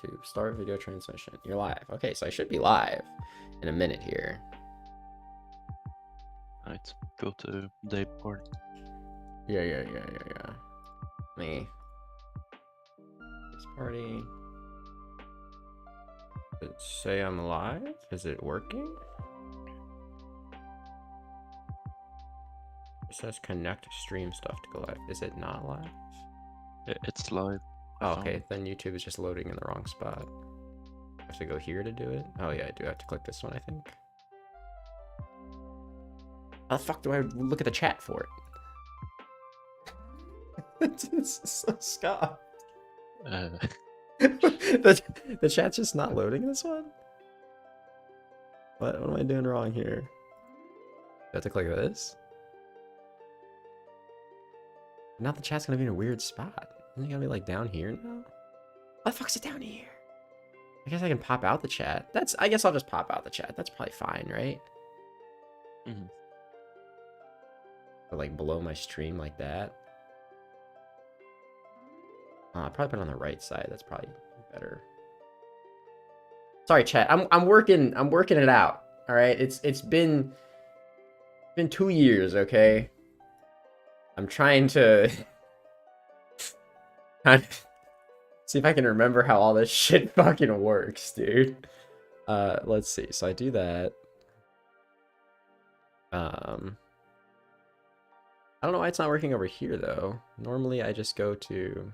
YouTube. Start video transmission. You're live. Okay, so I should be live in a minute here. Alright, go to day part. Yeah. Me. This party. Does it say I'm live? Is it working? It says connect stream stuff to go live. Is it not live? It's live. Oh, okay, then YouTube is just loading in the wrong spot. I have to go here to do it? Oh yeah, I do have to click this one, I think. How the fuck do I look at the chat for it? It's so scuffed. The chat's just not loading this one? What am I doing wrong here? Do I have to click this? Now the chat's gonna be in a weird spot. Isn't it gonna be like down here now? Why the fuck's it down here? I guess I can pop out the chat. I guess I'll just pop out the chat. That's probably fine, right? Mm-hmm. Or like below my stream like that. I'll probably put it on the right side. That's probably better. Sorry, chat. I'm working it out. All right. It's been 2 years. Okay. I'm trying to see if I can remember how all this shit fucking works, dude. Let's see. So I do that. I don't know why it's not working over here though. Normally I just go to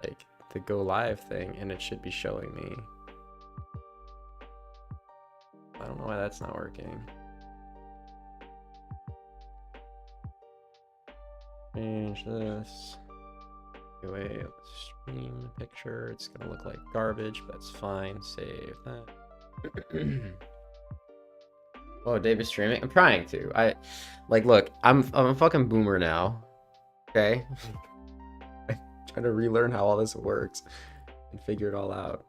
like the go live thing and it should be showing me. I don't know why that's not working. Change this. Anyway, stream picture. It's gonna look like garbage, but that's fine. Save that. Oh, Dave is streaming. I'm trying to. Look. I'm a fucking boomer now. Okay. I'm trying to relearn how all this works and figure it all out.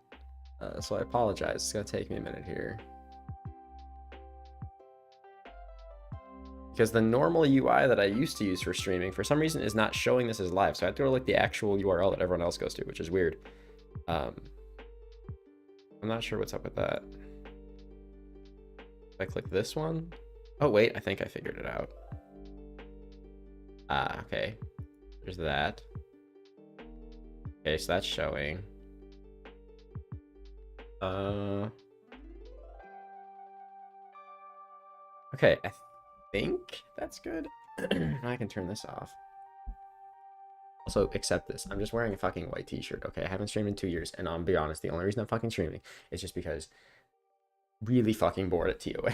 So I apologize. It's gonna take me a minute here. Because the normal UI that I used to use for streaming, for some reason, is not showing this as live. So I have to go to like the actual URL that everyone else goes to, which is weird. I'm not sure what's up with that. If I click this one. Oh, wait, I think I figured it out. Okay. There's that. Okay, so that's showing. Okay, I think that's good. Now I can turn this off. Also, accept this. I'm just wearing a fucking white t-shirt, okay? I haven't streamed in 2 years, and I'll be honest, the only reason I'm fucking streaming is just because really fucking bored at TOA.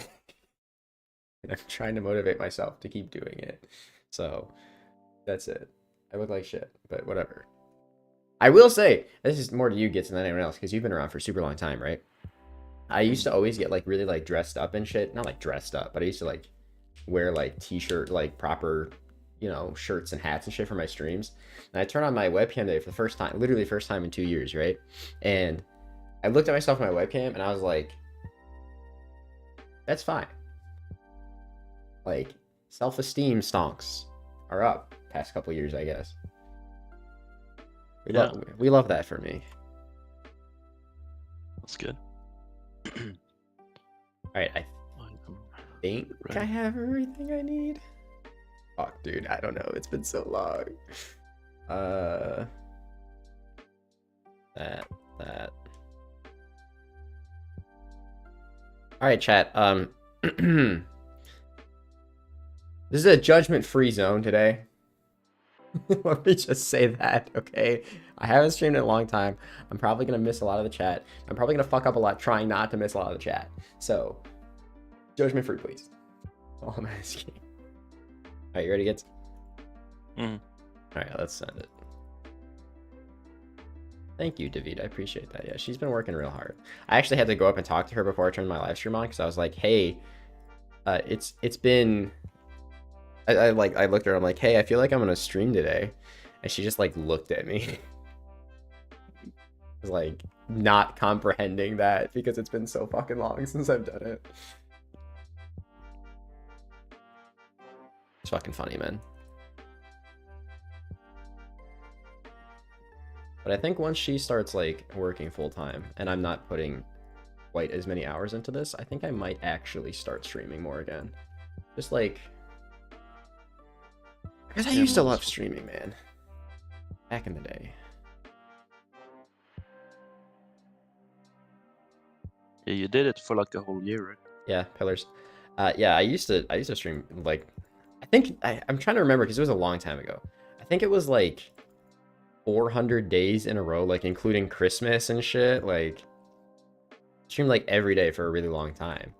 And I'm trying to motivate myself to keep doing it. So, that's it. I look like shit, but whatever. I will say, this is more to you, Gits, than anyone else, because you've been around for a super long time, right? I used to always get, like, really, like, dressed up and shit. Not, like, dressed up, but I used to, like, wear like t-shirt, like proper, you know, shirts and hats and shit for my streams. And I turned on my webcam today for the first time, literally first time in 2 years, right? And I looked at myself in my webcam and I was like, that's fine. Like, self-esteem stonks are up past couple years, I guess. We love that for me. That's good. All right, I think I have everything I need. Fuck, dude, I don't know. It's been so long. That. All right, chat. This is a judgment-free zone today. Let me just say that, okay? I haven't streamed in a long time. I'm probably gonna miss a lot of the chat. I'm probably gonna fuck up a lot trying not to miss a lot of the chat. So, judgment free, please. That's all I'm asking. All right, you ready, kids? All right, let's send it. Thank you, David. I appreciate that. Yeah, she's been working real hard. I actually had to go up and talk to her before I turned my live stream on because I was like, hey, it's been. I looked at her. I'm like, hey, I feel like I'm gonna stream today, and she just like looked at me. Was like not comprehending that because it's been so fucking long since I've done it. It's fucking funny, man. But I think once she starts like working full time and I'm not putting quite as many hours into this, I think I might actually start streaming more again. Just like, because I Yeah, used to might love as well. streaming, man. Back in the day. Yeah, you did it for like a whole year, right? Yeah, Pillars. Yeah, I used to stream like, I think I'm trying to remember because it was a long time ago. I think it was like 400 days in a row, like including Christmas and shit. Like, streamed like every day for a really long time.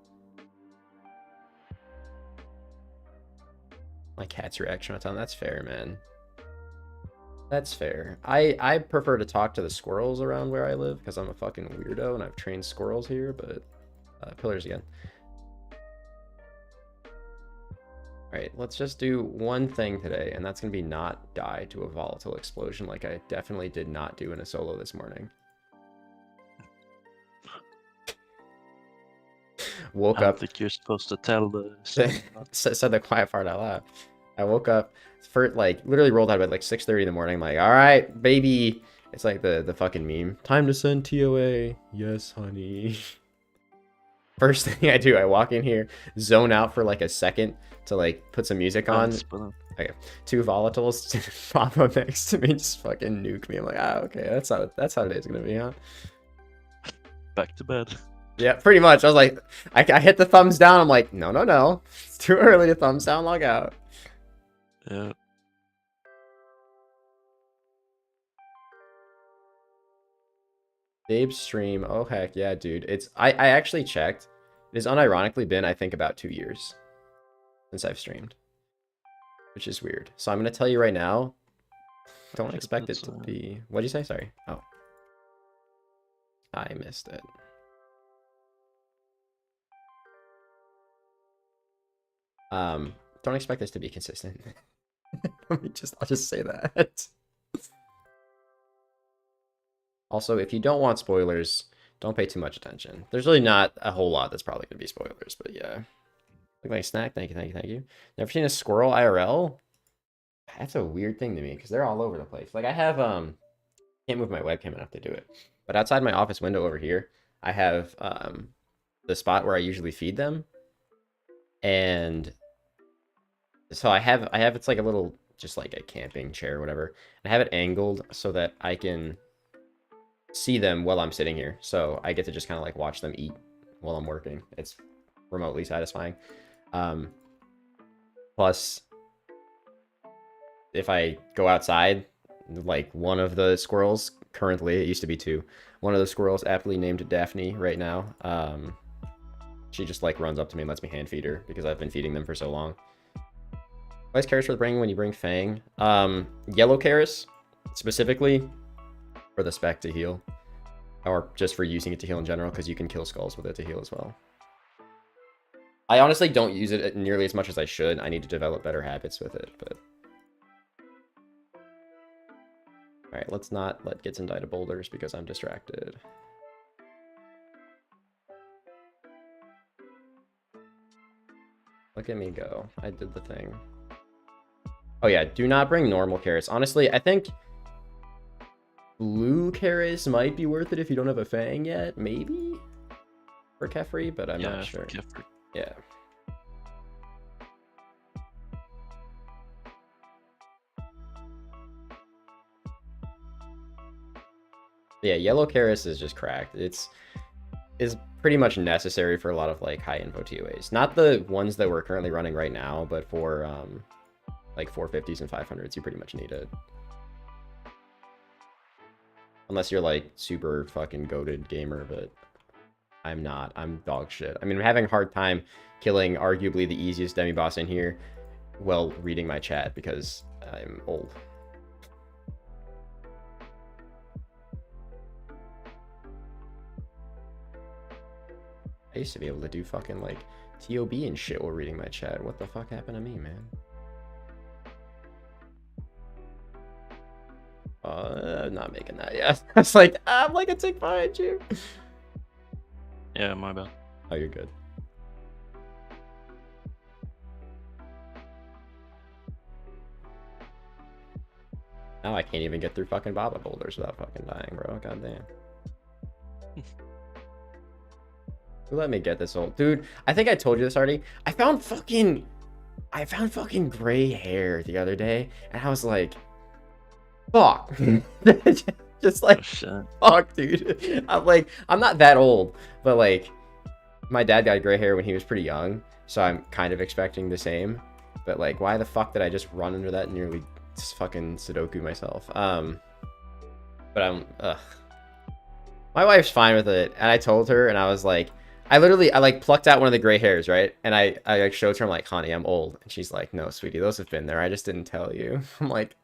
My cat's reaction on time. That's fair, man. That's fair. I prefer to talk to the squirrels around where I live because I'm a fucking weirdo and I've trained squirrels here, but pillars again. All right, let's just do one thing today, and that's gonna be not die to a volatile explosion like I definitely did not do in a solo this morning. Woke I don't up, think you're supposed to tell the story. said the quiet part out loud. I woke up for like literally rolled out of bed like 6:30 in the morning. I'm like, all right, baby. It's like the fucking meme. Time to send TOA. Yes, honey. First thing I do, I walk in here, zone out for like a second to like put some music on. Nice, but Okay, two volatiles pop up next to me, just fucking nuke me. I'm like, ah, okay, that's how today's gonna be, huh? back to bed. Yeah, pretty much. I was like, I hit the thumbs down. I'm like, no, no, no, it's too early to thumbs down, log out. Yeah. Dave's stream. Oh heck yeah, dude. I actually checked. It has unironically been, I think, about 2 years since I've streamed, which is weird. So I'm gonna tell you right now, don't Shit, expect it that's, to be. What'd you say? Sorry. Oh, I missed it. Don't expect this to be consistent. I'll just say that. Also, if you don't want spoilers, don't pay too much attention. There's really not a whole lot that's probably gonna be spoilers, but yeah. Look like a snack. Thank you, thank you, thank you. Never seen a squirrel IRL? That's a weird thing to me because they're all over the place. Like I have can't move my webcam enough to do it. But outside my office window over here, I have the spot where I usually feed them. And so I have it's like a little just like a camping chair or whatever. I have it angled so that I can see them while I'm sitting here. So I get to just kind of like watch them eat while I'm working. It's remotely satisfying. Plus, if I go outside, like one of the squirrels, currently, it used to be two, one of the squirrels aptly named Daphne right now, she just like runs up to me and lets me hand feed her because I've been feeding them for so long. Why is Karis for the bringing when you bring Fang? Yellow Karis, specifically, for the spec to heal. Or just for using it to heal in general, because you can kill skulls with it to heal as well. I honestly don't use it nearly as much as I should. I need to develop better habits with it, but... Alright, let's not let Gitson die to boulders because I'm distracted. Look at me go. I did the thing. Oh yeah, do not bring normal carrots. Honestly, I think blue carrots might be worth it if you don't have a Fang yet. Maybe? For Kefri, but I'm not sure. Kefri. Yeah. Yeah, yellow Karis is just cracked. Is pretty much necessary for a lot of like high info TOAs. Not the ones that we're currently running right now, but for like 450s and 500s, you pretty much need it. Unless you're like super fucking goated gamer, but I'm not. I'm dog shit. I mean, I'm having a hard time killing arguably the easiest demi-boss in here while reading my chat because I'm old. I used to be able to do fucking like TOB and shit while reading my chat. What the fuck happened to me, man? I'm not making that. Yeah, it's like I'm like a tick behind you. Yeah, my bad. Oh, you're good. Now I can't even get through fucking Baba boulders without fucking dying, bro. God damn. Who let me get this old? Dude, I think I told you this already. I found fucking gray hair the other day, and I was like, fuck. Just Oh like, shit. fuck, dude. I'm like, I'm not that old, but like, my dad got gray hair when he was pretty young, so I'm kind of expecting the same. But like, why the fuck did I just run under that and nearly just fucking Sudoku myself? But my wife's fine with it, and I told her, and I was like, I like plucked out one of the gray hairs, right? And I like showed her, I'm like, honey, I'm old, and she's like, no, sweetie, those have been there. I just didn't tell you. I'm like,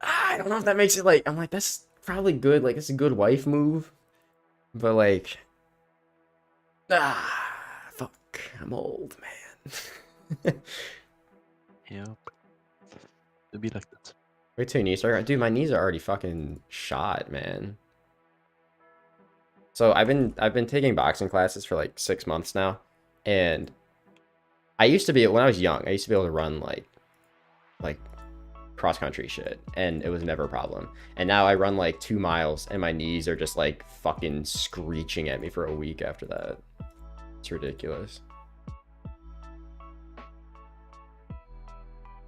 I don't know if that makes it like, I'm like, that's probably good. Like, it's a good wife move, but like, fuck, I'm old, man. Yep. It'd be like that. Wait till your knees are, dude. My knees are already fucking shot, man. So I've been taking boxing classes for like 6 months now, and I used to be, when I was young, I used to be able to run like cross country shit, and it was never a problem. And now I run like 2 miles, and my knees are just like fucking screeching at me for a week after that. It's ridiculous.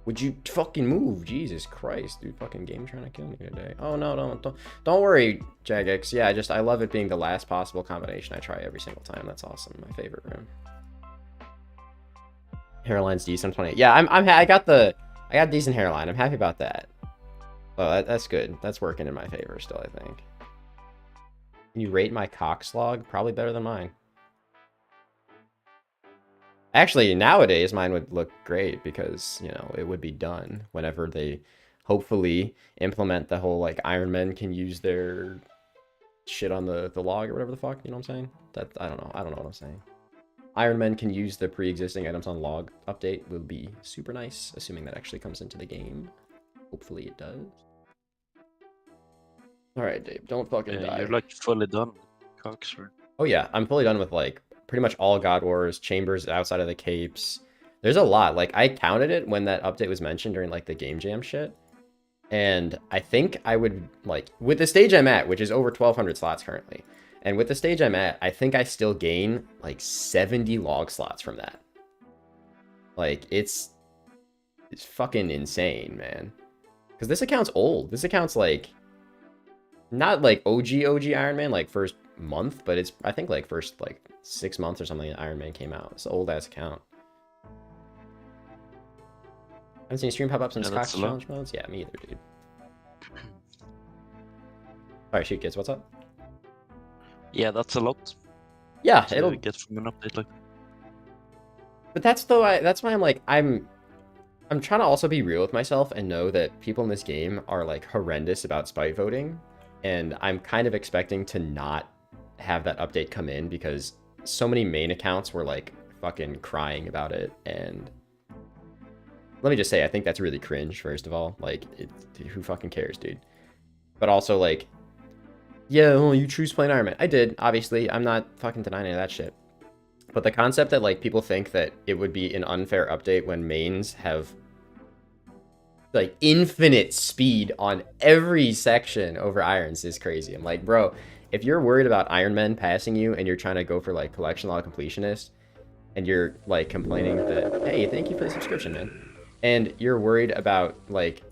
Would you fucking move? Jesus Christ, dude. Fucking game trying to kill me today. Oh no, don't worry, Jagex. Yeah, I love it being the last possible combination I try every single time. That's awesome. My favorite room. Hairline's decent. 28. Yeah, I got decent hairline. I'm happy about that. Oh, that's good. That's working in my favor still, I think. Can you rate my cock slog? Probably better than mine. Actually, nowadays, mine would look great because, you know, it would be done whenever they hopefully implement the whole, like, Iron Men can use their shit on the log or whatever the fuck, you know what I'm saying? I don't know. I don't know what I'm saying. Iron Men can use the pre-existing items on log update will be super nice, assuming that actually comes into the game. Hopefully it does. Alright, Dave, don't fucking die. You're like fully done, Cox, right? Oh yeah, I'm fully done with like pretty much all God Wars, chambers outside of the capes. There's a lot. Like I counted it when that update was mentioned during like the game jam shit. And I think I would like with the stage I'm at, which is over 1200 slots currently. And with the stage I'm at, I think I still gain like 70 log slots from that. Like it's fucking insane, man. Cuz this account's old. This account's like not like OG Iron Man like first month, but it's I think like first like 6 months or something Iron Man came out. It's an old ass account. I haven't seen stream pop up since Cox challenge modes. Yeah, me either, dude. Alright, shoot kids, what's up? Yeah, that's a lot. Yeah, to it'll get from an update like that. But that's why I'm like I'm trying to also be real with myself and know that people in this game are like horrendous about spite voting, and I'm kind of expecting to not have that update come in because so many main accounts were like fucking crying about it. And let me just say, I think that's really cringe, first of all. Like, who fucking cares, dude? But also, like, yeah, well, you choose playing Iron Man. I did, obviously. I'm not fucking denying any of that shit. But the concept that, like, people think that it would be an unfair update when mains have, like, infinite speed on every section over irons is crazy. I'm like, bro, if you're worried about Iron Men passing you and you're trying to go for, like, collection log completionist, and you're, like, complaining that, hey, thank you for the subscription, man, and you're worried about, like,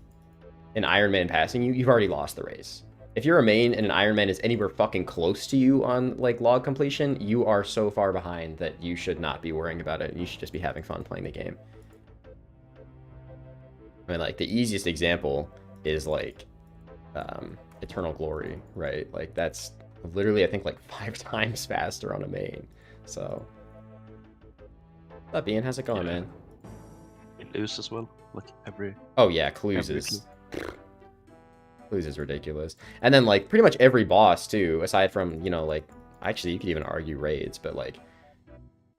an Iron Man passing you, you've already lost the race. If you're a main and an Iron Man is anywhere fucking close to you on, like, log completion, you are so far behind that you should not be worrying about it. You should just be having fun playing the game. I mean, like, the easiest example is, like, Eternal Glory, right? Like, that's literally, I think, like, 5 times faster on a main. So, what's up, Ian? How's it going, man? You lose as well, like every... Oh, yeah, Clues is... Clues is ridiculous. And then, like, pretty much every boss, too, aside from, you know, like, actually, you could even argue raids, but, like,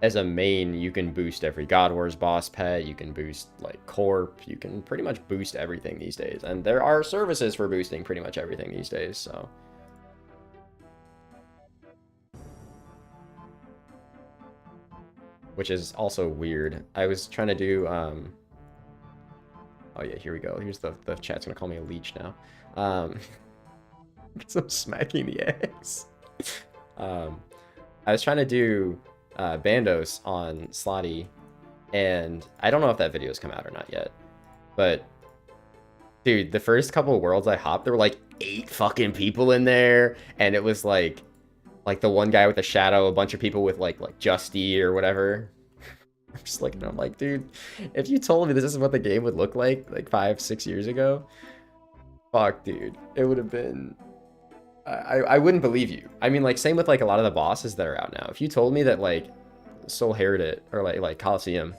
as a main, you can boost every God Wars boss pet, you can boost, like, Corp, you can pretty much boost everything these days. And there are services for boosting pretty much everything these days, so... Which is also weird. I was trying to do, Oh yeah, here we go. Here's the chat's gonna call me a leech now. Because I'm smacking the eggs. I was trying to do Bandos on Slotty, and I don't know if that video's come out or not yet. But dude, the first couple of worlds I hopped, there were like 8 fucking people in there, and it was like the one guy with a shadow, a bunch of people with like Justy or whatever. I'm just looking, I'm like, dude, if you told me this is what the game would look like 5-6 years ago, fuck, dude, it would have been. I wouldn't believe you. I mean, like, same with like a lot of the bosses that are out now. If you told me that like Soul Heredit or like Coliseum,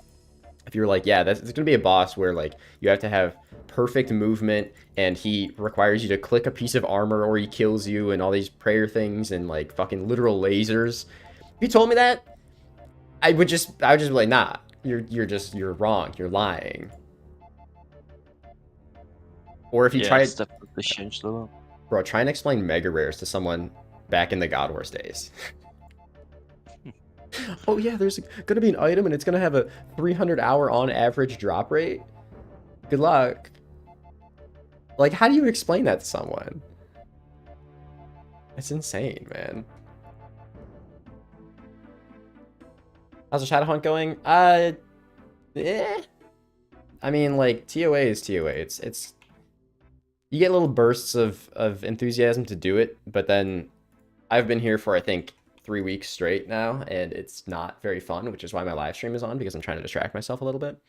if you were like, yeah, there's gonna be a boss where like you have to have perfect movement and he requires you to click a piece of armor or he kills you and all these prayer things and like fucking literal lasers. If you told me that, I would just be like, nah, you're wrong, you're lying. Or if you It's definitely changed a lot. bro, try and explain mega rares to someone back in the God Wars days. Oh yeah, there's gonna be an item and it's gonna have a 300-hour on average drop rate. Good luck. Like, how do you explain that to someone? It's insane, man. How's the Shadow Hunt going? I mean, like, TOA is TOA. It's you get little bursts of enthusiasm to do it, but then I've been here for I think 3 weeks straight now, and it's not very fun, which is why my live stream is on, because I'm trying to distract myself a little bit.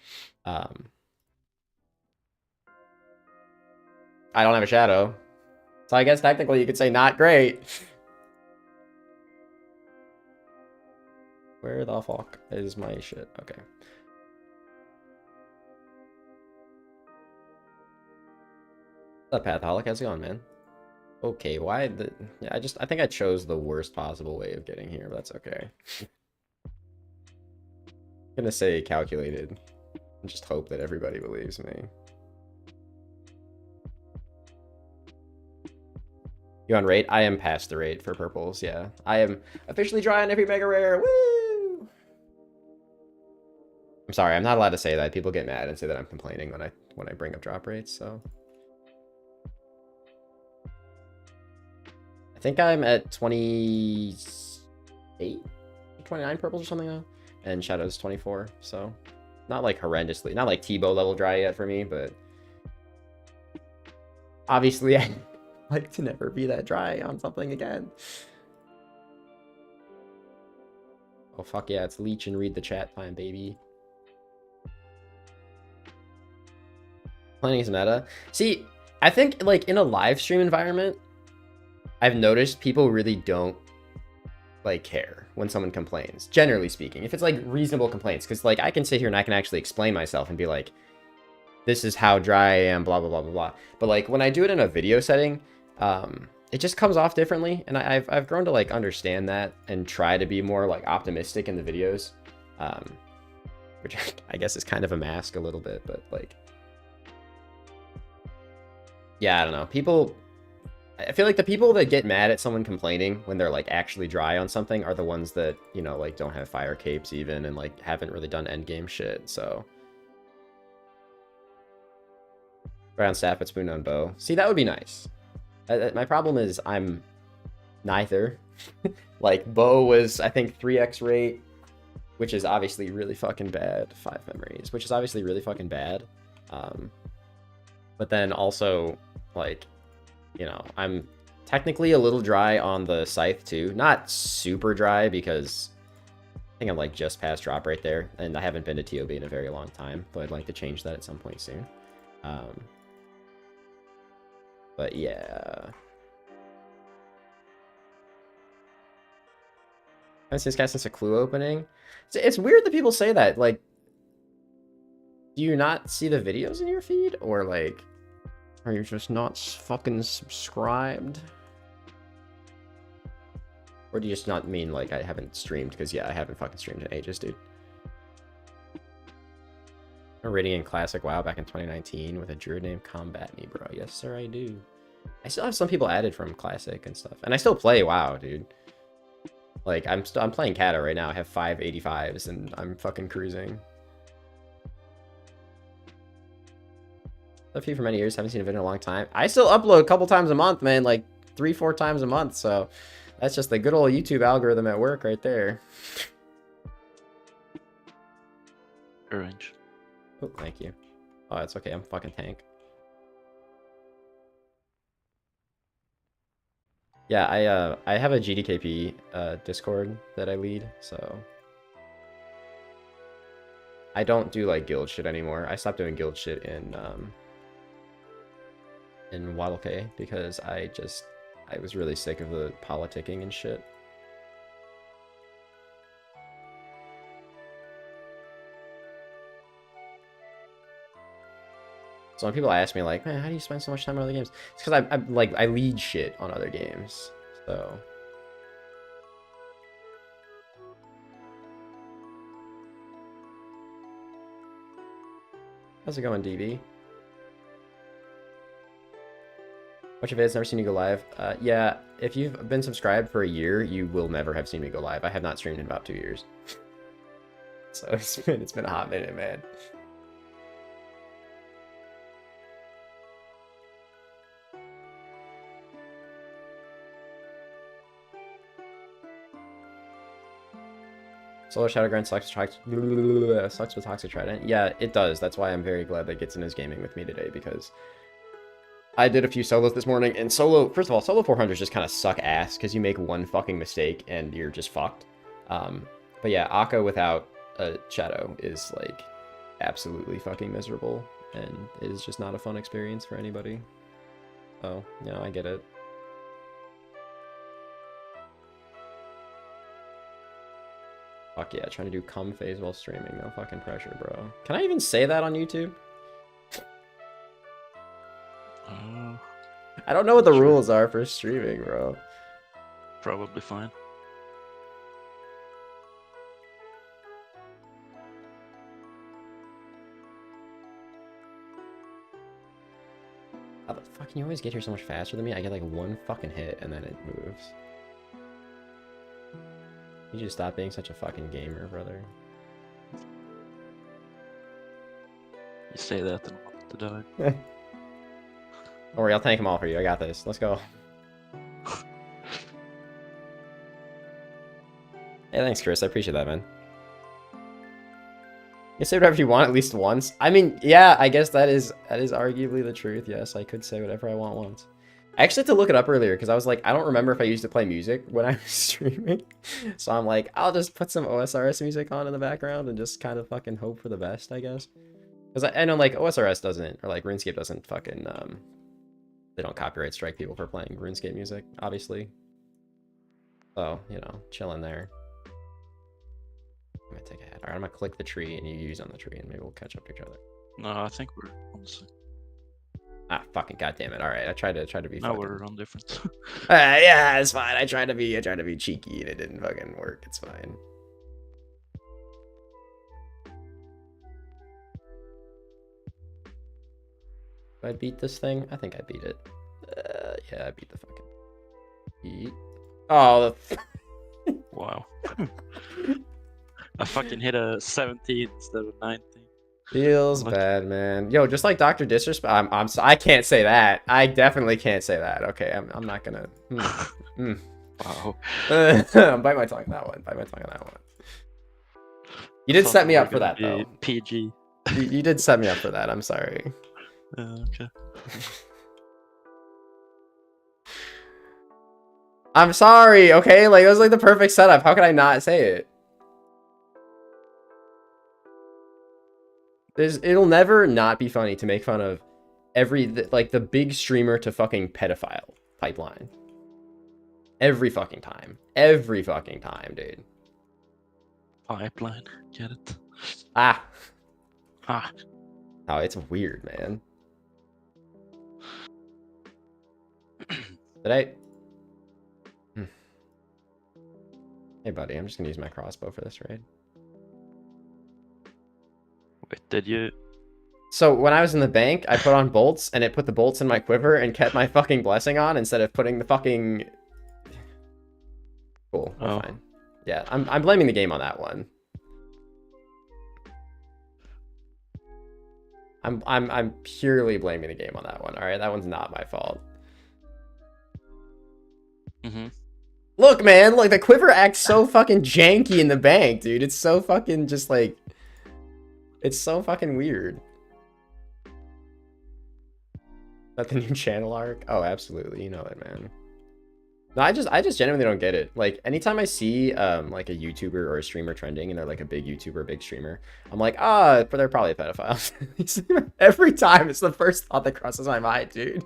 I don't have a shadow, so I guess technically you could say not great. Where the fuck is my shit? Okay. What's up, Patholic? How's it going, man? Okay, why the... Yeah, I think I chose the worst possible way of getting here, but that's okay. I'm gonna say calculated and just hope that everybody believes me. You on rate? I am past the rate for purples, yeah. I am officially dry on every mega rare. Woo! I'm sorry, I'm not allowed to say that. People get mad and say that I'm complaining when I bring up drop rates, so. I think I'm at 28, 29 purples or something now, and Shadow's 24, so not like horrendously, not like Tebow level dry yet for me, but obviously I like to never be that dry on something again. Oh fuck yeah, it's leech and read the chat time, baby. Planning is meta. See, I think like in a live stream environment, I've noticed people really don't like care when someone complains, generally speaking, if it's like reasonable complaints, because like I can sit here and I can actually explain myself and be like, this is how dry I am, blah blah blah blah blah. But like when I do it in a video setting, it just comes off differently, and I've grown to like understand that and try to be more like optimistic in the videos, which I guess is kind of a mask a little bit, but like, yeah, I don't know, people. I feel like the people that get mad at someone complaining when they're like actually dry on something are the ones that, you know, like don't have fire capes even and like haven't really done endgame shit, so. Brown staff but spoon on bow. See, that would be nice. My problem is I'm neither. Like bow was I think 3x rate, which is obviously really fucking bad. 5 memories, which is obviously really fucking bad. But then also like, you know, I'm technically a little dry on the scythe too. Not super dry because I think I'm like just past drop right there, and I haven't been to TOB in a very long time, but I'd like to change that at some point soon. But yeah. I see this guy since a clue opening. It's weird that people say that. Like, do you not see the videos in your feed, or like, are you just not fucking subscribed? Or do you just not mean like I haven't streamed? Because yeah, I haven't fucking streamed in ages, dude. I'm raiding in Classic WoW back in 2019 with a druid named Combat Me, bro. Yes, sir, I do. I still have some people added from Classic and stuff, and I still play WoW, dude. Like I'm playing Kata right now. I have 585s and I'm fucking cruising. a few for many years. Haven't seen a video in a long time. I still upload a couple times a month, man. Like 3-4 times a month. So that's just the good old YouTube algorithm at work right there. Orange. Oh, thank you. Oh, it's okay. I'm fucking tank. Yeah, I have a GDKP Discord that I lead, so I don't do like guild shit anymore. I stopped doing guild shit in Waddle K because I was really sick of the politicking and shit. So when people ask me like, man, how do you spend so much time on other games? It's because I lead shit on other games. So how's it going, DB? Watch your vids, never seen you go live. Yeah, if you've been subscribed for a year, you will never have seen me go live. I have not streamed in about 2 years. So it's been a hot minute, man. Solar Shadowground sucks with Toxic Trident. Yeah, it does. That's why I'm very glad that Gitson is gaming with me today, because I did a few solos this morning, and first of all, solo 400s just kind of suck ass, because you make one fucking mistake, and you're just fucked. But yeah, Akka without a Shadow is, like, absolutely fucking miserable, and it is just not a fun experience for anybody. Oh, you know, I get it. Fuck yeah, trying to do cum phase while streaming. No fucking pressure, bro. Can I even say that on YouTube? I don't know what the rules are for streaming, bro. Probably fine. How the fuck can you always get here so much faster than me? I get like one fucking hit and then it moves. You just stop being such a fucking gamer, brother. You say that and I'm about to die. Don't worry, I'll tank them all for you. I got this. Let's go. Hey, thanks, Chris. I appreciate that, man. You say whatever you want at least once. I mean, yeah, I guess that is arguably the truth. Yes, I could say whatever I want once. I actually had to look it up earlier because I was like, I don't remember if I used to play music when I was streaming. So I'm like, I'll just put some OSRS music on in the background and just kind of fucking hope for the best, I guess. Because I know like OSRS doesn't, or like RuneScape doesn't fucking, they don't copyright strike people for playing RuneScape music, obviously. So, you know, chilling there. I'm gonna take a head. Alright, I'm gonna click the tree and you use on the tree and maybe we'll catch up to each other. No, I think we're on the same. Ah, fucking goddamn it! All right, I tried to be. No, fucking... we're on different. Yeah, it's fine. I tried to be cheeky and it didn't fucking work. It's fine. Did I beat this thing? I think I beat it. Yeah, I beat the fucking. Beat. Oh, the. Wow. I fucking hit a 17 instead of 19. Feels bad, man. Yo, just like Dr. Disrespect. I can't say that. I definitely can't say that. Okay, I'm not gonna. Wow. Bite my tongue on that one. Bite my tongue on that one. You did set me up for that though. PG. You did set me up for that. I'm sorry. Okay. I'm sorry. Okay, like that was like the perfect setup. How could I not say it? It'll never not be funny to make fun of like the big streamer to fucking pedophile pipeline. Every fucking time. Every fucking time, dude. Pipeline. Get it? Ah. Ah. Oh, it's weird, man. Did I? Hey, buddy, I'm just gonna use my crossbow for this raid. Wait, did you? So when I was in the bank, I put on bolts, and it put the bolts in my quiver and kept my fucking blessing on instead of putting the fucking... Cool, we're fine. Yeah, I'm blaming the game on that one. I'm purely blaming the game on that one. All right, that one's not my fault. Mm-hmm. Look, man, like the quiver acts so fucking janky in the bank, dude. It's so fucking just like, it's so fucking weird. That the new channel arc? Oh, absolutely. You know it, man. No, I just genuinely don't get it. Like anytime I see like a YouTuber or a streamer trending and they're like a big YouTuber, big streamer, I'm like, but they're probably pedophiles. Every time it's the first thought that crosses my mind, dude.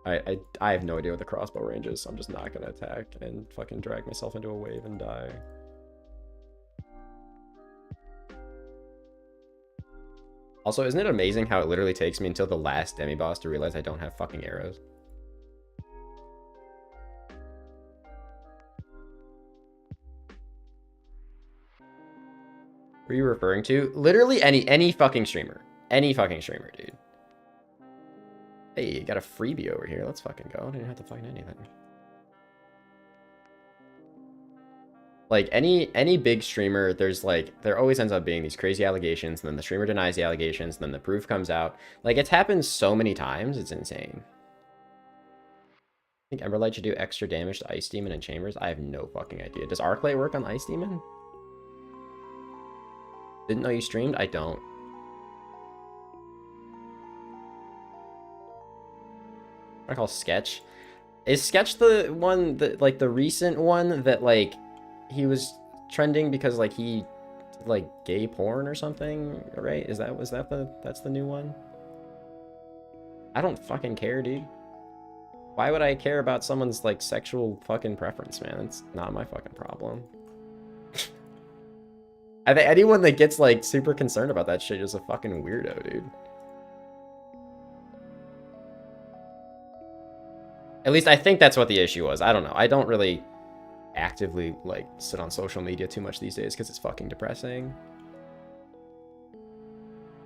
I have no idea what the crossbow range is, so I'm just not gonna attack and fucking drag myself into a wave and die. Also, isn't it amazing how it literally takes me until the last demi-boss to realize I don't have fucking arrows? Who are you referring to? Literally any fucking streamer. Any fucking streamer, dude. Hey, got a freebie over here. Let's fucking go. I didn't have to fucking anything. Like any big streamer, there's like there always ends up being these crazy allegations, and then the streamer denies the allegations, and then the proof comes out. Like it's happened so many times, it's insane. I think Emberlight should do extra damage to Ice Demon and Chambers. I have no fucking idea. Does Arclight work on Ice Demon? Didn't know you streamed? I don't. I call Sketch. Is Sketch the one that like the recent one that like he was trending because like he did, like gay porn or something, right? That's the new one? I don't fucking care, dude. Why would I care about someone's like sexual fucking preference, man? It's not my fucking problem. I think anyone that gets like super concerned about that shit is a fucking weirdo, dude. At least I think that's what the issue was. I don't know. I don't really actively like sit on social media too much these days because it's fucking depressing.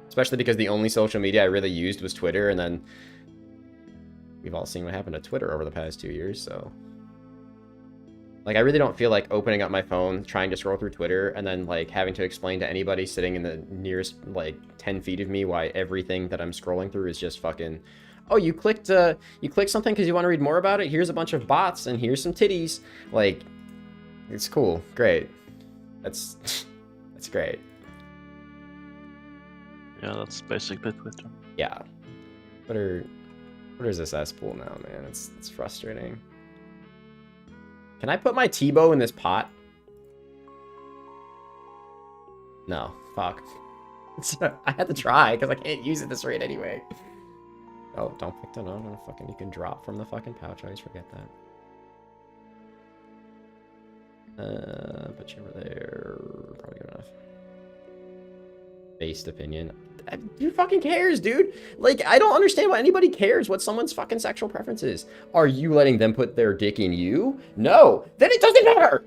Especially because the only social media I really used was Twitter, and then we've all seen what happened to Twitter over the past 2 years, so... Like, I really don't feel like opening up my phone, trying to scroll through Twitter, and then, like, having to explain to anybody sitting in the nearest, like, 10 feet of me why everything that I'm scrolling through is just fucking... Oh, you clicked something because you want to read more about it? Here's a bunch of bots, and here's some titties. Like, it's cool. Great. That's great. Yeah, that's basically Twitter. Yeah. Twitter's this cesspool now, man. It's frustrating. Can I put my T-bow in this pot? No. Fuck. I had to try, because I can't use it this rate anyway. Oh, don't pick that on. Fucking, you can drop from the fucking pouch. I always forget that. But you were there. Probably good enough. Based opinion. Who fucking cares, dude? Like, I don't understand why anybody cares what someone's fucking sexual preference is. Are you letting them put their dick in you? No. Then it doesn't matter.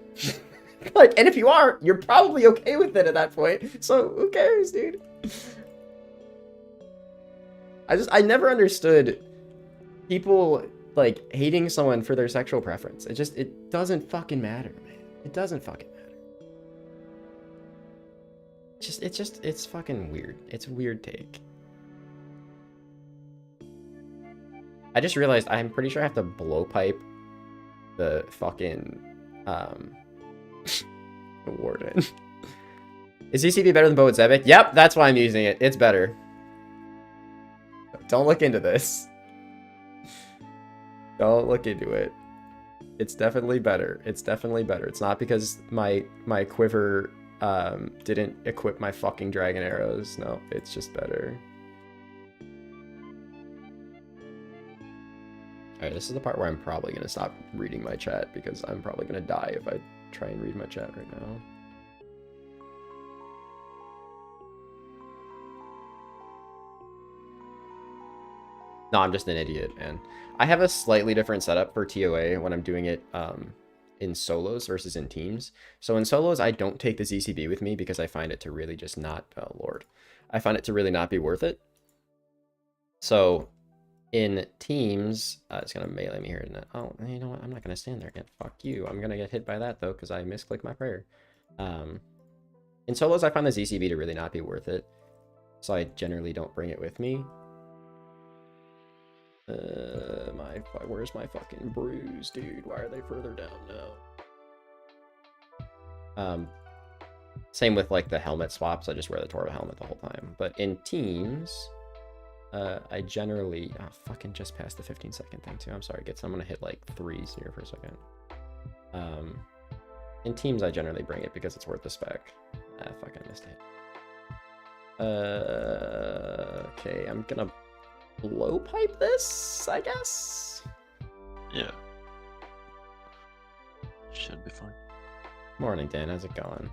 Like, and if you are, you're probably okay with it at that point. So who cares, dude? I never understood people like hating someone for their sexual preference. It doesn't fucking matter, man. It doesn't fucking matter. It's fucking weird. It's a weird take. I just realized I'm pretty sure I have to blowpipe the fucking warden. Is ECB better than Bo at Zebek? Yep, that's why I'm using it. It's better. Don't look into this. Don't look into it. It's definitely better. It's definitely better. It's not because my quiver didn't equip my fucking dragon arrows. No, it's just better. Alright, this is the part where I'm probably gonna stop reading my chat because I'm probably gonna die if I try and read my chat right now. No, I'm just an idiot, man. I have a slightly different setup for TOA when I'm doing it in solos versus in teams. So in solos, I don't take the ZCB with me because I find it to really just not, oh lord. I find it to really not be worth it. So in teams, it's gonna melee me here, isn't it? Oh, you know what? I'm not gonna stand there again. Fuck you. I'm gonna get hit by that though because I misclicked my prayer. In solos, I find the ZCB to really not be worth it. so I generally don't bring it with me. Where's my fucking brews, dude? Why are they further down now? Same with like the helmet swaps. I just wear the Torva helmet the whole time. But in teams, I generally fucking just passed the 15-second thing too. I'm sorry, Gits. I'm gonna hit like 3s here for a second. In teams, I generally bring it because it's worth the spec. Fucking missed it. Okay, I'm gonna blow pipe this, I guess. Yeah. Should be fine. Morning, Dan. How's it going?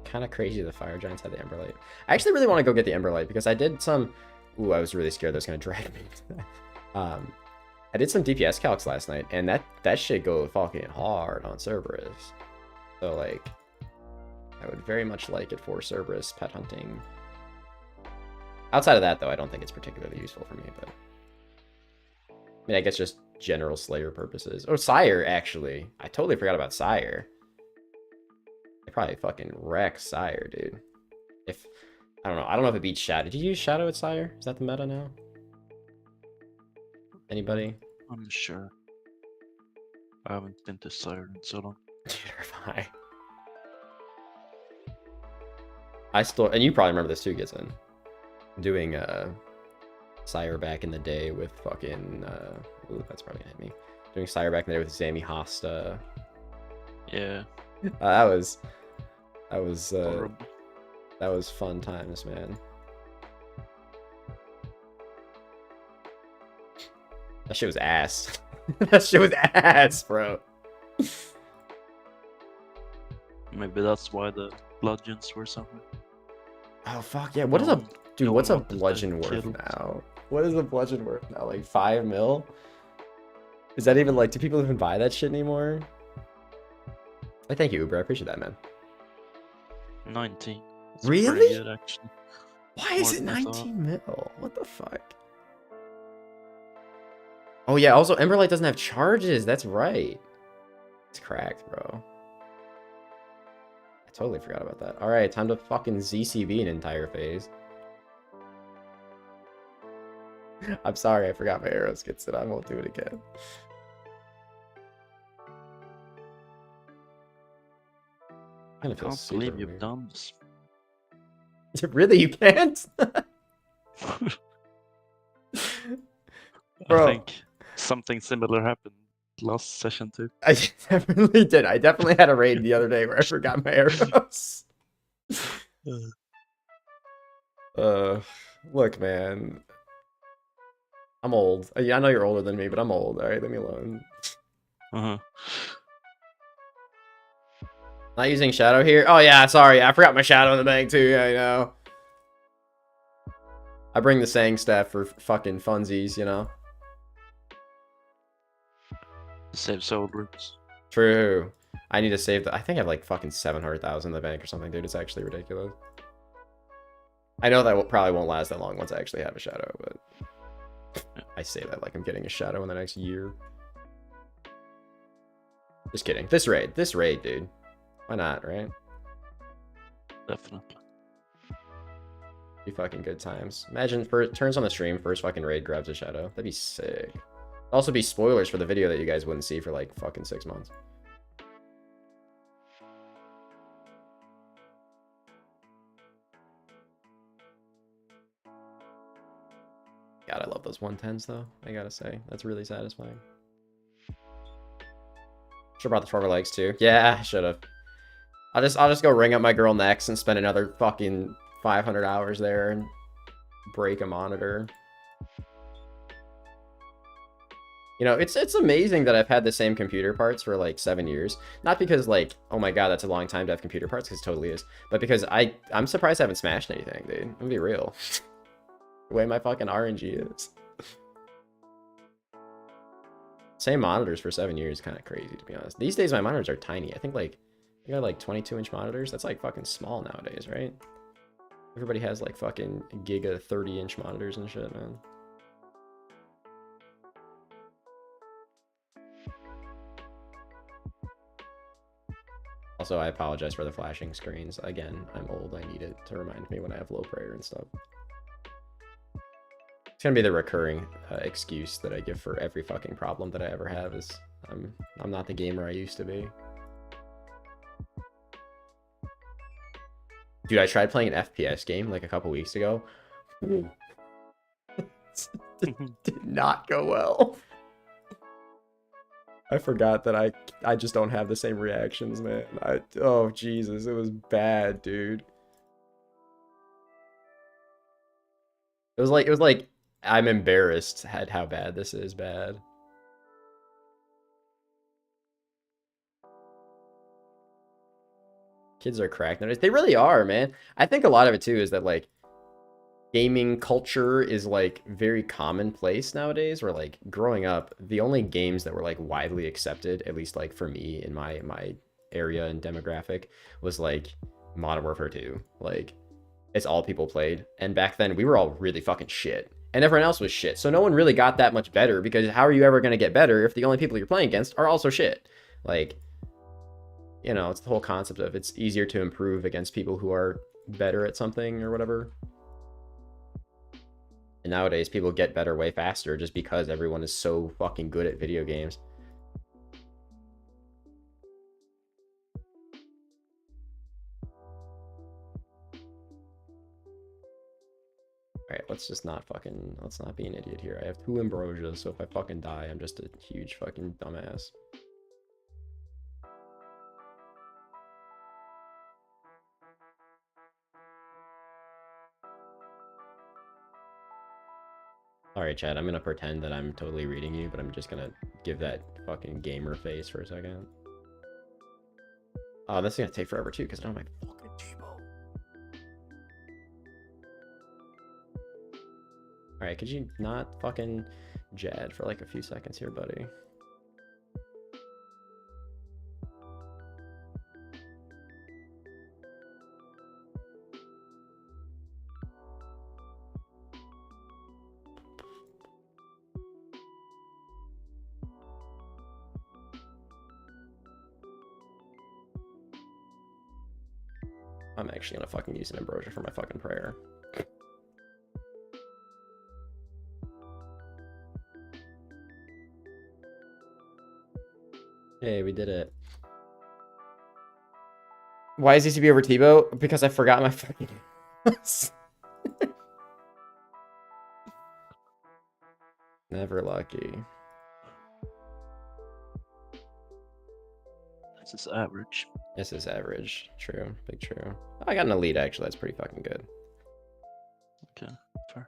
Kind of crazy the Fire Giants had the Emberlight. I actually really want to go get the Emberlight because I did some... Ooh, I was really scared that was going to drag me. I did some DPS calcs last night, and that shit go fucking hard on Cerberus. So, like, I would very much like it for Cerberus pet hunting. Outside of that, though, I don't think it's particularly useful for me, but... I mean, I guess just general Slayer purposes. Oh, Sire, actually. I totally forgot about Sire. I probably fucking wreck Sire, dude. I don't know if it beats Shadow. Did you use Shadow at Sire? Is that the meta now? Anybody? I'm sure. I haven't been to Sire in so long. Neither have I still, and you probably remember this too, Gizin. Doing Sire back in the day with fucking ooh, that's probably gonna hit me. Doing Sire back in the day with Zami Hosta. Yeah. That was Horrible. that was fun times, man. That shit was ass. That shit was ass, bro. Maybe that's why the bludgeons were somewhere. Oh fuck yeah! What is a dude? no What's a one wanted to bludgeon worth kill. now? What is a bludgeon worth now? Like 5 mil? Is that even like? Do people even buy that shit anymore? Hey, thank you, Uber. I appreciate that, man. 19. It's Really? pretty good, actually. Why is More it than I thought. 19 mil? What the fuck? Oh yeah. Also, Emberlight doesn't have charges. That's right. It's cracked, bro. I totally forgot about that. All right, time to fucking ZCB an entire phase. I'm sorry, I forgot my arrows gets it. I won't do it again. I can't believe you've done this. Really, you can't? Bro. I think something similar happened last session too. I definitely did. I definitely had a raid the other day where I forgot my arrows. Look, man. I'm old. Yeah, I know you're older than me, but I'm old. All right, leave me alone. Not using Shadow here. Oh yeah, sorry. I forgot my Shadow in the bank too. Yeah, I know. I bring the Sang staff for fucking funsies, you know. Save soul roots. True. I need to save the. I think I have like fucking 700,000 in the bank or something, dude. It's actually ridiculous. I know that probably won't last that long once I actually have a Shadow, but I say that like I'm getting a Shadow in the next year. Just kidding. This raid, dude. Why not, right? Definitely. Be fucking good times. Imagine for turns on the stream, first fucking raid grabs a Shadow. That'd be sick. Also be spoilers for the video that you guys wouldn't see for like fucking 6 months. God, I love those 110s though. I gotta say, that's really satisfying. Should've brought the Trevor legs too. Yeah, I should've. I'll just go ring up my girl next and spend another fucking 500 hours there and break a monitor. You know, it's amazing that I've had the same computer parts for like 7 years. Not because like, oh my god, that's a long time to have computer parts, because it totally is. But because I'm surprised I haven't smashed anything, dude. I'm gonna be real. The way my fucking RNG is. Same monitors for 7 years, kind of crazy to be honest. These days my monitors are tiny. I think like I got like 22-inch monitors. That's like fucking small nowadays, right? Everybody has like fucking giga 30-inch monitors and shit, man. Also, I apologize for the flashing screens. Again, I'm old. I need it to remind me when I have low prayer and stuff. It's gonna be the recurring excuse that I give for every fucking problem that I ever have is I'm not the gamer I used to be. Dude, I tried playing an FPS game like a couple weeks ago. Did not go well. I forgot that I just don't have the same reactions, man. Oh Jesus, it was bad, dude. It was like I'm embarrassed at how bad this is bad. Kids are cracked nowadays. They really are, man. I think a lot of it too is that like gaming culture is like very commonplace nowadays, where like growing up, the only games that were like widely accepted, at least like for me in my area and demographic, was like Modern Warfare 2. Like it's all people played. And back then we were all really fucking shit. And everyone else was shit. So no one really got that much better, because how are you ever going to get better if the only people you're playing against are also shit? Like, you know, it's the whole concept of it's easier to improve against people who are better at something or whatever. And nowadays people get better way faster just because everyone is so fucking good at video games. Alright, let's not be an idiot here. I have 2 ambrosias, so if I fucking die, I'm just a huge fucking dumbass. Alright, Chad, I'm gonna pretend that I'm totally reading you, but I'm just gonna give that fucking gamer face for a second. Oh, this is gonna take forever too, because I don't have my fucking T-bow. Alright, could you not fucking Jad for like a few seconds here, buddy? I'm actually gonna fucking use an ambrosia for my fucking prayer. Hey, we did it. Why is ECB over Tebow? Because I forgot my fucking... Never lucky. This is average. This is average. True. Big true. I got an elite, actually. That's pretty fucking good. Okay, fair.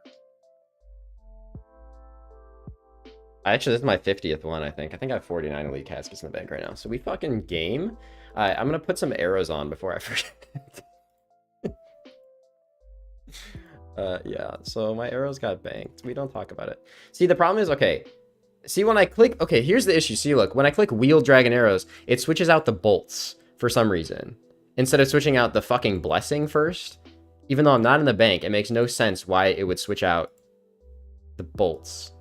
Actually, this is my 50th one, I think. I think I have 49 elite caskets in the bank right now. So we fucking game. I'm going to put some arrows on before I forget. Yeah, so my arrows got banked. We don't talk about it. See, the problem is, okay. See, when I click... Okay, here's the issue. See, look. When I click wheel, dragon, arrows, it switches out the bolts for some reason. Instead of switching out the fucking blessing first. Even though I'm not in the bank, it makes no sense why it would switch out the bolts.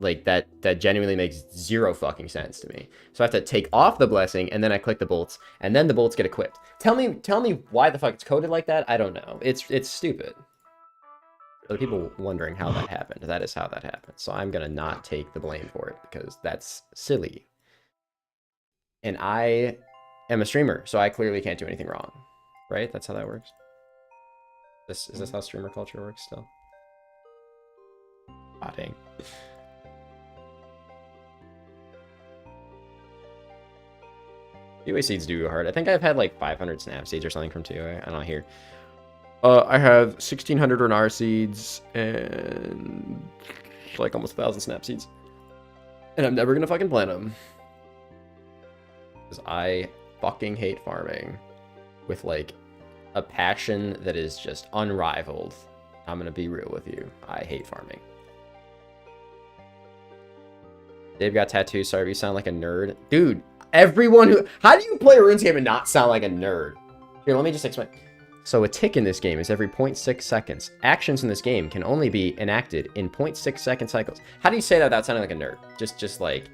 Like, that genuinely makes zero fucking sense to me. So I have to take off the blessing, and then I click the bolts, and then the bolts get equipped. Tell me why the fuck it's coded like that? I don't know. It's stupid. For the people wondering how that happened, that is how that happened. So I'm gonna not take the blame for it, because that's silly. And I am a streamer, so I clearly can't do anything wrong. Right? That's how that works? Is this how streamer culture works still? Ah, dang. UA seeds do go hard. I think I've had like 500 snap seeds or something from 2A. I don't hear. I have 1,600 Renar seeds and like almost 1,000 snap seeds. And I'm never gonna fucking plant them. Because I fucking hate farming with like a passion that is just unrivaled. I'm gonna be real with you. I hate farming. Dave got tattoos. Sorry if you sound like a nerd. Dude, everyone who... How do you play RuneScape and not sound like a nerd? Here, let me just explain. So a tick in this game is every 0.6 seconds. Actions in this game can only be enacted in 0.6 second cycles. How do you say that without sounding like a nerd? Just like...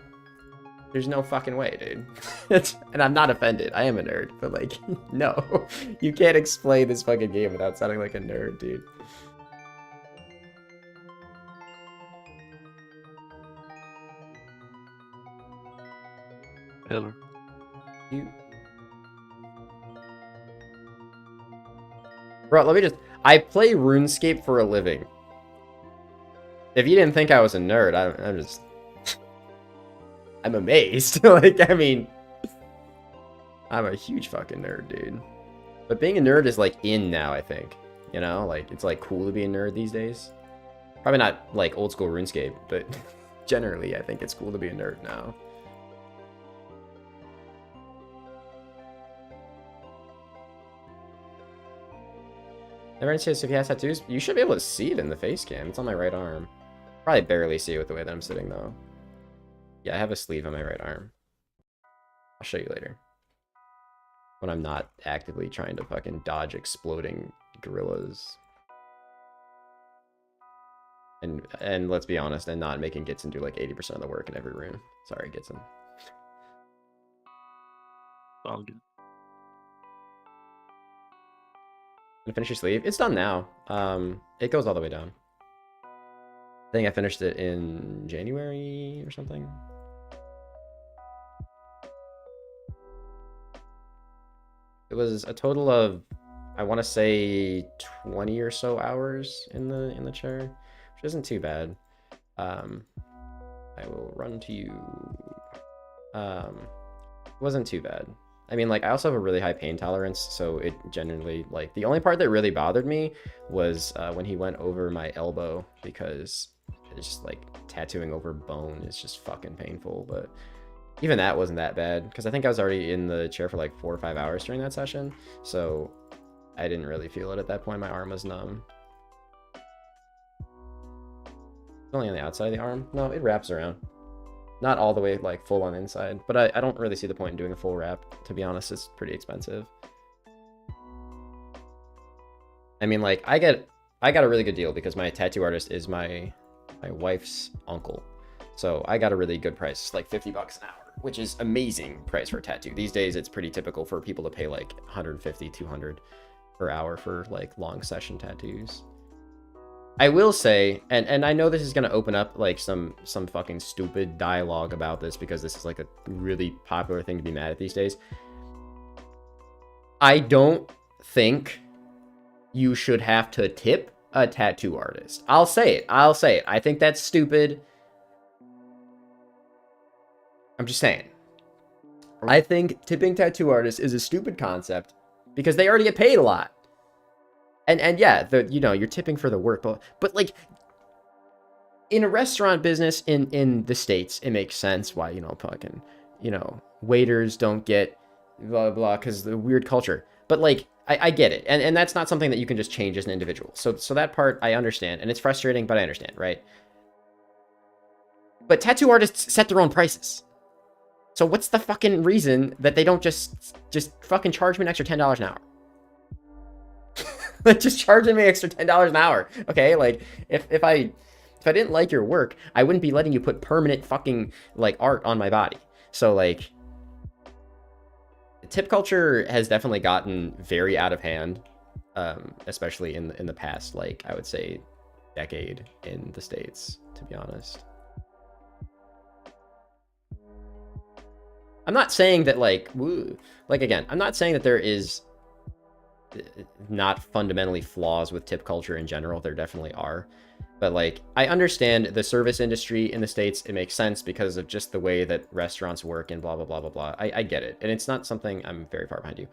There's no fucking way, dude. And I'm not offended. I am a nerd, but like, no. You can't explain this fucking game without sounding like a nerd, dude. Hiller. You... Bro, let me just... I play RuneScape for a living. If you didn't think I was a nerd, I'm just... I'm amazed. Like, I mean... I'm a huge fucking nerd, dude. But being a nerd is, like, in now, I think. You know? Like, it's, like, cool to be a nerd these days. Probably not, like, old school RuneScape, but generally, I think it's cool to be a nerd now. Everyone says if he has tattoos, you should be able to see it in the face cam. It's on my right arm. Probably barely see it with the way that I'm sitting, though. Yeah, I have a sleeve on my right arm. I'll show you later. When I'm not actively trying to fucking dodge exploding gorillas. And let's be honest, and not making Gitson do like 80% of the work in every room. Sorry, Gitson. All good. Gonna finish your sleeve? It's done now. It goes all the way down. I think I finished it in January or something. It was a total of, I want to say 20 or so hours in the chair, which isn't too bad. I will run to you. It wasn't too bad. I mean, like, I also have a really high pain tolerance, so it generally, like, the only part that really bothered me was when he went over my elbow, because it's just, like, tattooing over bone is just fucking painful, but even that wasn't that bad, because I think I was already in the chair for, like, 4 or 5 hours during that session, so I didn't really feel it at that point. My arm was numb. It's only on the outside of the arm. No, it wraps around. Not all the way, like, full on inside, but I don't really see the point in doing a full wrap. To be honest, it's pretty expensive. I mean, like, I got a really good deal because my tattoo artist is my wife's uncle. So I got a really good price, like $50 an hour, which is amazing price for a tattoo. These days, it's pretty typical for people to pay like 150, 200 per hour for like long session tattoos. I will say, and I know this is going to open up like some fucking stupid dialogue about this because this is like a really popular thing to be mad at these days. I don't think you should have to tip a tattoo artist. I'll say it. I think that's stupid. I'm just saying. I think tipping tattoo artists is a stupid concept because they already get paid a lot. And yeah, you're tipping for the work, but like in a restaurant business in the States, it makes sense why, fucking, waiters don't get blah, blah, because the weird culture. But like, I get it. And that's not something that you can just change as an individual. So that part I understand, and it's frustrating, but I understand, right? But tattoo artists set their own prices. So what's the fucking reason that they don't just fucking charge me an extra $10 an hour? Like, just charging me extra $10 an hour. Okay, like, if I didn't like your work, I wouldn't be letting you put permanent fucking, like, art on my body. So, like, tip culture has definitely gotten very out of hand, especially in the past, like, I would say, decade in the States, to be honest. I'm not saying that, like, again, I'm not saying that there is not fundamentally flaws with tip culture in general. There definitely are. But, like, I understand the service industry in the States. It makes sense because of just the way that restaurants work and blah, blah, blah, blah, blah. I get it. And it's not something... I'm very far behind you.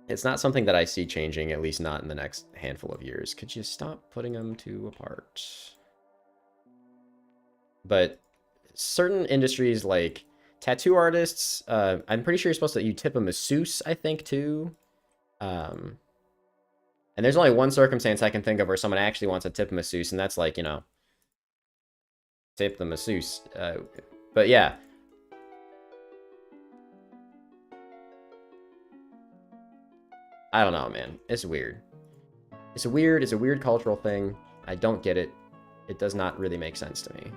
It's not something that I see changing, at least not in the next handful of years. Could you stop putting them two apart? But certain industries, like tattoo artists, I'm pretty sure you're supposed to... You tip a masseuse, I think, too. And there's only one circumstance I can think of where someone actually wants to tip a masseuse, and that's like, tip the masseuse. But yeah. I don't know, man. It's weird. It's a weird cultural thing. I don't get it. It does not really make sense to me.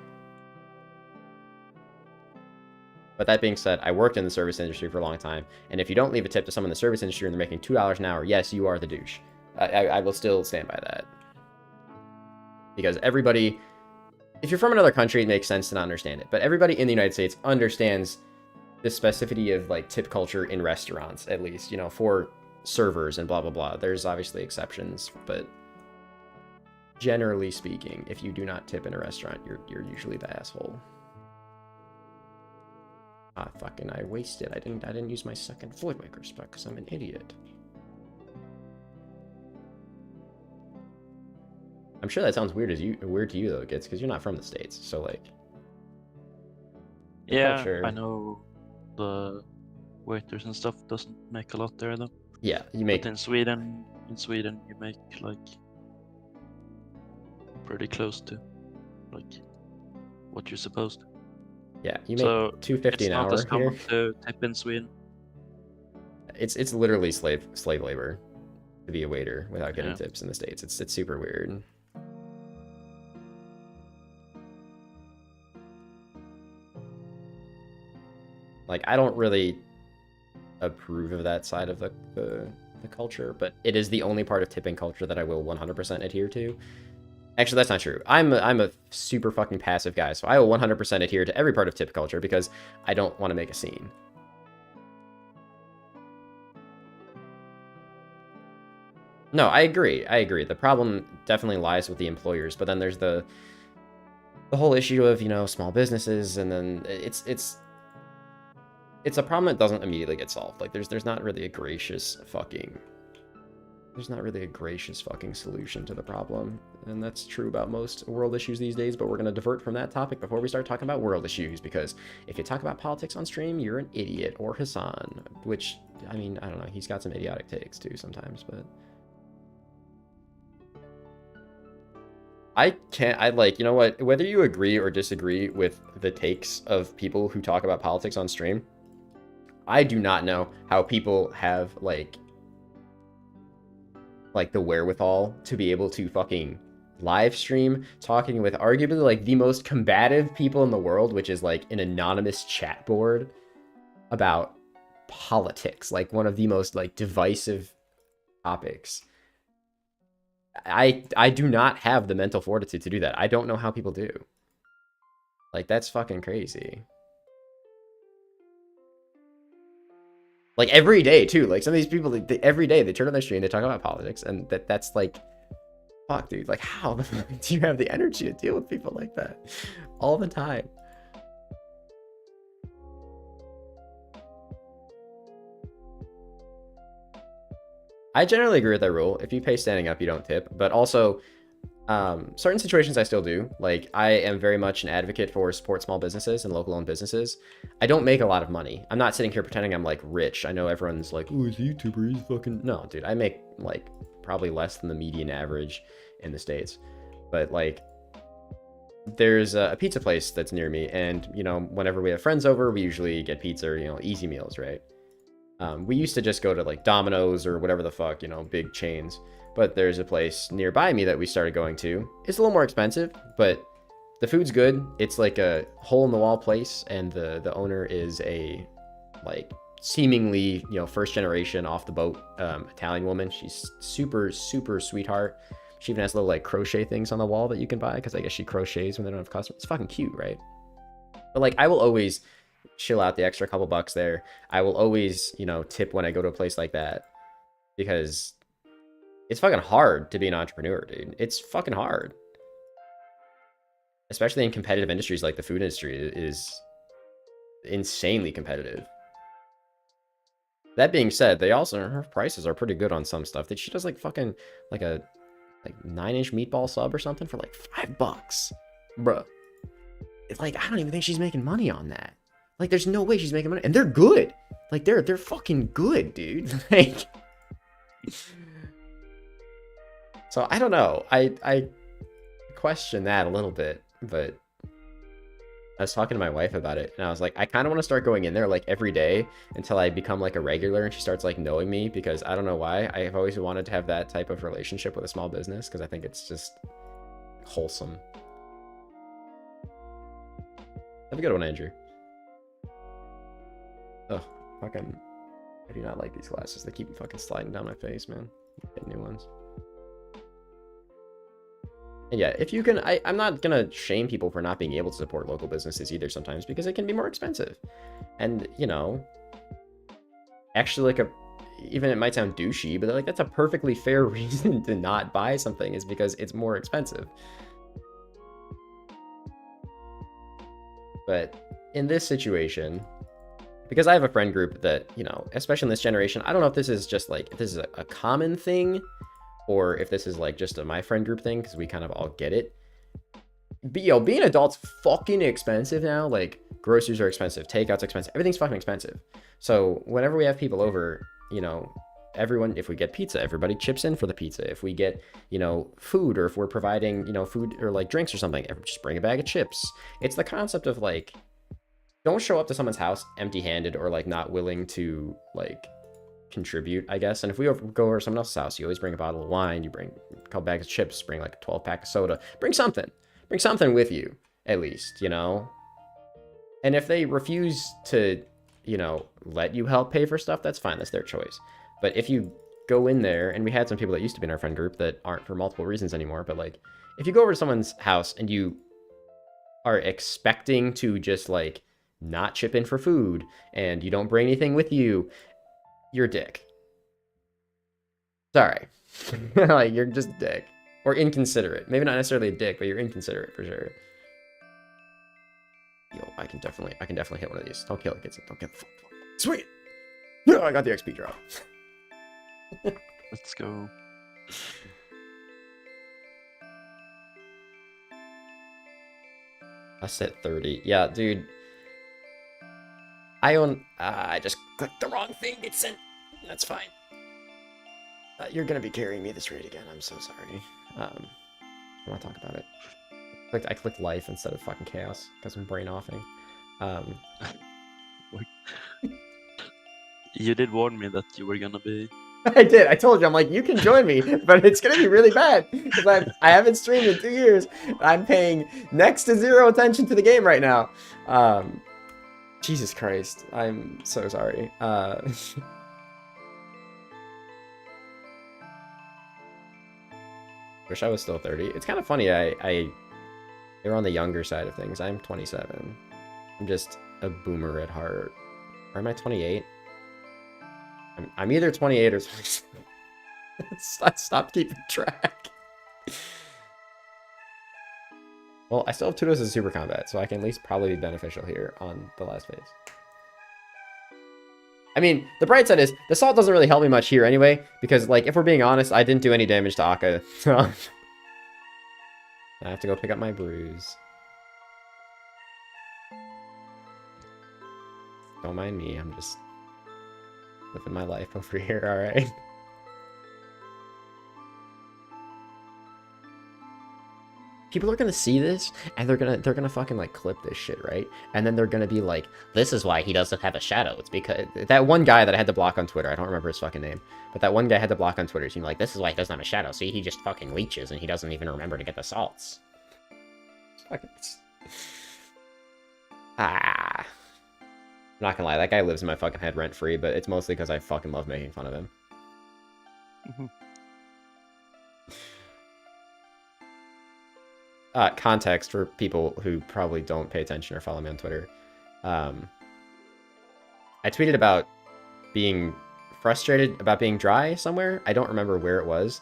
But that being said, I worked in the service industry for a long time, and if you don't leave a tip to someone in the service industry and they're making $2 an hour, yes, you are the douche. I will still stand by that. Because everybody, if you're from another country, it makes sense to not understand it. But everybody in the United States understands the specificity of like tip culture in restaurants, at least, you know, for servers and blah, blah, blah. There's obviously exceptions, but generally speaking, if you do not tip in a restaurant, you're usually the asshole. Ah, fucking, I wasted. I didn't use my second void maker spec because I'm an idiot. I'm sure that sounds weird to you though, Gits, because you're not from the States. So like, Yeah, culture. I know the waiters and stuff doesn't make a lot there though. Yeah, you make. But in Sweden you make like pretty close to like what you're supposed to. Yeah, you make So $2.50 an hour it's not as common here. to tip in Sweden. It's literally slave labor to be a waiter without getting Yeah. tips in the States. It's super weird. Like, I don't really approve of that side of the culture, but it is the only part of tipping culture that I will 100% adhere to. Actually, that's not true. I'm a super fucking passive guy, so I will 100% adhere to every part of tip culture because I don't want to make a scene. No, I agree. The problem definitely lies with the employers, but then there's the whole issue of, you know, small businesses, and then it's a problem that doesn't immediately get solved. Like there's not really a gracious fucking solution to the problem. And that's true about most world issues these days, but we're going to divert from that topic before we start talking about world issues, because if you talk about politics on stream, you're an idiot, or Hassan, which, I mean, I don't know, he's got some idiotic takes too sometimes, but I like, you know what, whether you agree or disagree with the takes of people who talk about politics on stream, I do not know how people have like the wherewithal to be able to fucking live stream talking with arguably like the most combative people in the world, which is like an anonymous chat board, about politics, like one of the most like divisive topics. I do not have the mental fortitude to do that. I don't know how people do. Like, that's fucking crazy. Like, every day, too. Like, some of these people, every day, they turn on their stream, they talk about politics, and that's like, fuck, dude. Like, how the fuck do you have the energy to deal with people like that all the time? I generally agree with that rule. If you pay standing up, you don't tip. But also, certain situations I still do. Like, I am very much an advocate for support small businesses and local owned businesses. I don't make a lot of money. I'm not sitting here pretending I'm like rich. I know everyone's like, oh, he's a YouTuber, he's fucking... No, dude, I make like probably less than the median average in the States. But like, there's a pizza place that's near me, and you know, whenever we have friends over, we usually get pizza, you know, easy meals, right? We used to just go to like Domino's or whatever the fuck, you know, big chains. But there's a place nearby me that we started going to. It's a little more expensive, but the food's good. It's like a hole in the wall place, and the owner is a like seemingly, you know, first generation off the boat Italian woman. She's super sweetheart. She even has little like crochet things on the wall that you can buy, because I guess she crochets when they don't have customers. It's fucking cute, right? But like, I will always chill out the extra couple bucks there. I will always, you know, tip when I go to a place like that, because it's fucking hard to be an entrepreneur, dude. It's fucking hard. Especially in competitive industries like the food industry is insanely competitive. That being said, her prices are pretty good on some stuff. That she does like fucking like a 9-inch meatball sub or something for like $5. Bruh. It's like, I don't even think she's making money on that. Like, there's no way she's making money. And they're good. Like, they're fucking good, dude. Like, so I don't know. I question that a little bit, but I was talking to my wife about it, and I was like, I kind of want to start going in there like every day until I become like a regular and she starts like knowing me, because I don't know why. I have always wanted to have that type of relationship with a small business, because I think it's just wholesome. Have a good one, Andrew. Ugh, fucking. I do not like these glasses. They keep fucking sliding down my face, man. Get new ones. And yeah, if you can, I'm not gonna shame people for not being able to support local businesses either sometimes because it can be more expensive. And, you know, actually like even it might sound douchey, but like that's a perfectly fair reason to not buy something is because it's more expensive. But in this situation, because I have a friend group that, you know, especially in this generation, I don't know if this is just like, if this is a common thing or if this is like just a my friend group thing because we kind of all get it. But, yo, being adults fucking expensive now. Like, groceries are expensive, takeout's expensive, everything's fucking expensive. So whenever we have people over, you know, everyone, if we get pizza, everybody chips in for the pizza. If we get, you know, food, or if we're providing, you know, food or like drinks or something, just bring a bag of chips. It's the concept of like, don't show up to someone's house empty-handed or like not willing to like contribute, I guess. And if we go over to someone else's house, you always bring a bottle of wine, you bring a couple bags of chips, bring like a 12-pack of soda, bring something with you at least, you know. And if they refuse to, you know, let you help pay for stuff, that's fine, that's their choice. But if you go in there, and we had some people that used to be in our friend group that aren't for multiple reasons anymore, but like if you go over to someone's house and you are expecting to just like not chip in for food and you don't bring anything with you, you're a dick. Sorry. Like, you're just a dick. Or inconsiderate. Maybe not necessarily a dick, but you're inconsiderate for sure. Yo, I can definitely hit one of these. Don't kill it, kids. Don't kill it. Sweet! Yeah, I got the XP drop. Let's go. I said 30. Yeah, dude. I just clicked the wrong thing. It sent. That's fine. You're gonna be carrying me this raid again. I'm so sorry. I want to talk about it. I clicked life instead of fucking chaos because I'm brain offing. You did warn me that you were gonna be. I did. I told you. I'm like, you can join me, but it's gonna be really bad because I haven't streamed in 2 years. I'm paying next to zero attention to the game right now. Jesus Christ. I'm so sorry. Wish I was still 30. It's kind of funny. They're on the younger side of things. I'm 27. I'm just a boomer at heart. Or am I 28? I'm either 28 or 27. I stopped keeping track. Well, I still have 2 doses of super combat, so I can at least probably be beneficial here on the last phase. I mean, the bright side is, the salt doesn't really help me much here anyway, because, like, if we're being honest, I didn't do any damage to Akka, so... I have to go pick up my bruise. Don't mind me, I'm just living my life over here, alright? People are gonna see this, and they're gonna fucking, like, clip this shit, right? And then they're gonna be like, this is why he doesn't have a shadow. It's because... That one guy that I had to block on Twitter, I don't remember his fucking name, but that one guy I had to block on Twitter, he's like, this is why he doesn't have a shadow. See, he just fucking leeches, and he doesn't even remember to get the salts. Fucking... I'm not gonna lie, that guy lives in my fucking head rent-free, but it's mostly because I fucking love making fun of him. Context for people who probably don't pay attention or follow me on Twitter. I tweeted about being frustrated about being dry somewhere. I don't remember where it was.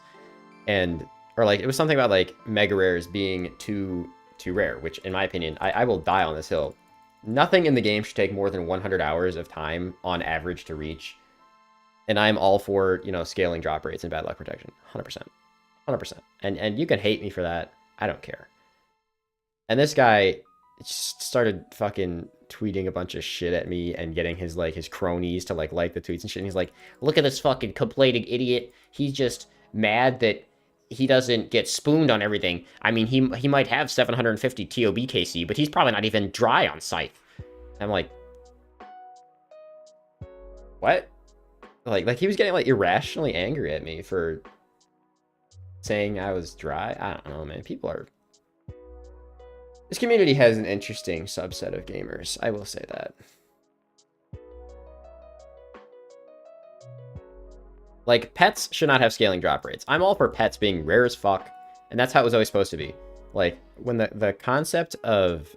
Or like, it was something about like mega rares being too rare, which in my opinion, I will die on this hill. Nothing in the game should take more than 100 hours of time on average to reach. And I'm all for, you know, scaling drop rates and bad luck protection. 100%. 100%. And you can hate me for that. I don't care. And this guy just started fucking tweeting a bunch of shit at me and getting his cronies to like the tweets and shit. And he's like, look at this fucking complaining idiot. He's just mad that he doesn't get spooned on everything. I mean, he might have 750 TOB KC, but he's probably not even dry on Scythe. I'm like, what? Like he was getting like irrationally angry at me for saying I was dry. I don't know, man. People are... This community has an interesting subset of gamers. I will say that. Like, pets should not have scaling drop rates. I'm all for pets being rare as fuck, and that's how it was always supposed to be. Like, when the concept of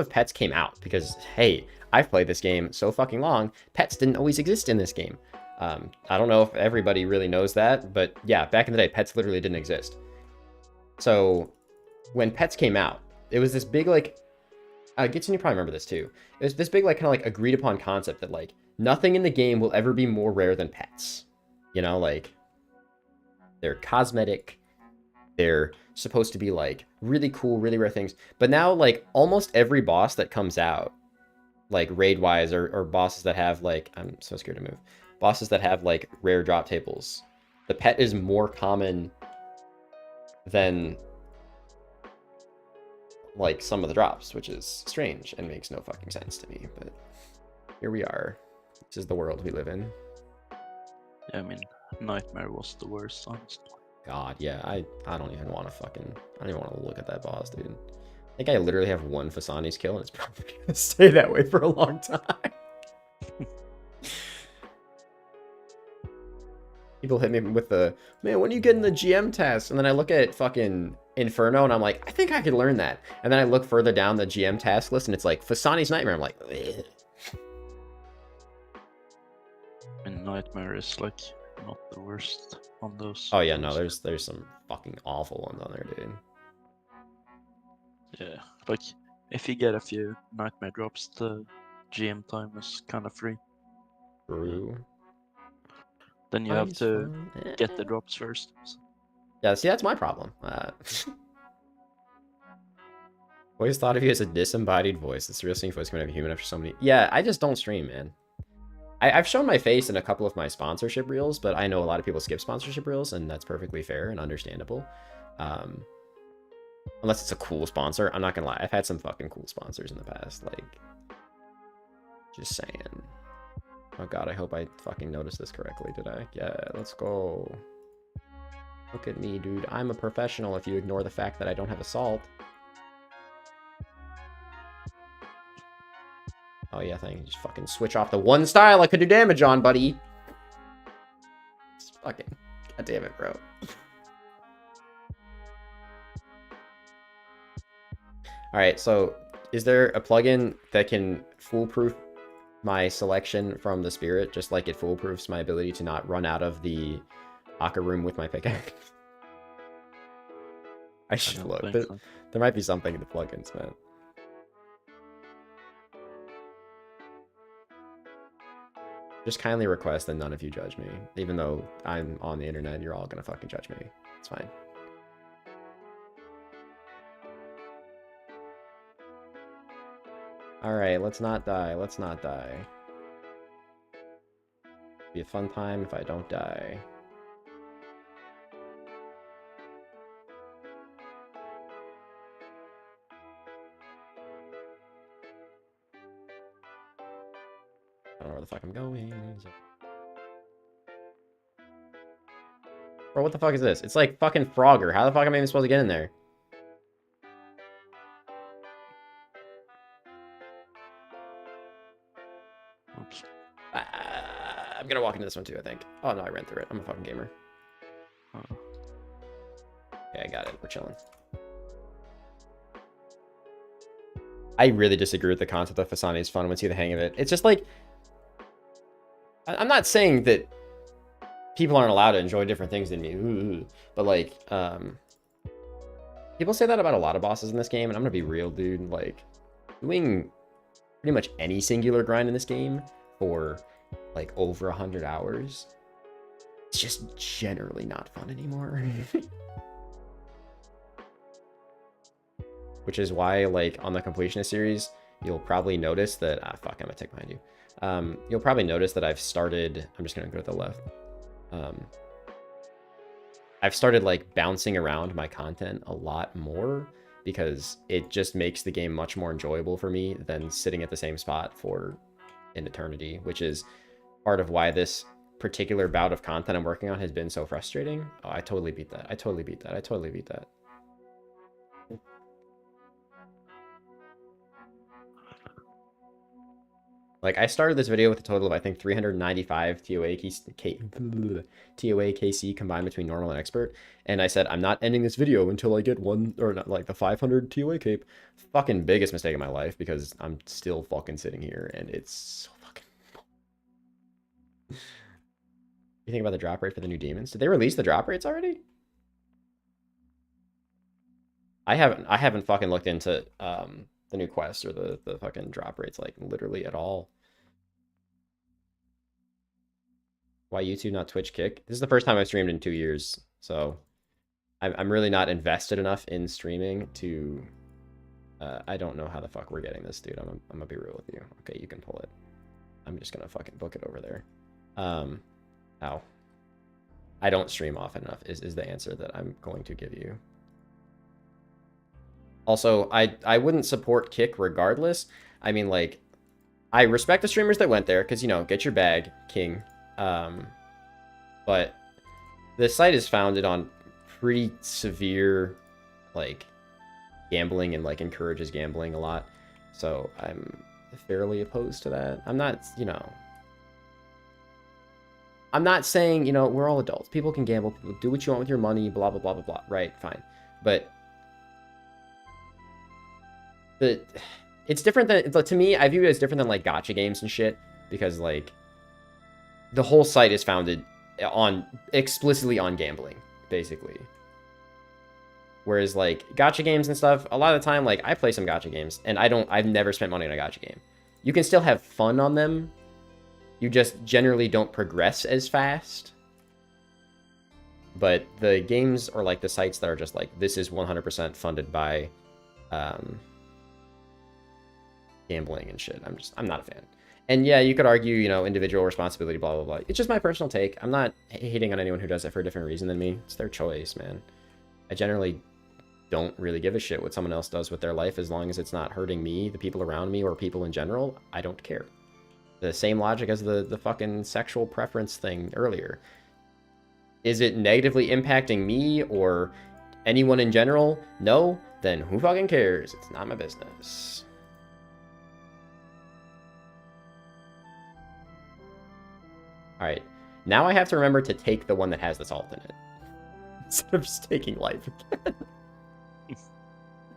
pets came out, because, hey, I've played this game so fucking long, pets didn't always exist in this game. I don't know if everybody really knows that, but yeah, back in the day, pets literally didn't exist. So, when pets came out, it was this big, like, Gitsin, you probably remember this too. It was this big, like, kind of like agreed upon concept that, like, nothing in the game will ever be more rare than pets. You know, like, they're cosmetic, they're supposed to be, like, really cool, really rare things. But now, like, almost every boss that comes out, like, raid-wise, or bosses that have, like, I'm so scared to move, bosses that have, like, rare drop tables, the pet is more common than, like, some of the drops, which is strange and makes no fucking sense to me, but here we are. This is the world we live in. Yeah, I mean, Nightmare was the worst, honestly. God, yeah, I don't even want to fucking, I don't even want to look at that boss, dude. I think I literally have one Fasani's kill, and it's probably gonna stay that way for a long time. People hit me with the, man, when are you getting the GM test? And then I look at fucking Inferno, and I'm like, I think I could learn that. And then I look further down the GM task list, and it's like, Fasani's Nightmare. I'm like, ugh. I mean, Nightmare is like not the worst on those. Oh yeah, no, there's some fucking awful ones on there, dude. Yeah, like if you get a few Nightmare drops, the GM time is kind of free. True. Then you have to get the drops first. So. Yeah, see, that's my problem. Always thought of you as a disembodied voice. It's the real voice coming out of a human after so many. Yeah, I just don't stream, man. I've shown my face in a couple of my sponsorship reels, but I know a lot of people skip sponsorship reels, and that's perfectly fair and understandable. Unless it's a cool sponsor. I'm not gonna lie. I've had some fucking cool sponsors in the past. Like, just saying. Oh god, I hope I fucking noticed this correctly, did I? Yeah, let's go. Look at me, dude. I'm a professional if you ignore the fact that I don't have assault. Oh yeah, thank you. Just fucking switch off the one style I could do damage on, buddy. Just fucking... God damn it, bro. Alright, so is there a plugin that can foolproof my selection from the spirit, just like it foolproofs my ability to not run out of the Aka room with my pickaxe? I should look. There might be something in the plugins, man. Just kindly request that none of you judge me. Even though I'm on the internet, you're all gonna fucking judge me. It's fine. Alright, let's not die. Let's not die. Be a fun time if I don't die. I don't know where the fuck I'm going. Bro, what the fuck is this? It's like fucking Frogger. How the fuck am I even supposed to get in there? Oops. I'm gonna walk into this one too, I think. Oh no, I ran through it. I'm a fucking gamer. Okay, I got it. We're chilling. I really disagree with the concept of Fasani is fun once you get the hang of it. It's just like... I'm not saying that people aren't allowed to enjoy different things than me, but like, people say that about a lot of bosses in this game, and I'm gonna be real, dude. Like, doing pretty much any singular grind in this game for like over 100 hours, it's just generally not fun anymore. Which is why, like, on the Completionist series, you'll probably notice that... Ah, fuck, I'm gonna tick behind you. You'll probably notice that I've started... I'm just gonna go to the left. I've started, like, bouncing around my content a lot more, because it just makes the game much more enjoyable for me than sitting at the same spot for an eternity, which is part of why this particular bout of content I'm working on has been so frustrating. Oh, I totally beat that. I totally beat that. I totally beat that. Like, I started this video with a total of, I think, 395 TOA KC combined between normal and expert. And I said, I'm not ending this video until I get one, or not, like the 500 TOA cape. Fucking biggest mistake of my life, because I'm still fucking sitting here and it's so fucking... You think about the drop rate for the new demons? Did they release the drop rates already? I haven't fucking looked into the new quest or the fucking drop rates, like, literally at all. Why YouTube, not Twitch Kick? This is the first time I've streamed in 2 years, so I'm really not invested enough in streaming to... I don't know how the fuck we're getting this, dude. I'm gonna be real with you. Okay, you can pull it. I'm just gonna fucking book it over there. Ow. I don't stream often enough is the answer that I'm going to give you. Also, I wouldn't support Kick regardless. I mean, like, I respect the streamers that went there, because, you know, get your bag, king. But the site is founded on pretty severe, like, gambling and, like, encourages gambling a lot. So I'm fairly opposed to that. I'm not, you know... I'm not saying, you know, we're all adults. People can gamble. People do what you want with your money, blah, blah, blah, blah, blah. Right, fine. But... it's different than, to me, I view it as different than, like, gacha games and shit, because, like, the whole site is founded on, explicitly on gambling, basically. Whereas, like, gacha games and stuff, a lot of the time, like, I play some gacha games, and I've never spent money on a gacha game. You can still have fun on them, you just generally don't progress as fast. But the games, or, like, the sites that are just, like, this is 100% funded by, gambling and shit. I'm not a fan. And yeah, you could argue, you know, individual responsibility, blah, blah, blah. It's just my personal take. I'm not hating on anyone who does it for a different reason than me. It's their choice, man. I generally don't really give a shit what someone else does with their life as long as it's not hurting me, the people around me, or people in general. I don't care. The same logic as the fucking sexual preference thing earlier. Is it negatively impacting me or anyone in general? No? Then who fucking cares? It's not my business. Alright, now I have to remember to take the one that has the salt in it. Instead of just taking life again.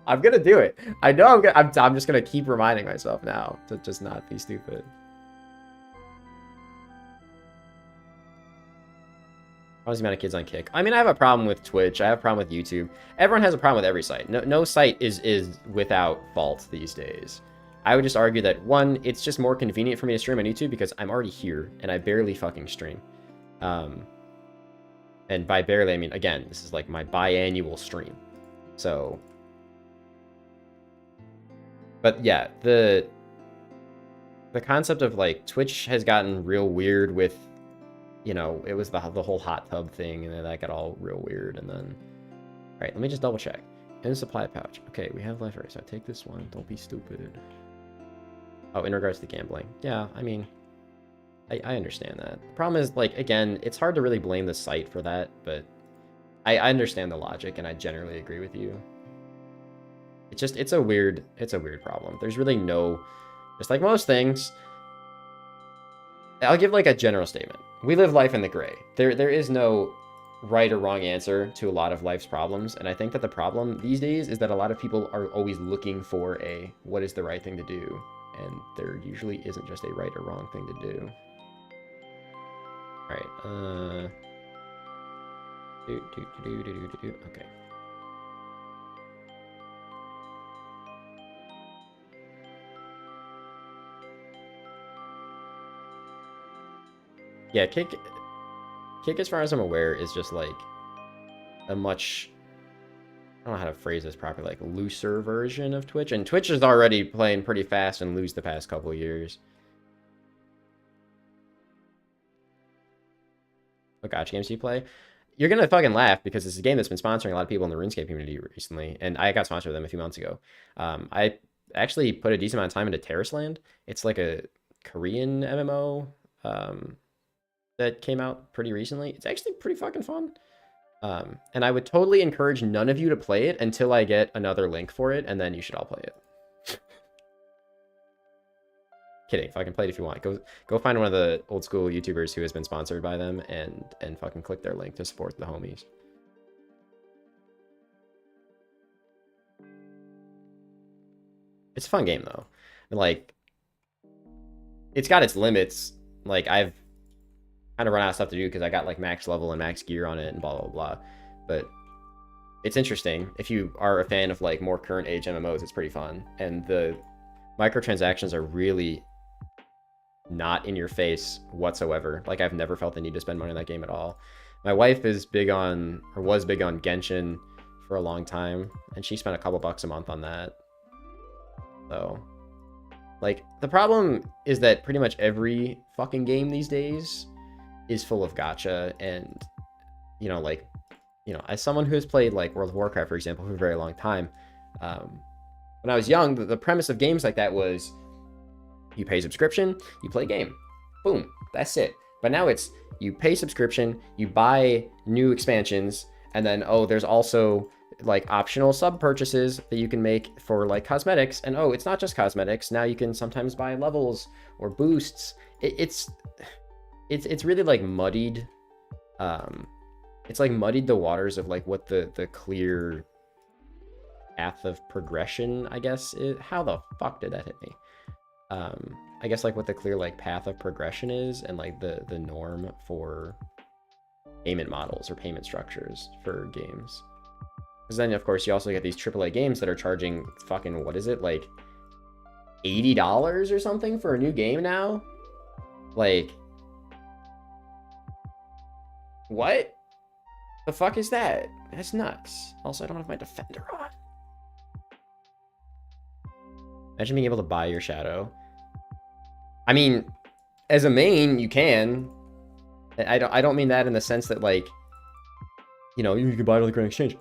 I'm gonna do it. I know I'm just gonna keep reminding myself now to just not be stupid. How's the amount of kids on Kick? I mean, I have a problem with Twitch. I have a problem with YouTube. Everyone has a problem with every site. No site is without fault these days. I would just argue that, one, it's just more convenient for me to stream on YouTube because I'm already here, and I barely fucking stream. And by barely, I mean, again, this is like my biannual stream. So... But yeah, the concept of, like, Twitch has gotten real weird with, you know, it was the whole hot tub thing, and then that got all real weird, and then... Alright, let me just double check. In the supply pouch. Okay, we have left, so I take this one. Don't be stupid. Oh, in regards to gambling. Yeah, I mean, I understand that. The problem is, like, again, it's hard to really blame the site for that, but I understand the logic, and I generally agree with you. It's just, it's a weird problem. There's really no, just like most things, I'll give, like, a general statement. We live life in the gray. There is no right or wrong answer to a lot of life's problems, and I think that the problem these days is that a lot of people are always looking for a, what is the right thing to do? And there usually isn't just a right or wrong thing to do. Alright, okay. Yeah, Kick, as far as I'm aware, is just, like, a much... I don't know how to phrase this properly, like, looser version of Twitch. And Twitch is already playing pretty fast and loose the past couple of years. What gacha games do you play? You're gonna fucking laugh because it's a game that's been sponsoring a lot of people in the RuneScape community recently, and I got sponsored with them a few months ago. I actually put a decent amount of time into Terraceland. It's like a Korean MMO that came out pretty recently. It's actually pretty fucking fun. And I would totally encourage none of you to play it until I get another link for it, and then you should all play it. Kidding. Fucking play it if you want. Go find one of the old school YouTubers who has been sponsored by them and fucking click their link to support the homies. It's a fun game though. And like, it's got its limits. Like I've kind of run out of stuff to do because I got like max level and max gear on it and blah blah blah. But it's interesting. If you are a fan of like more current age MMOs, it's pretty fun. And the microtransactions are really not in your face whatsoever. Like I've never felt the need to spend money on that game at all. My wife is big on, or was big on Genshin for a long time, and she spent a couple bucks a month on that. So, like, the problem is that pretty much every fucking game these days is full of gacha, and, you know, like, you know, as someone who has played, like, World of Warcraft, for example, for a very long time, when I was young, the premise of games like that was you pay subscription, you play a game. Boom, that's it. But now it's you pay subscription, you buy new expansions, and then, oh, there's also like optional sub purchases that you can make for like cosmetics. And oh, it's not just cosmetics. Now you can sometimes buy levels or boosts. It's really like muddied. It's like muddied the waters of like what the clear path of progression, I guess, is. How the fuck did that hit me? I guess like what the clear like path of progression is, and like the norm for payment models or payment structures for games. Because then of course you also get these AAA games that are charging fucking, what is it, like $80 or something for a new game now? Like, what the fuck is that? That's nuts. Also, I don't have my defender on. Imagine being able to buy your shadow. I mean, as a main, you can. I don't mean that in the sense that, like, you know, you can buy it on the Grand Exchange.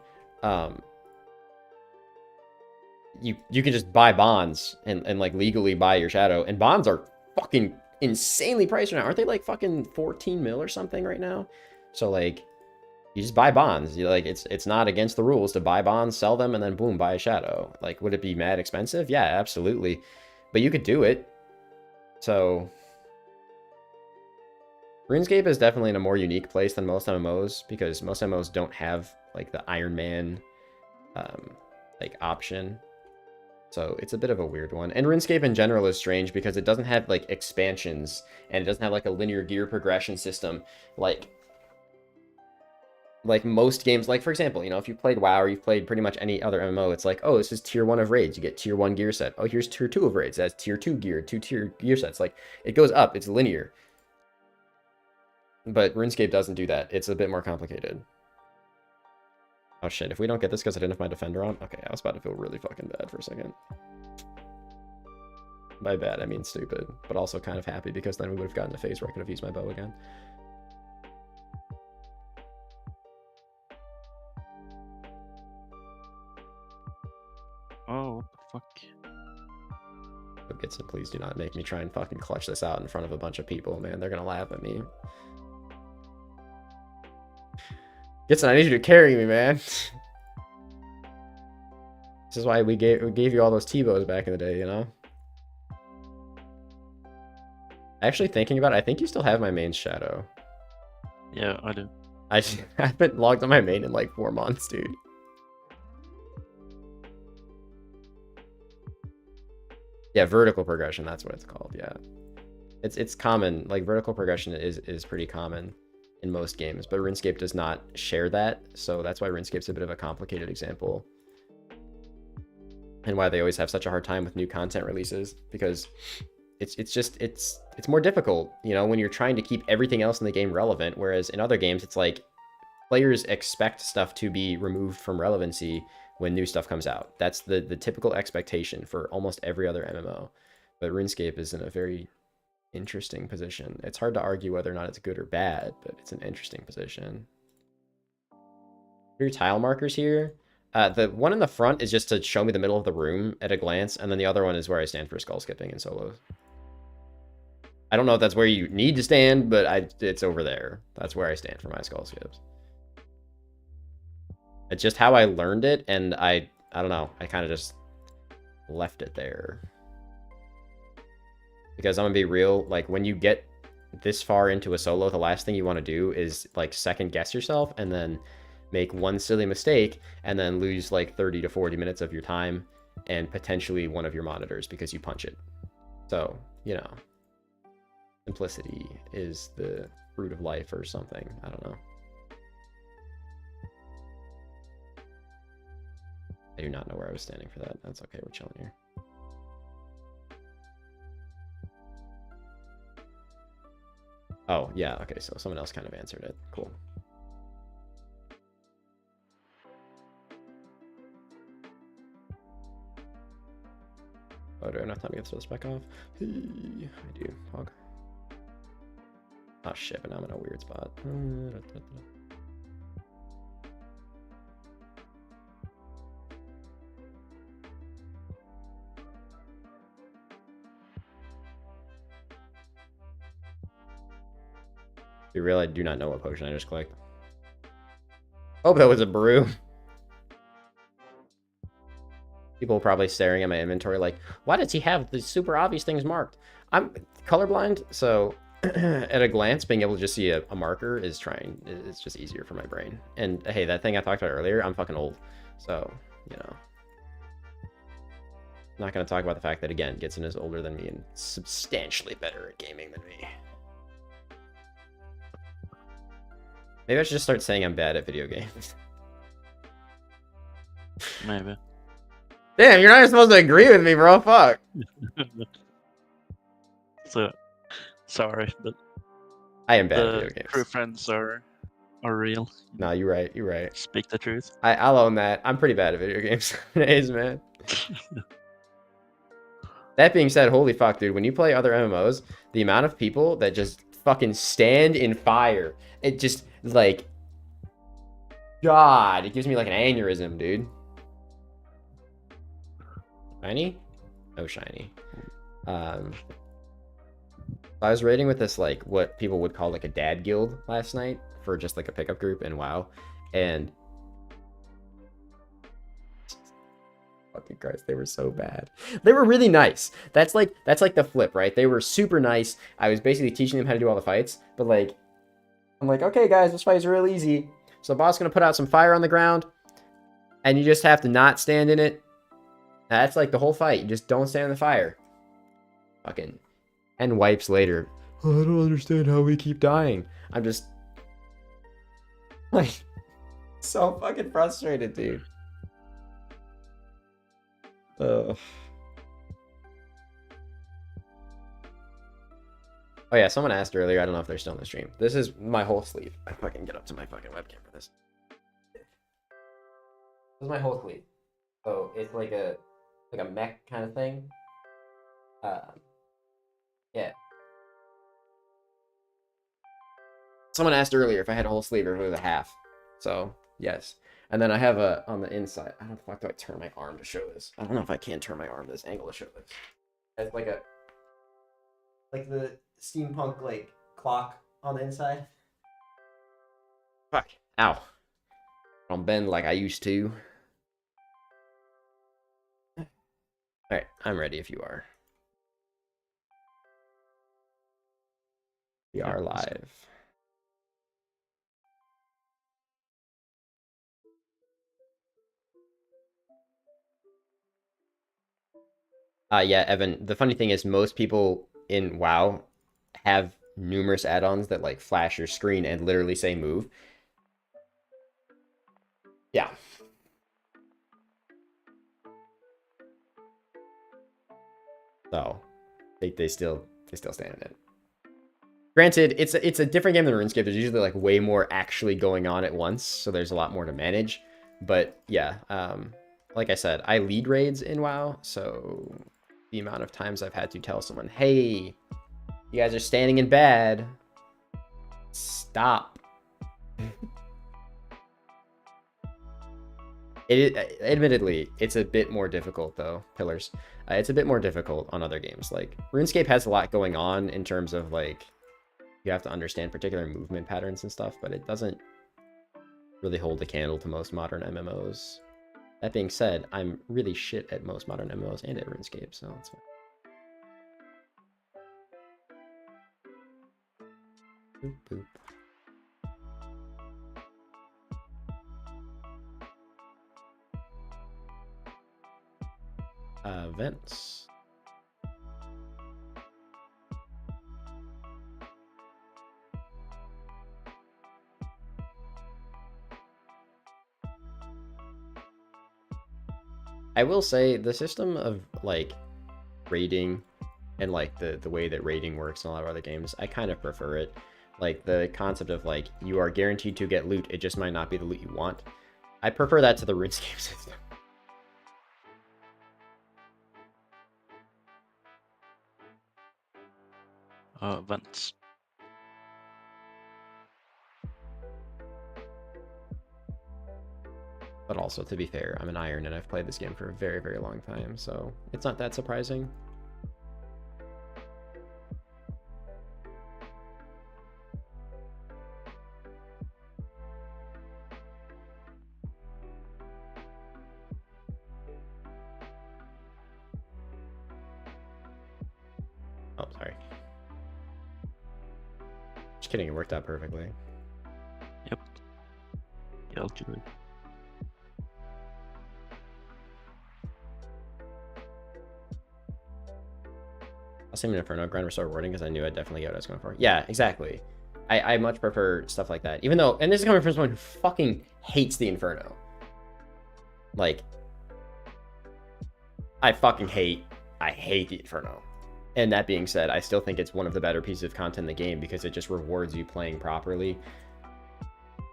You can just buy bonds and like legally buy your shadow. And bonds are fucking insanely priced right now. Aren't they like fucking 14 mil or something right now? So like, you just buy bonds. You like, it's not against the rules to buy bonds, sell them, and then boom, buy a shadow. Like, would it be mad expensive? Yeah, absolutely. But you could do it. So RuneScape is definitely in a more unique place than most MMOs, because most MMOs don't have like the Iron Man like option. So it's a bit of a weird one. And RuneScape in general is strange because it doesn't have like expansions, and it doesn't have like a linear gear progression system like most games. Like, for example, you know, if you played WoW or you've played pretty much any other MMO, it's like, oh, this is tier 1 of raids. You get tier 1 gear set. Oh, here's tier 2 of raids. That's tier 2 gear, 2-tier gear sets. Like, it goes up. It's linear. But RuneScape doesn't do that. It's a bit more complicated. Oh, shit. If we don't get this because I didn't have my defender on. Okay, I was about to feel really fucking bad for a second. By bad, I mean stupid. But also kind of happy because then we would have gotten a phase where I could have used my bow again. Oh, what the fuck? But Gitson, please do not make me try and fucking clutch this out in front of a bunch of people, man. They're gonna laugh at me. Gitson, I need you to carry me, man. This is why we gave you all those T-bows back in the day, you know? Actually, thinking about it, I think you still have my main shadow. Yeah, I do. I haven't logged on my main in like 4 months, dude. Yeah, vertical progression, that's what it's called, yeah. It's common, like vertical progression is pretty common in most games, but RuneScape does not share that, so that's why RuneScape's a bit of a complicated example. And why they always have such a hard time with new content releases, because it's more difficult, you know, when you're trying to keep everything else in the game relevant, whereas in other games it's like players expect stuff to be removed from relevancy when new stuff comes out. That's the typical expectation for almost every other MMO. But RuneScape is in a very interesting position. It's hard to argue whether or not it's good or bad, but it's an interesting position. Your tile markers here. The one in the front is just to show me the middle of the room at a glance, and then the other one is where I stand for skull skipping in solos. I don't know if that's where you need to stand, but it's over there. That's where I stand for my skull skips. It's just how I learned it, and I don't know. I kind of just left it there. Because I'm gonna be real, like when you get this far into a solo, the last thing you want to do is like second guess yourself and then make one silly mistake and then lose like 30 to 40 minutes of your time and potentially one of your monitors because you punch it. So, you know, simplicity is the fruit of life or something. I don't know. I do not know where I was standing for that. That's okay. We're chilling here. Oh, yeah. Okay, so someone else kind of answered it. Cool. Oh, do I have enough time to get this back off? I do. Hog. Oh, shit, but now I'm in a weird spot. Be real, I do not know what potion I just clicked. Oh, that was a brew. People probably staring at my inventory like, why does he have the super obvious things marked? I'm colorblind, so at a glance, being able to just see a marker is it's just easier for my brain. And hey, that thing I talked about earlier, I'm fucking old. So, you know. Not going to talk about the fact that, again, Gitson is older than me and substantially better at gaming than me. Maybe I should just start saying I'm bad at video games. Maybe. Damn, you're not even supposed to agree with me, bro. Fuck. So, sorry, but I am bad at video the games. true friends are real. No, you're right. You're right. Speak the truth. I'll own that. I'm pretty bad at video games nowadays, man. That being said, holy fuck, dude. When you play other MMOs, the amount of people that just fucking stand in fire, it just, like, God, it gives me, like, an aneurysm, dude. Shiny? No shiny. I was raiding with this, like, what people would call, like, a dad guild last night for just, like, a pickup group in WoW. And fucking Christ, they were so bad. They were really nice. That's like the flip, right? They were super nice. I was basically teaching them how to do all the fights, but like, I'm like, okay, guys, this fight's real easy. So the boss is gonna put out some fire on the ground, and you just have to not stand in it. That's like the whole fight. You just don't stand in the fire. Fucking 10 wipes later. Oh, I don't understand how we keep dying. I'm just like so fucking frustrated, dude. Oh yeah, someone asked earlier. I don't know if they're still in the stream. This is my whole sleeve. I fucking get up to my fucking webcam for this. This is my whole sleeve. So it's like a mech kind of thing. Yeah. Someone asked earlier if I had a whole sleeve or if it was a half. So yes. And then I have a on the inside. How the fuck do I turn my arm to show this? I don't know if I can turn my arm this angle to show this. It's like the steampunk like clock on the inside. Fuck. Ow. I don't bend like I used to. Alright, I'm ready if you are. We are live. Yeah, Evan, the funny thing is most people in WoW have numerous add-ons that like flash your screen and literally say move. Yeah. So they still stand in it. Granted, it's a different game than RuneScape. There's usually like way more actually going on at once, so there's a lot more to manage. But yeah, like I said, I lead raids in WoW, so the amount of times I've had to tell someone, hey, you guys are standing in bad. Stop. Admittedly, it's a bit more difficult though, Pillars. It's a bit more difficult on other games. Like, RuneScape has a lot going on in terms of like, you have to understand particular movement patterns and stuff, but it doesn't really hold a candle to most modern MMOs. That being said, I'm really shit at most modern MMOs and at RuneScape, so it's fine. Boop, boop. Vents. I will say the system of like raiding and like the way that raiding works in a lot of other games, I kind of prefer it. Like the concept of like you are guaranteed to get loot, it just might not be the loot you want. I prefer that to the RuneScape system. Vents. But also, to be fair, I'm an iron and I've played this game for a very, very long time, so it's not that surprising. Oh, sorry. Just kidding, it worked out perfectly. Yep. Yeah, I'll do it. I'll save an Inferno. Grind was so rewarding because I knew I'd definitely get what I was going for. Yeah, exactly. I much prefer stuff like that. Even though, and this is coming from someone who fucking hates the Inferno. Like, I hate the Inferno. And that being said, I still think it's one of the better pieces of content in the game because it just rewards you playing properly.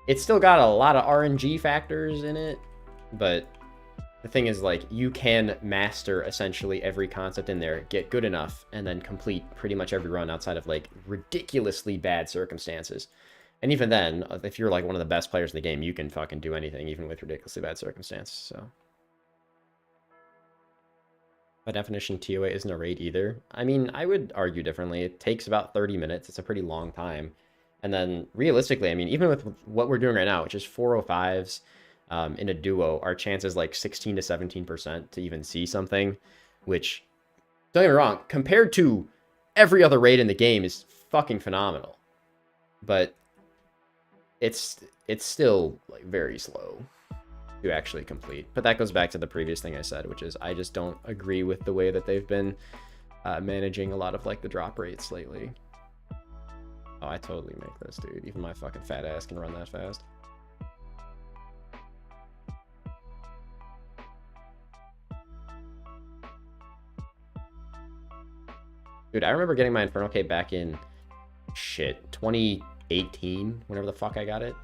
It's still got a lot of RNG factors in it, but the thing is, like, you can master essentially every concept in there, get good enough, and then complete pretty much every run outside of, like, ridiculously bad circumstances. And even then, if you're, like, one of the best players in the game, you can fucking do anything, even with ridiculously bad circumstances, so. By definition, TOA isn't a raid either. I mean, I would argue differently. It takes about 30 minutes. It's a pretty long time. And then, realistically, I mean, even with what we're doing right now, which is 405s, in a duo, our chance is like 16 to 17% to even see something, which, don't get me wrong, compared to every other raid in the game is fucking phenomenal. But it's still like very slow to actually complete. But that goes back to the previous thing I said, which is I just don't agree with the way that they've been managing a lot of like the drop rates lately. Oh, I totally make this, dude. Even my fucking fat ass can run that fast. Dude, I remember getting my Inferno Cape back in, shit, 2018, whenever the fuck I got it.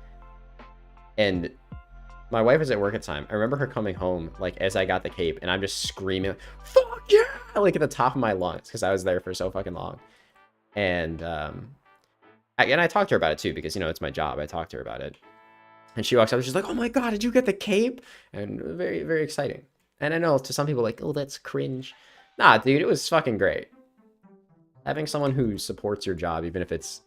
And my wife was at work at the time. I remember her coming home, like, as I got the cape, and I'm just screaming, fuck yeah! Like, at the top of my lungs, because I was there for so fucking long. And, I talked to her about it, too, because, you know, it's my job. I talked to her about it. And she walks up, and she's like, oh my god, did you get the cape? And very, very exciting. And I know, to some people, like, oh, that's cringe. Nah, dude, it was fucking great. Having someone who supports your job, even if it's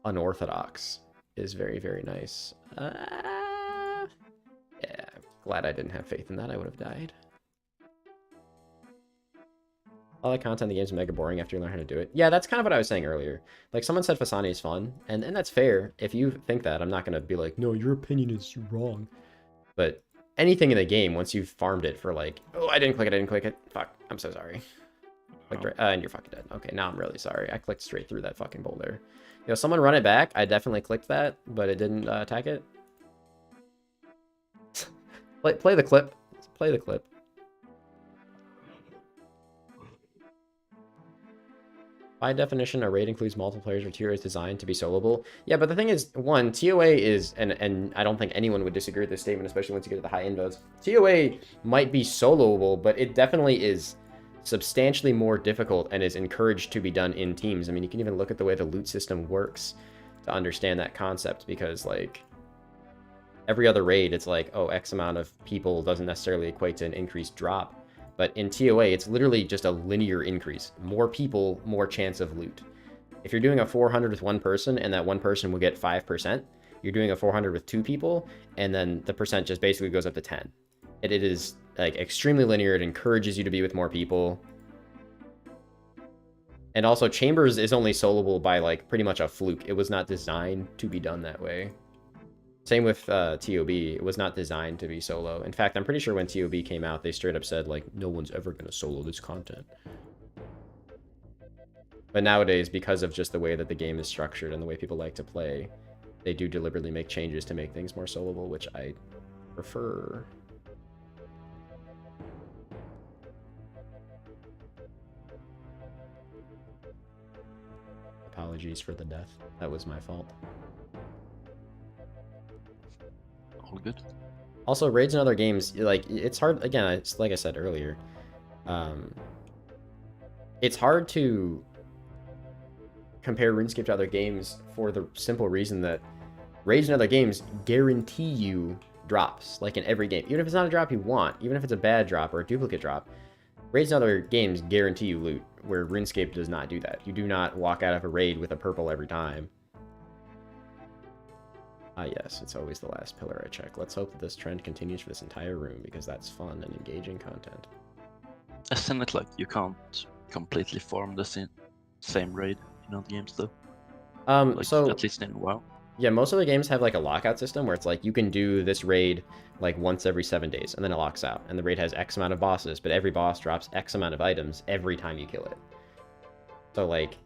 unorthodox, is very, very nice. Yeah, glad I didn't have faith in that. I would have died. All the content in the game is mega boring after you learn how to do it. Yeah, that's kind of what I was saying earlier. Like, someone said Fasani is fun, and that's fair. If you think that, I'm not going to be like, no, your opinion is wrong. But anything in the game, once you've farmed it for like, oh, I didn't click it. Fuck, I'm so sorry. And you're fucking dead. Okay, now I'm really sorry. I clicked straight through that fucking boulder. You know, someone run it back. I definitely clicked that, but it didn't attack it. Play the clip. Play the clip. By definition, a raid includes multiple players or TOA is designed to be soloable. Yeah, but the thing is, one, TOA is, and I don't think anyone would disagree with this statement, especially once you get to the high invotes. TOA might be soloable, but it definitely is substantially more difficult and is encouraged to be done in teams. I mean, you can even look at the way the loot system works to understand that concept, because like every other raid, it's like, oh, X amount of people doesn't necessarily equate to an increased drop. But in TOA, it's literally just a linear increase. More people, more chance of loot. If you're doing a 400 with one person and that one person will get 5%, you're doing a 400 with two people, and then the percent just basically goes up to 10. It is like extremely linear. It encourages you to be with more people. And also, Chambers is only soloable by, like, pretty much a fluke. It was not designed to be done that way. Same with TOB. It was not designed to be solo. In fact, I'm pretty sure when TOB came out, they straight up said, like, no one's ever going to solo this content. But nowadays, because of just the way that the game is structured and the way people like to play, they do deliberately make changes to make things more soloable, which I prefer. Apologies for the death. That was my fault. All good. Also, raids in other games, like, it's hard, again, it's like I said earlier, it's hard to compare RuneScape to other games for the simple reason that raids in other games guarantee you drops, like in every game. Even if it's not a drop you want, even if it's a bad drop or a duplicate drop, raids in other games guarantee you loot, where RuneScape does not do that. You do not walk out of a raid with a purple every time. Ah, yes, it's always the last pillar I check. Let's hope that this trend continues for this entire room, because that's fun and engaging content. Isn't it like you can't completely form the same raid in other games though? Like, So at least in WoW. yeah, most of the games have like a lockout system where it's like you can do this raid like once every 7 days, and then it locks out. And the raid has X amount of bosses, but every boss drops X amount of items every time you kill it. So like,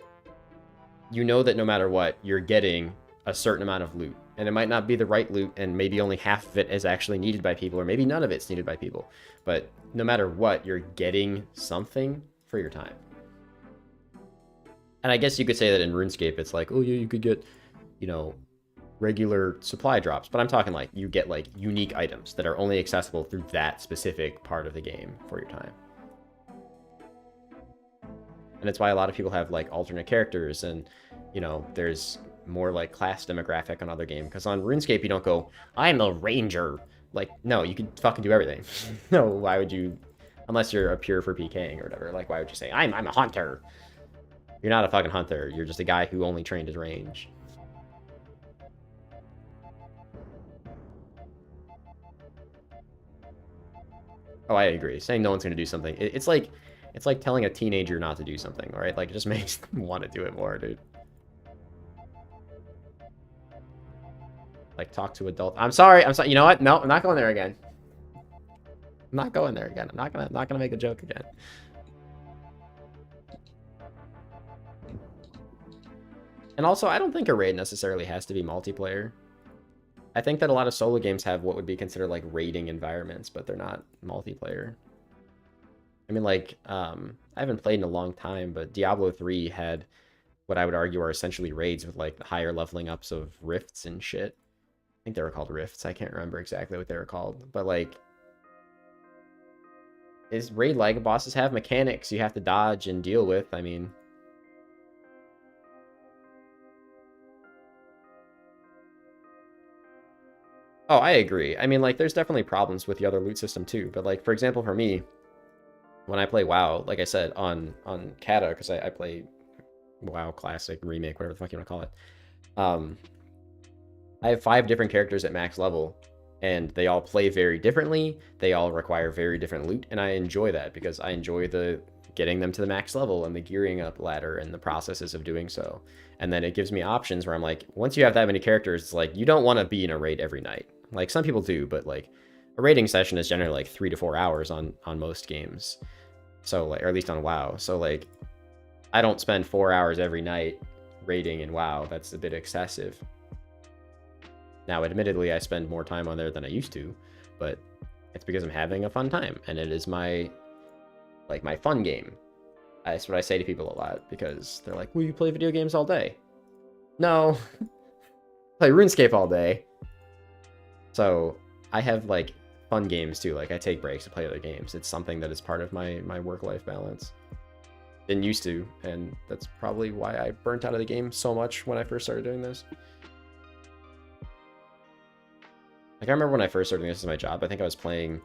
you know that no matter what, you're getting a certain amount of loot. And it might not be the right loot, and maybe only half of it is actually needed by people, or maybe none of it's needed by people. But no matter what, you're getting something for your time. And I guess you could say that in RuneScape, it's like, oh yeah, you could get, you know, regular supply drops. But I'm talking like, you get like unique items that are only accessible through that specific part of the game for your time. And it's why a lot of people have like alternate characters, and, you know, there's more like class demographic on other games. Because on RuneScape, you don't go, I'm a ranger. Like, no, you can fucking do everything. No, why would you, unless you're a pure for PKing or whatever, like, why would you say, I'm a hunter? You're not a fucking hunter. You're just a guy who only trained his range. Oh, I agree. Saying no one's gonna do something, it's like telling a teenager not to do something, right? Like, it just makes them want to do it more, dude. Like, talk to adults. I'm sorry. You know what? No, I'm not going there again. I'm not going there again. I'm not gonna make a joke again. And also, I don't think a raid necessarily has to be multiplayer. I think that a lot of solo games have what would be considered like raiding environments, but they're not multiplayer. I mean, like, I haven't played in a long time, but Diablo 3 had what I would argue are essentially raids with like higher leveling ups of rifts and shit. I think they were called rifts. I can't remember exactly what they were called, but like, is raid like bosses have mechanics you have to dodge and deal with? I mean, oh, I agree. I mean, like, there's definitely problems with the other loot system too. But like, for example, for me, when I play WoW, like I said, on Kata, because I play WoW Classic, Remake, whatever the fuck you want to call it. I have 5 different characters at max level, and they all play very differently. They all require very different loot, and I enjoy that because I enjoy the getting them to the max level and the gearing up ladder and the processes of doing so. And then it gives me options where I'm like, once you have that many characters, it's like, you don't want to be in a raid every night. Like, some people do, but like, a raiding session is generally like 3 to 4 hours on most games. So like, or at least on WoW. So like, I don't spend 4 hours every night raiding in WoW. That's a bit excessive. Now, admittedly, I spend more time on there than I used to, but it's because I'm having a fun time, and it is my, like, my fun game. That's what I say to people a lot, because they're like, well, you play video games all day. No. Play RuneScape all day. So, I have, like, fun games, too. Like, I take breaks to play other games. It's something that is part of my work-life balance. Didn't used to, and that's probably why I burnt out of the game so much when I first started doing this. Like, I remember when I first started doing this as my job, I think I was playing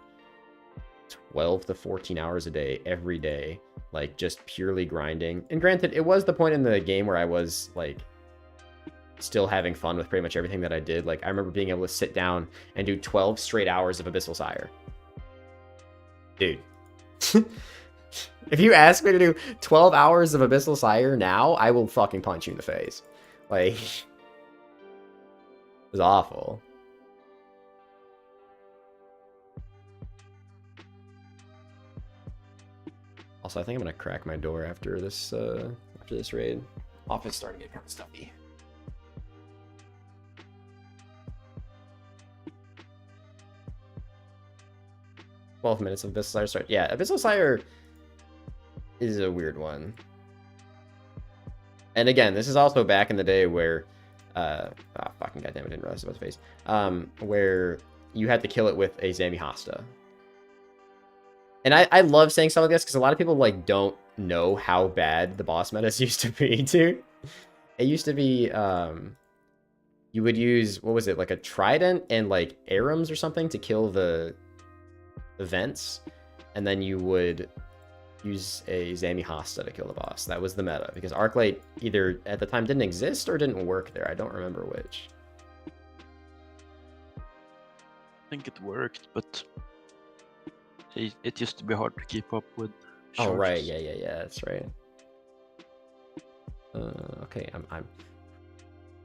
12 to 14 hours a day, every day, like, just purely grinding. And granted, it was the point in the game where I was, like, still having fun with pretty much everything that I did. Like, I remember being able to sit down and do 12 straight hours of Abyssal Sire. Dude. If you ask me to do 12 hours of Abyssal Sire now, I will fucking punch you in the face. Like, it was awful. Also, I think I'm gonna crack my door after this raid. Office starting to get kind of stuffy. $12 of Abyssal Sire start. Yeah, Abyssal Sire is a weird one. And again, this is also back in the day where, fucking goddamn, I didn't realize it was face. Where you had to kill it with a Zami Hasta. And I love saying stuff like this because a lot of people like don't know how bad the boss metas used to be, too. It used to be, you would use, what was it, like a trident and like arums or something to kill the vents, and then you would use a Zami Hasta to kill the boss. That was the meta, because Arclight either at the time didn't exist or didn't work there. I don't remember which. I think it worked, but it used to be hard to keep up with. Oh right, yeah, that's right. Okay, I'm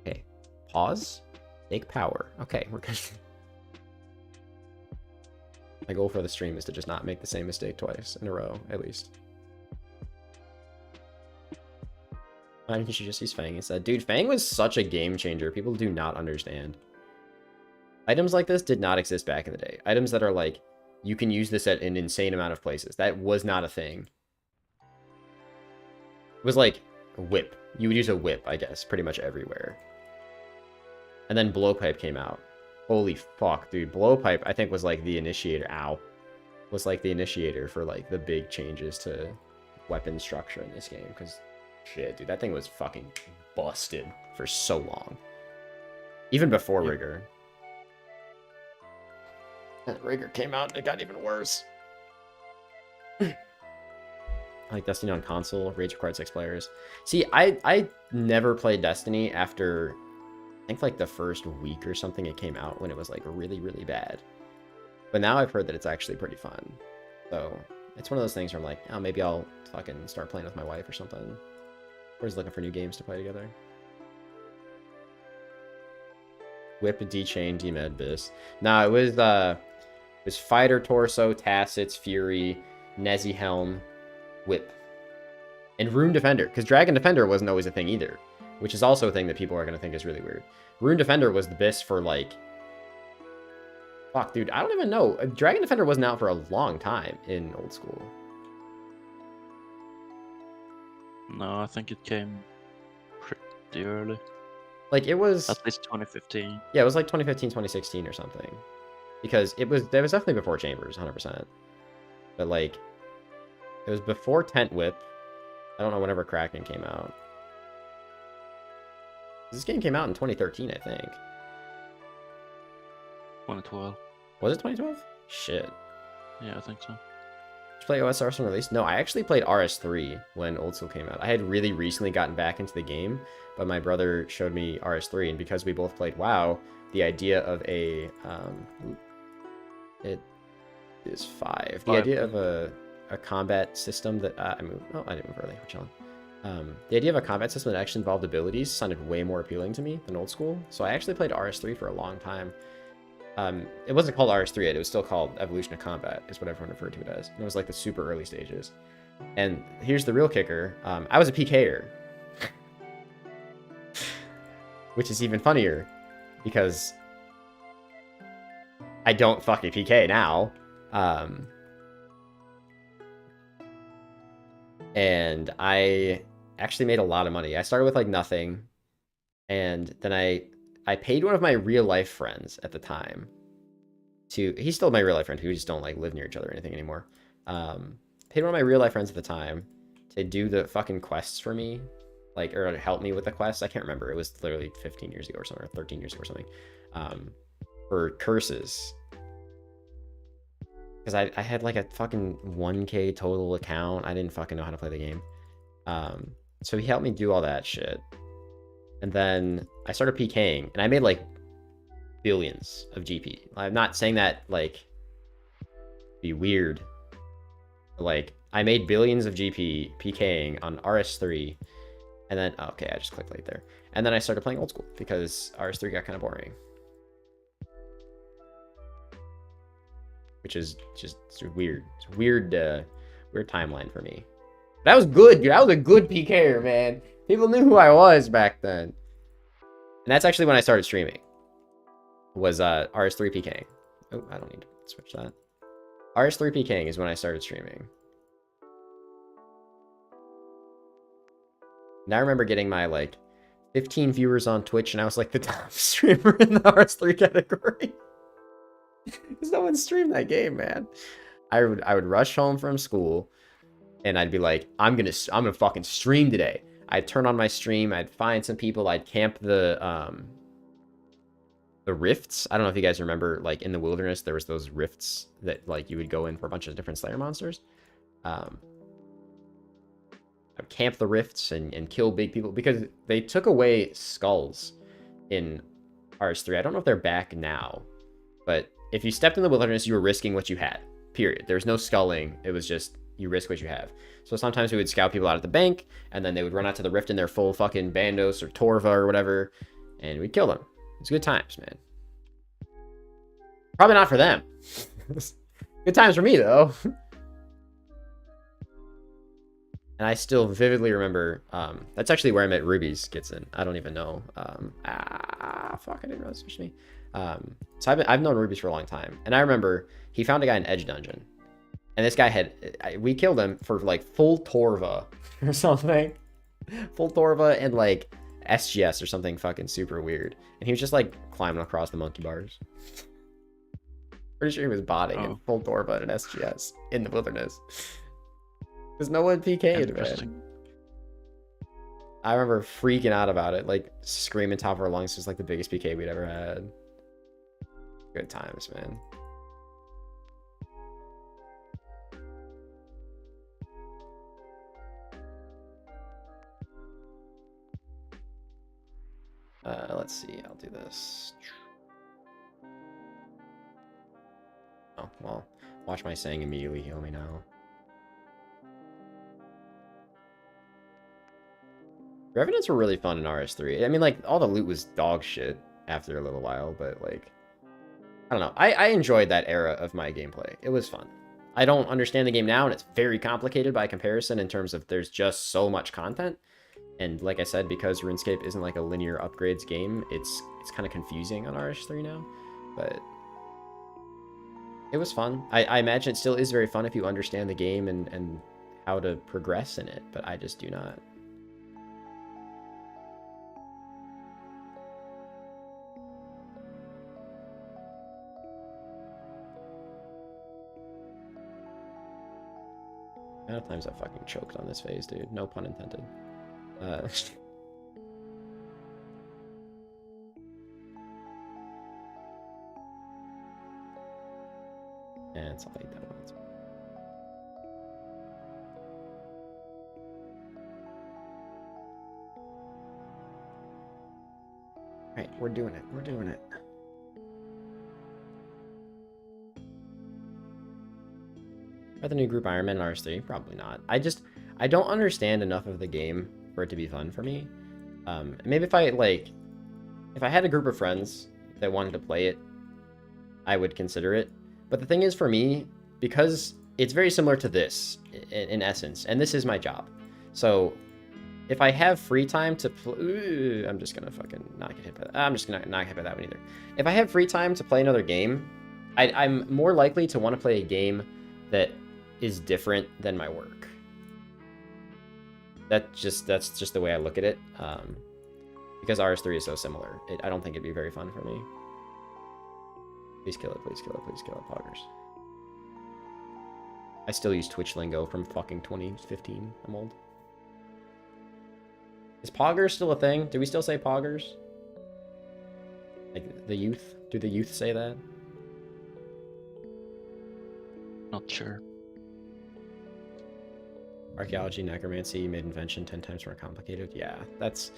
okay. Pause. Take power. Okay, we're good. My goal for the stream is to just not make the same mistake twice in a row, at least. Why didn't you just use Fang instead? Dude, Fang was such a game changer. People do not understand. Items like this did not exist back in the day. Items that are like, you can use this at an insane amount of places. That was not a thing. It was like a whip. You would use a whip, I guess, pretty much everywhere. And then Blowpipe came out. Holy fuck, dude. Blowpipe, I think, was like the initiator. Ow. Was like the initiator for like the big changes to weapon structure in this game. Because, shit, dude, that thing was fucking busted for so long. Even before Rigor. And Rigor came out, it got even worse. Like Destiny on console, Rage required 6 players. See, I never played Destiny after, I think like the first week or something it came out, when it was like really, really bad. But now I've heard that it's actually pretty fun. So it's one of those things where I'm like, oh, maybe I'll fucking start playing with my wife or something. We're just looking for new games to play together. Whip, D-Chain, D-Med, Bis. No, it was Fighter, Torso, Tacits, Fury, Nezi Helm, Whip, and Rune Defender. Because Dragon Defender wasn't always a thing either, which is also a thing that people are going to think is really weird. Rune Defender was the Bis for like... Fuck, dude, I don't even know. Dragon Defender wasn't out for a long time in old school. No, I think it came pretty early. Like, it was... At least 2015. Yeah, it was like 2015, 2016 or something. Because it was definitely before Chambers, 100%. But, like, it was before Tent Whip. I don't know whenever Kraken came out. This game came out in 2013, I think. 2012. Was it 2012? Shit. Yeah, I think so. Did you play OS Arsenal release? No, I actually played RS3 when Old School came out. I had really recently gotten back into the game, but my brother showed me RS3, and because we both played WoW, the idea of a... it is 5. The idea of a combat system that... I moved... Oh, I didn't move early. We're chilling. The idea of a combat system that actually involved abilities sounded way more appealing to me than Old School, so I actually played RS3 for a long time. It wasn't called RS3 yet, it was still called Evolution of Combat, is what everyone referred to it as. And it was like the super early stages. And here's the real kicker. I was a PKer. Which is even funnier, because I don't fucking PK now. And I actually made a lot of money. I started with like nothing, and then I paid one of my real life friends at the time to... He's still my real life friend, who just don't like live near each other or anything anymore. Paid one of my real life friends at the time to do the fucking quests for me, like, or help me with the quests. I can't remember. It was literally 15 years ago or something, or 13 years ago or something. For curses. Because I had like a fucking 1K total account. I didn't fucking know how to play the game. So he helped me do all that shit. And then I started PKing, and I made like billions of GP. I'm not saying that like be weird. But, like, I made billions of GP PKing on RS3, and then okay, I just clicked right there, and then I started playing old school because RS3 got kind of boring, which is just weird. It's weird, weird timeline for me. That was good, dude. That was a good PKer, man. People knew who I was back then, and that's actually when I started streaming. Was RS3 PKing. Oh, I don't need to switch that. RS3 PKing is when I started streaming. And I remember getting my, like, 15 viewers on Twitch, and I was, like, the top streamer in the RS3 category. Because no one streamed that game, man. I would rush home from school, and I'd be like, I'm gonna fucking stream today. I'd turn on my stream, I'd find some people, I'd camp the rifts. I don't know if you guys remember, like, in the wilderness, there was those rifts that, like, you would go in for a bunch of different Slayer monsters. I'd camp the rifts and kill big people, because they took away skulls in RS3. I don't know if they're back now, but if you stepped in the wilderness, you were risking what you had, period. There was no sculling. It was just, you risk what you have. So sometimes we would scout people out at the bank, and then they would run out to the rift in their full fucking Bandos or Torva or whatever, and we'd kill them. It's good times, man. Probably not for them. Good times for me, though. And I still vividly remember, that's actually where I met Ruby's Gitson. I don't even know. Fuck, I didn't realize it was me. So I've known Ruby's for a long time. And I remember he found a guy in Edge Dungeon. And this guy we killed him for like full Torva or something. Full Torva and like SGS or something fucking super weird. And he was just like climbing across the monkey bars. Pretty sure he was botting in full Torva and SGS in the wilderness. Because no one PK'd, man. I remember freaking out about it, like screaming top of our lungs. It was like the biggest PK we'd ever had. Good times, man. Let's see. I'll do this. Oh, well, watch my saying immediately heal me now. Revenants were really fun in RS3. I mean, like, all the loot was dog shit after a little while, but, like, I don't know. I enjoyed that era of my gameplay. It was fun. I don't understand the game now, and it's very complicated by comparison in terms of there's just so much content. And like I said, because RuneScape isn't like a linear upgrades game, it's kind of confusing on RS3 now. But it was fun. I imagine it still is very fun if you understand the game and how to progress in it, but I just do not. How many times I fucking choked on this phase, dude? No pun intended. And it's all like that once. Alright, we're doing it. We're doing it. Are the new group Iron Man and RS3? Probably not. I don't understand enough of the game for it to be fun for me. Maybe if I had a group of friends that wanted to play it, I would consider it. But the thing is, for me, because it's very similar to this in essence, and this is my job. So if I have free time to play, I'm just gonna fucking not get hit by that. I'm just gonna not get hit by that one either. If I have free time to play another game, I'm more likely to want to play a game that is different than my work. That's just the way I look at it. Because RS3 is so similar, I don't think it'd be very fun for me. Please kill it, please kill it, please kill it, poggers. I still use Twitch lingo from fucking 2015. I'm old. Is poggers still a thing? Do we still say poggers? Like the youth? Do the youth say that? Not sure. Archaeology, necromancy, made invention 10 times more complicated. Yeah, it's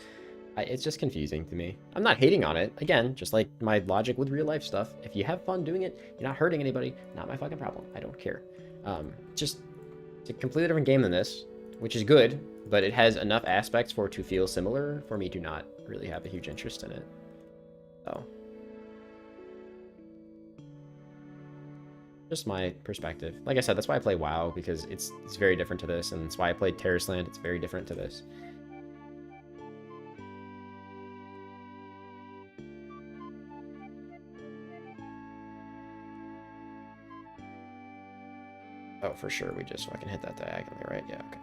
just confusing to me. I'm not hating on it. Again, just like my logic with real life stuff. If you have fun doing it, you're not hurting anybody, not my fucking problem. I don't care. Just It's a completely different game than this, which is good, but it has enough aspects for it to feel similar for me to not really have a huge interest in it. So, just my perspective. Like I said, that's why I play WoW, because it's very different to this, and that's why I played Terrace Land. It's very different to this. Oh, for sure, we just fucking hit that diagonally, right? Yeah, okay.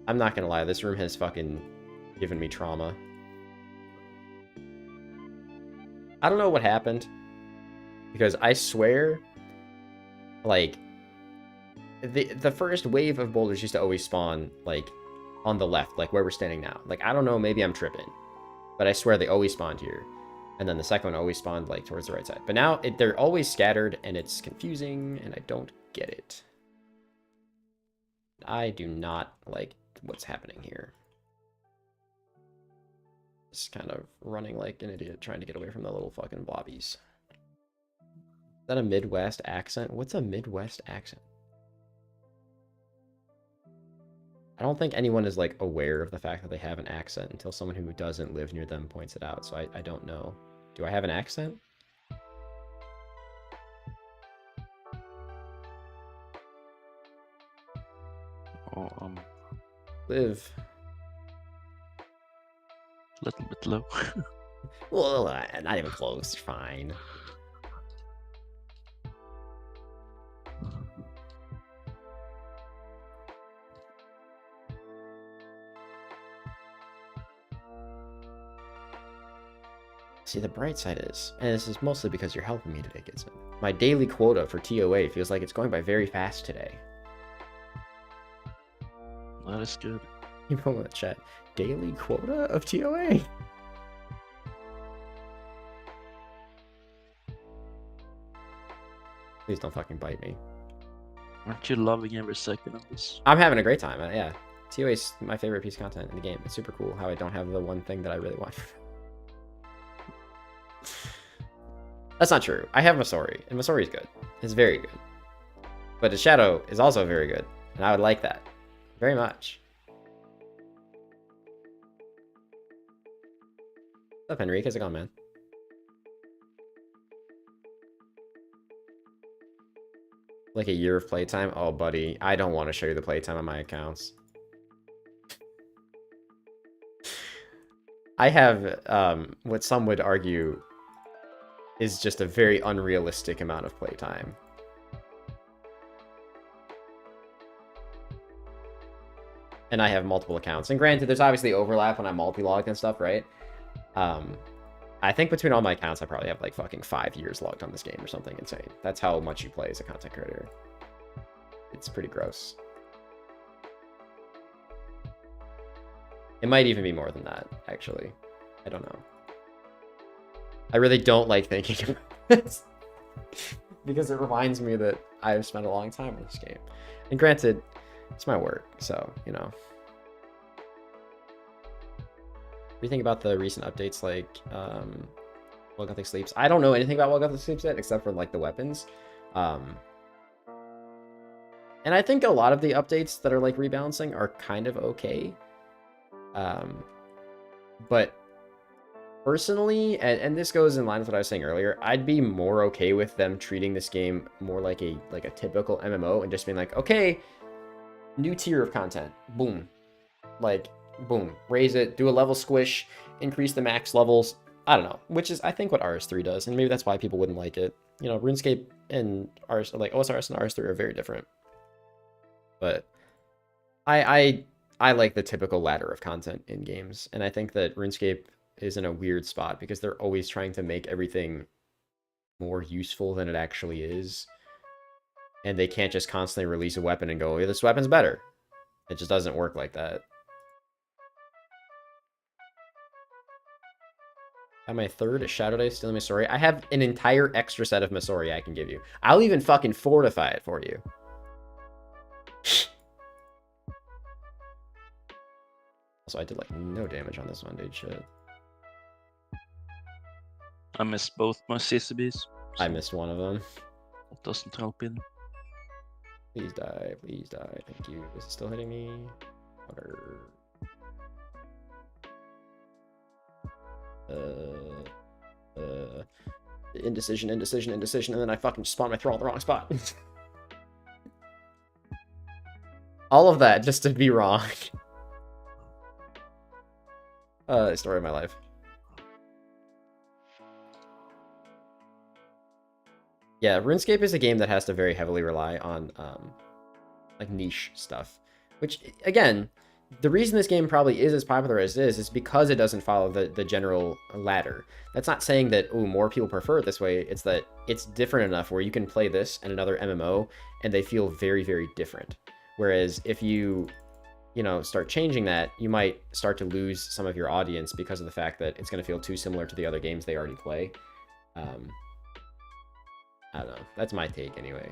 I'm not gonna lie, this room has fucking given me trauma. I don't know what happened, because I swear, like, the first wave of boulders used to always spawn, like, on the left, like where we're standing now. Like, I don't know, maybe I'm tripping, but I swear they always spawned here. And then the second one always spawned, like, towards the right side. But now, they're always scattered, and it's confusing, and I don't get it. I do not like what's happening here. Just kind of running like an idiot, trying to get away from the little fucking blobbies. Is that a Midwest accent? What's a Midwest accent? I don't think anyone is, like, aware of the fact that they have an accent until someone who doesn't live near them points it out, so I don't know. Do I have an accent? Oh, Live. a little bit low. Well, not even close. Fine. See, the bright side is, and this is mostly because you're helping me today, Gibson, my daily quota for TOA feels like it's going by very fast today. That is good. You put in the chat, daily quota of TOA? Please don't fucking bite me. Aren't you loving every second of this? I'm having a great time, yeah. TOA is my favorite piece of content in the game. It's super cool how I don't have the one thing that I really want. That's not true. I have Masori, and Masori is good. It's very good. But the Shadow is also very good, and I would like that very much. What's up, Henrique? How's it going, man? Like a year of playtime? Oh, buddy, I don't want to show you the playtime on my accounts. I have what some would argue is just a very unrealistic amount of playtime. And I have multiple accounts. And granted, there's obviously overlap when I'm multi-logged and stuff, right? I think between all my accounts, I probably have like fucking 5 years logged on this game or something insane. That's how much you play as a content creator. It's pretty gross. It might even be more than that, actually. I don't know. I really don't like thinking about this. Because it reminds me that I've spent a long time in this game. And granted, it's my work, so, you know. What do you think about the recent updates, like, While Gothic Sleeps? I don't know anything about While Gothic Sleeps yet, except for, like, the weapons. And I think a lot of the updates that are, like, rebalancing are kind of okay. But personally, and this goes in line with what I was saying earlier, I'd be more okay with them treating this game more like a typical MMO and just being like, okay, new tier of content, boom, like, boom, raise it, do a level squish, increase the max levels. I don't know, which is, I think, what RS3 does, and maybe that's why people wouldn't like it. You know, RuneScape and OSRS and RS3 are very different. But I like the typical ladder of content in games, and I think that RuneScape is in a weird spot because they're always trying to make everything more useful than it actually is. And they can't just constantly release a weapon and go, yeah, this weapon's better. It just doesn't work like that. Got my third Shadow Day still in Masori. I have an entire extra set of Masori I can give you. I'll even fucking fortify it for you. Also, I did like no damage on this one, dude. Shit. I missed both my CCBs. I missed one of them. That doesn't help either. Please die, please die. Thank you. Is it still hitting me? Water. Indecision, and then I fucking spawned my throw in the wrong spot. All of that just to be wrong. Story of my life. Yeah, RuneScape is a game that has to very heavily rely on like niche stuff, which again, the reason this game probably is as popular as it is because it doesn't follow the general ladder. That's not saying that, oh, more people prefer it this way. It's that it's different enough where you can play this and another MMO and they feel very, very different. Whereas if you start changing that, you might start to lose some of your audience because of the fact that it's going to feel too similar to the other games they already play. I don't know. That's my take anyway.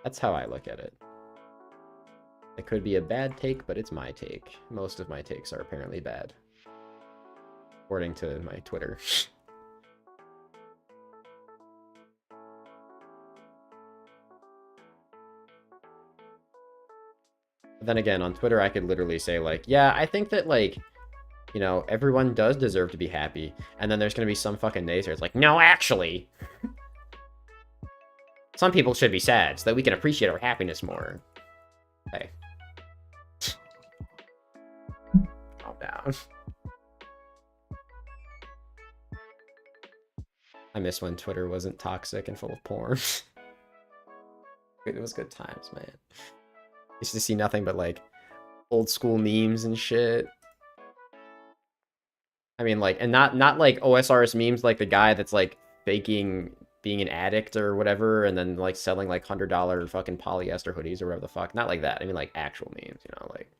That's how I look at it. It could be a bad take, but it's my take. Most of my takes are apparently bad, according to my Twitter. But then again, on Twitter, I could literally say, like, yeah, I think that, like, everyone does deserve to be happy. And then there's going to be some fucking naysayers like, no, actually. Some people should be sad so that we can appreciate our happiness more. Hey. Calm down. I miss when Twitter wasn't toxic and full of porn. It was good times, man. Used to see nothing but, like, old school memes and shit. I mean, like, and not like OSRS memes, like the guy that's, like, faking being an addict or whatever, and then, like, selling, like, $100 fucking polyester hoodies or whatever the fuck. Not like that. I mean, like, actual memes, like...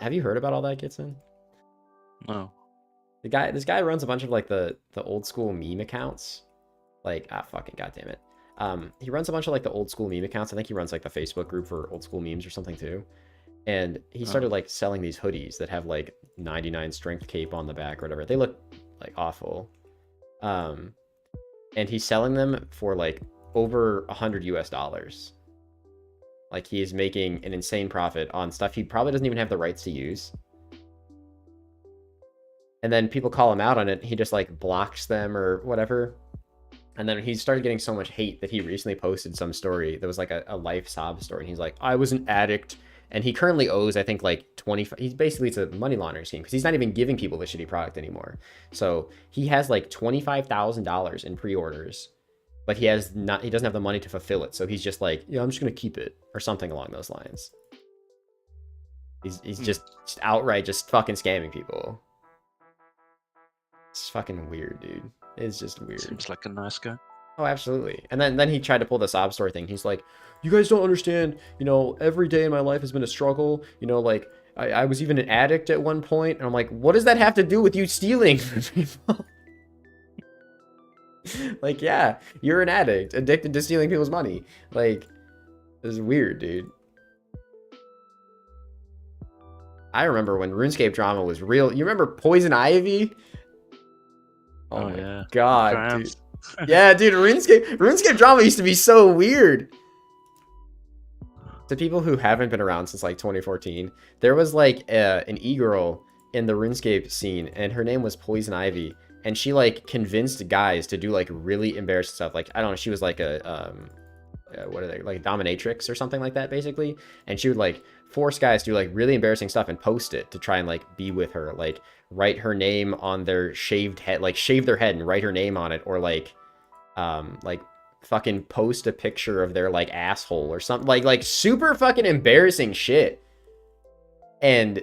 have you heard about all that, Gitson? No. This guy runs a bunch of, like, the old school meme accounts. Like, fucking goddamn it. He runs a bunch of, like, the old school meme accounts. I think he runs, like, the Facebook group for old school memes or something, too. And he started, like, selling these hoodies that have, like, 99 strength cape on the back or whatever. They look, like, awful. And he's selling them for, like, over $100 US. Like, he is making an insane profit on stuff he probably doesn't even have the rights to use. And then people call him out on it. He just, like, blocks them or whatever. And then he started getting so much hate that he recently posted some story that was, like, a life sob story. And he's like, I was an addict. And he currently owes, I think, like, it's a money laundering scheme because he's not even giving people the shitty product anymore. So he has, like, $25,000 in pre-orders, but he doesn't have the money to fulfill it. So he's just like, yeah, I'm just going to keep it or something along those lines. He's just outright just fucking scamming people. It's fucking weird, dude. It's just weird. Seems like a nice guy. Oh, absolutely. And then he tried to pull the sob story thing. He's like, you guys don't understand, every day in my life has been a struggle. Like, I was even an addict at one point. And I'm like, what does that have to do with you stealing from people? Like, yeah, you're an addict, addicted to stealing people's money. Like, this is weird, dude. I remember when RuneScape drama was real. You remember Poison Ivy? Oh my yeah. God, dude. Yeah, dude, RuneScape drama used to be so weird. To people who haven't been around since, like, 2014, there was, like, an e-girl in the RuneScape scene, and her name was Poison Ivy, and she, like, convinced guys to do, like, really embarrassing stuff. Like, I don't know, she was like a, what are they, like, dominatrix or something like that, basically, and she would, like, force guys to do, like, really embarrassing stuff and post it to try and, like, be with her, like, write her name on their shaved head, like, shave their head and write her name on it, or, like, fucking post a picture of their, like, asshole or something, like super fucking embarrassing shit. And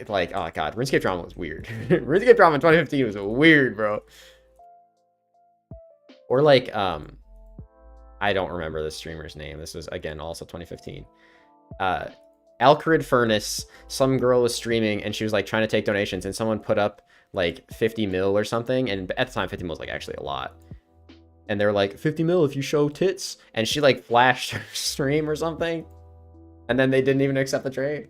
like, oh god, RuneScape drama was weird. RuneScape drama in 2015 was weird, bro. Or like, I don't remember the streamer's name. This was, again, also 2015. Alcarid Furnace, some girl was streaming and she was, like, trying to take donations, and someone put up, like, 50 mil or something, and at the time 50 mil was, like, actually a lot. And they're like, 50 mil if you show tits. And she, like, flashed her stream or something. And then they didn't even accept the trade.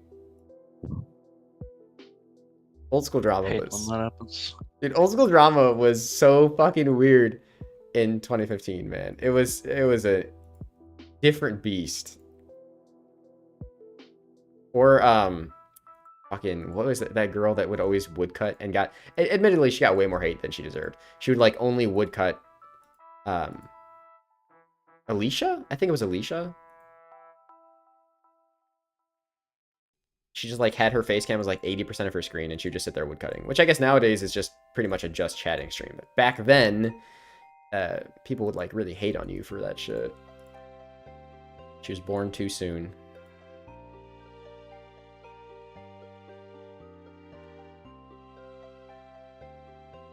Old school drama Hate when was... that happens. Dude, old school drama was so fucking weird in 2015, man. It was a different beast. Or fucking what was that girl that would always woodcut and got, admittedly she got way more hate than she deserved. She would like only woodcut Alicia? I think it was Alicia. She just like had her face cam was like 80% of her screen and she would just sit there woodcutting, which I guess nowadays is just pretty much a just chatting stream. But back then, people would like really hate on you for that shit. She was born too soon.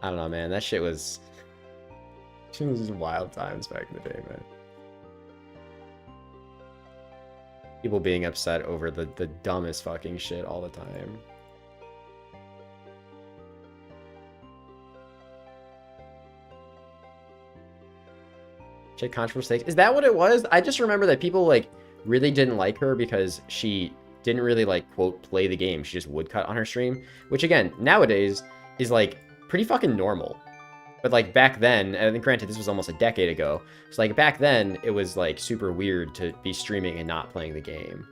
I don't know, man. That shit was... It was just wild times back in the day, man. People being upset over the dumbest fucking shit all the time. Check controversial stakes. Is that what it was? I just remember that people like really didn't like her because she didn't really like quote play the game. She just woodcut on her stream, which again nowadays is like pretty fucking normal. But like back then, and granted this was almost a decade ago, so like back then it was like super weird to be streaming and not playing the game.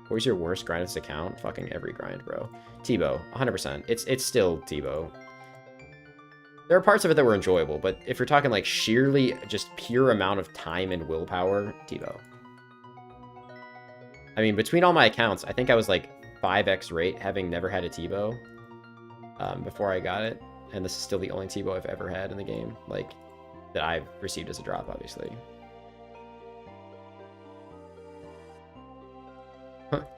What was your worst grindless account? Fucking every grind, bro. Tebow, 100%. It's still Tebow. There are parts of it that were enjoyable, but if you're talking like sheerly just pure amount of time and willpower, Tebow. I mean, between all my accounts, I think I was like 5x rate having never had a Tebow before I got it. And this is still the only Tebow I've ever had in the game, like, that I've received as a drop, obviously.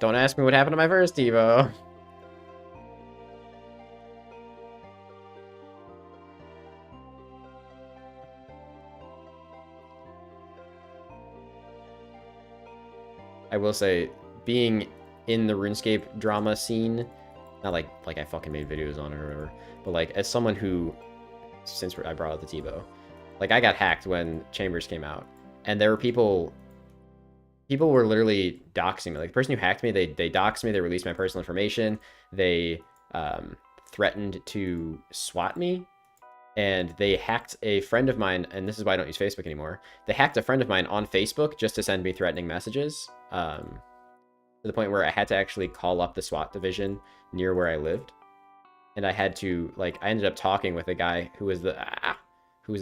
Don't ask me what happened to my first Tebow. I will say, being in the RuneScape drama scene, not like I fucking made videos on it or whatever, but like as someone who, since I brought up the Tebow, like I got hacked when Chambers came out, and there were people were literally doxing me. Like the person who hacked me, they doxed me, they released my personal information, they threatened to swat me, and they hacked a friend of mine, and this is why I don't use Facebook anymore. They hacked a friend of mine on Facebook just to send me threatening messages, to the point where I had to actually call up the SWAT division near where I lived. And I had to, like, I ended up talking with a guy who was the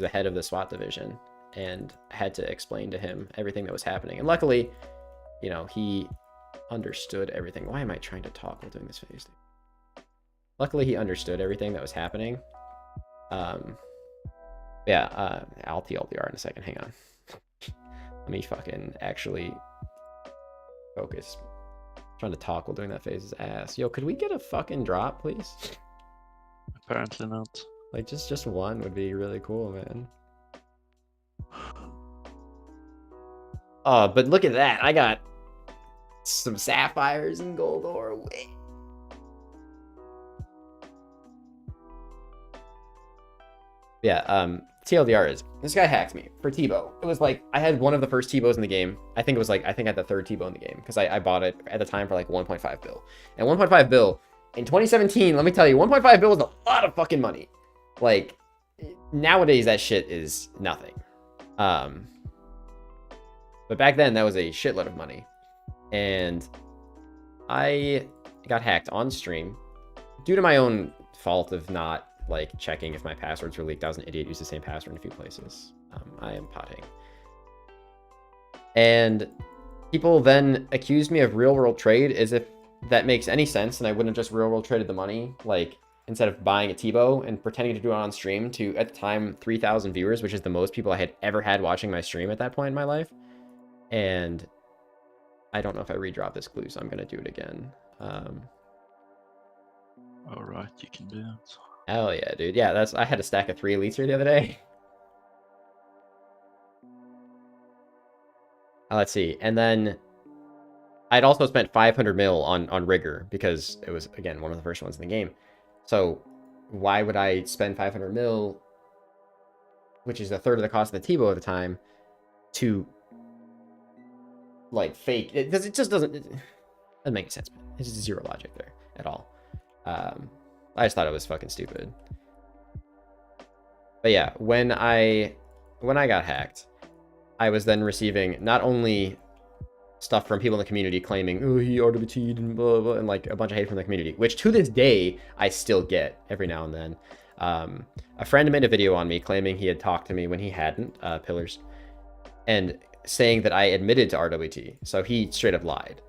head of the SWAT division, and I had to explain to him everything that was happening. And luckily, you know, he understood everything. Why am I trying to talk while doing this phase? Luckily, he understood everything that was happening. Yeah, I'll TLDR in a second. Hang on. Let me fucking actually focus. Trying to talk while doing that phase is ass. Yo, could we get a fucking drop, please? Apparently not. Like, just one would be really cool, man. Oh, but look at that. I got some sapphires and gold ore. Yeah, TLDR is, this guy hacked me for Tebow. It was like, I had one of the first Tebows in the game. I think it was like, I think I had the third Tebow in the game, because I bought it at the time for like 1.5 bill. And 1.5 bill, in 2017, let me tell you, 1.5 bill was a lot of fucking money. Like, nowadays that shit is nothing. But back then, that was a shitload of money. And I got hacked on stream due to my own fault of not like checking if my passwords were leaked. I was an idiot, used the same password in a few places. I am potting. And people then accused me of real world trade as if that makes any sense, and I wouldn't have just real world traded the money, like instead of buying a Tebow and pretending to do it on stream to, at the time, 3,000 viewers, which is the most people I had ever had watching my stream at that point in my life. And I don't know if I redrop this clue, so I'm gonna do it again. Alright, you can do it. Hell yeah, dude. Yeah, I had a stack of 3 elites here the other day. Let's see. And then I'd also spent 500 mil on Rigor because it was, again, one of the first ones in the game. So why would I spend 500 mil, which is a third of the cost of the Tebow at the time, to like fake it? Because it just doesn't make sense. There's zero logic there at all. I just thought it was fucking stupid. But yeah, when I got hacked, I was then receiving not only stuff from people in the community claiming, oh, he RWT'd and blah, blah, and like a bunch of hate from the community, which to this day, I still get every now and then. A friend made a video on me claiming he had talked to me when he hadn't, Pillars, and saying that I admitted to RWT. So he straight up lied,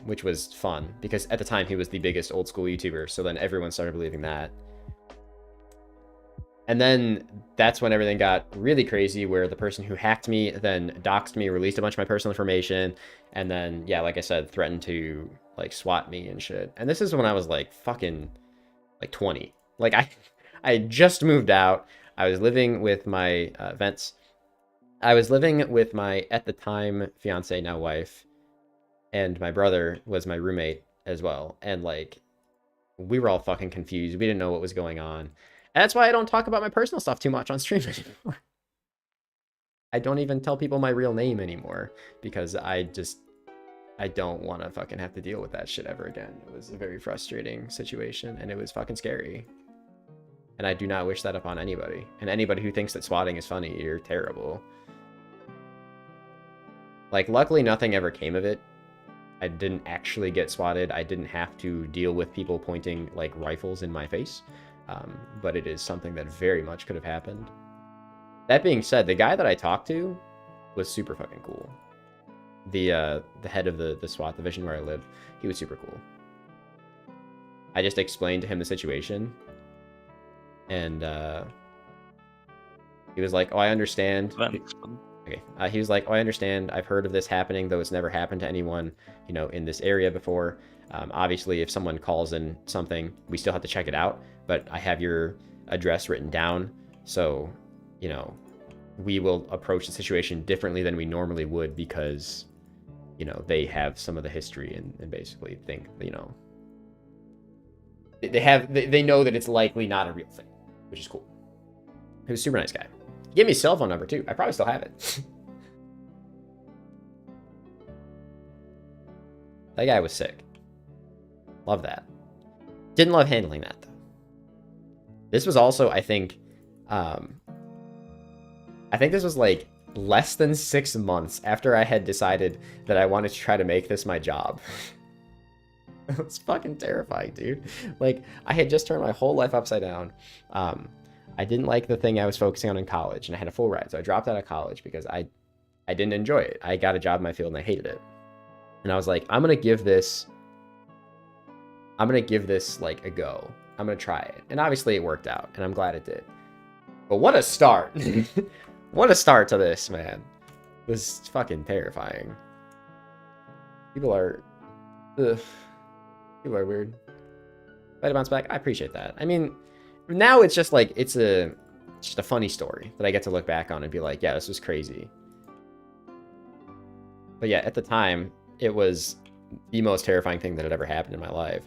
which was fun because at the time he was the biggest old school YouTuber. So then everyone started believing that. And then that's when everything got really crazy, where the person who hacked me then doxed me, released a bunch of my personal information, and then, yeah, like I said, threatened to, like, swat me and shit. And this is when I was, like, fucking, like, 20. Like, I had just moved out. I was living with my vents. I was living with my, at the time, fiance, now wife, and my brother was my roommate as well. And, like, we were all fucking confused. We didn't know what was going on. And that's why I don't talk about my personal stuff too much on stream anymore. I don't even tell people my real name anymore because I don't want to fucking have to deal with that shit ever again. It was a very frustrating situation and it was fucking scary. And I do not wish that upon anybody. And anybody who thinks that swatting is funny, you're terrible. Like, luckily nothing ever came of it. I didn't actually get swatted. I didn't have to deal with people pointing like rifles in my face. But it is something that very much could have happened. That being said, the guy that I talked to was super fucking cool. The head of the SWAT division where I live, he was super cool. I just explained to him the situation, and he was like, "Oh, I understand." Okay. He was like, "Oh, I understand. I've heard of this happening, though it's never happened to anyone, you know, in this area before. Obviously, if someone calls in something, we still have to check it out. But I have your address written down, so, you know, we will approach the situation differently than we normally would because, you know, they have some of the history and basically think, you know, they know that it's likely not a real thing, which is cool." He was a super nice guy. He gave me his cell phone number too. I probably still have it. That guy was sick. Love that. Didn't love handling that though. This was also, I think this was like less than 6 months after I had decided that I wanted to try to make this my job. It was fucking terrifying, dude. Like, I had just turned my whole life upside down. I didn't like the thing I was focusing on in college, and I had a full ride, so I dropped out of college because I didn't enjoy it. I got a job in my field, and I hated it. And I was like, I'm gonna give this like a go. I'm gonna try it. And obviously it worked out, and I'm glad it did. But what a start. What a start to this, man. It was fucking terrifying. People are weird. Fight bounce back. I appreciate that. I mean, now it's just like it's just a funny story that I get to look back on and be like, yeah, this was crazy. But yeah, at the time, it was the most terrifying thing that had ever happened in my life.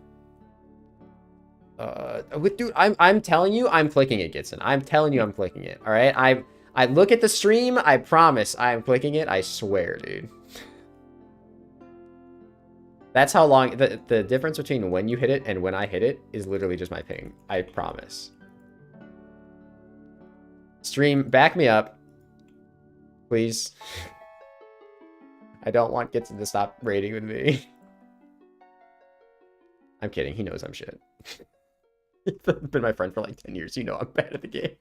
Dude, I'm telling you, I'm clicking it, Gitson. I'm telling you, I'm clicking it. All right, I look at the stream. I promise, I'm clicking it. I swear, dude. That's how long the difference between when you hit it and when I hit it is literally just my ping. I promise. Stream, back me up, please. I don't want Gitson to stop raiding with me. I'm kidding. He knows I'm shit. You've been my friend for like 10 years. You know I'm bad at the game.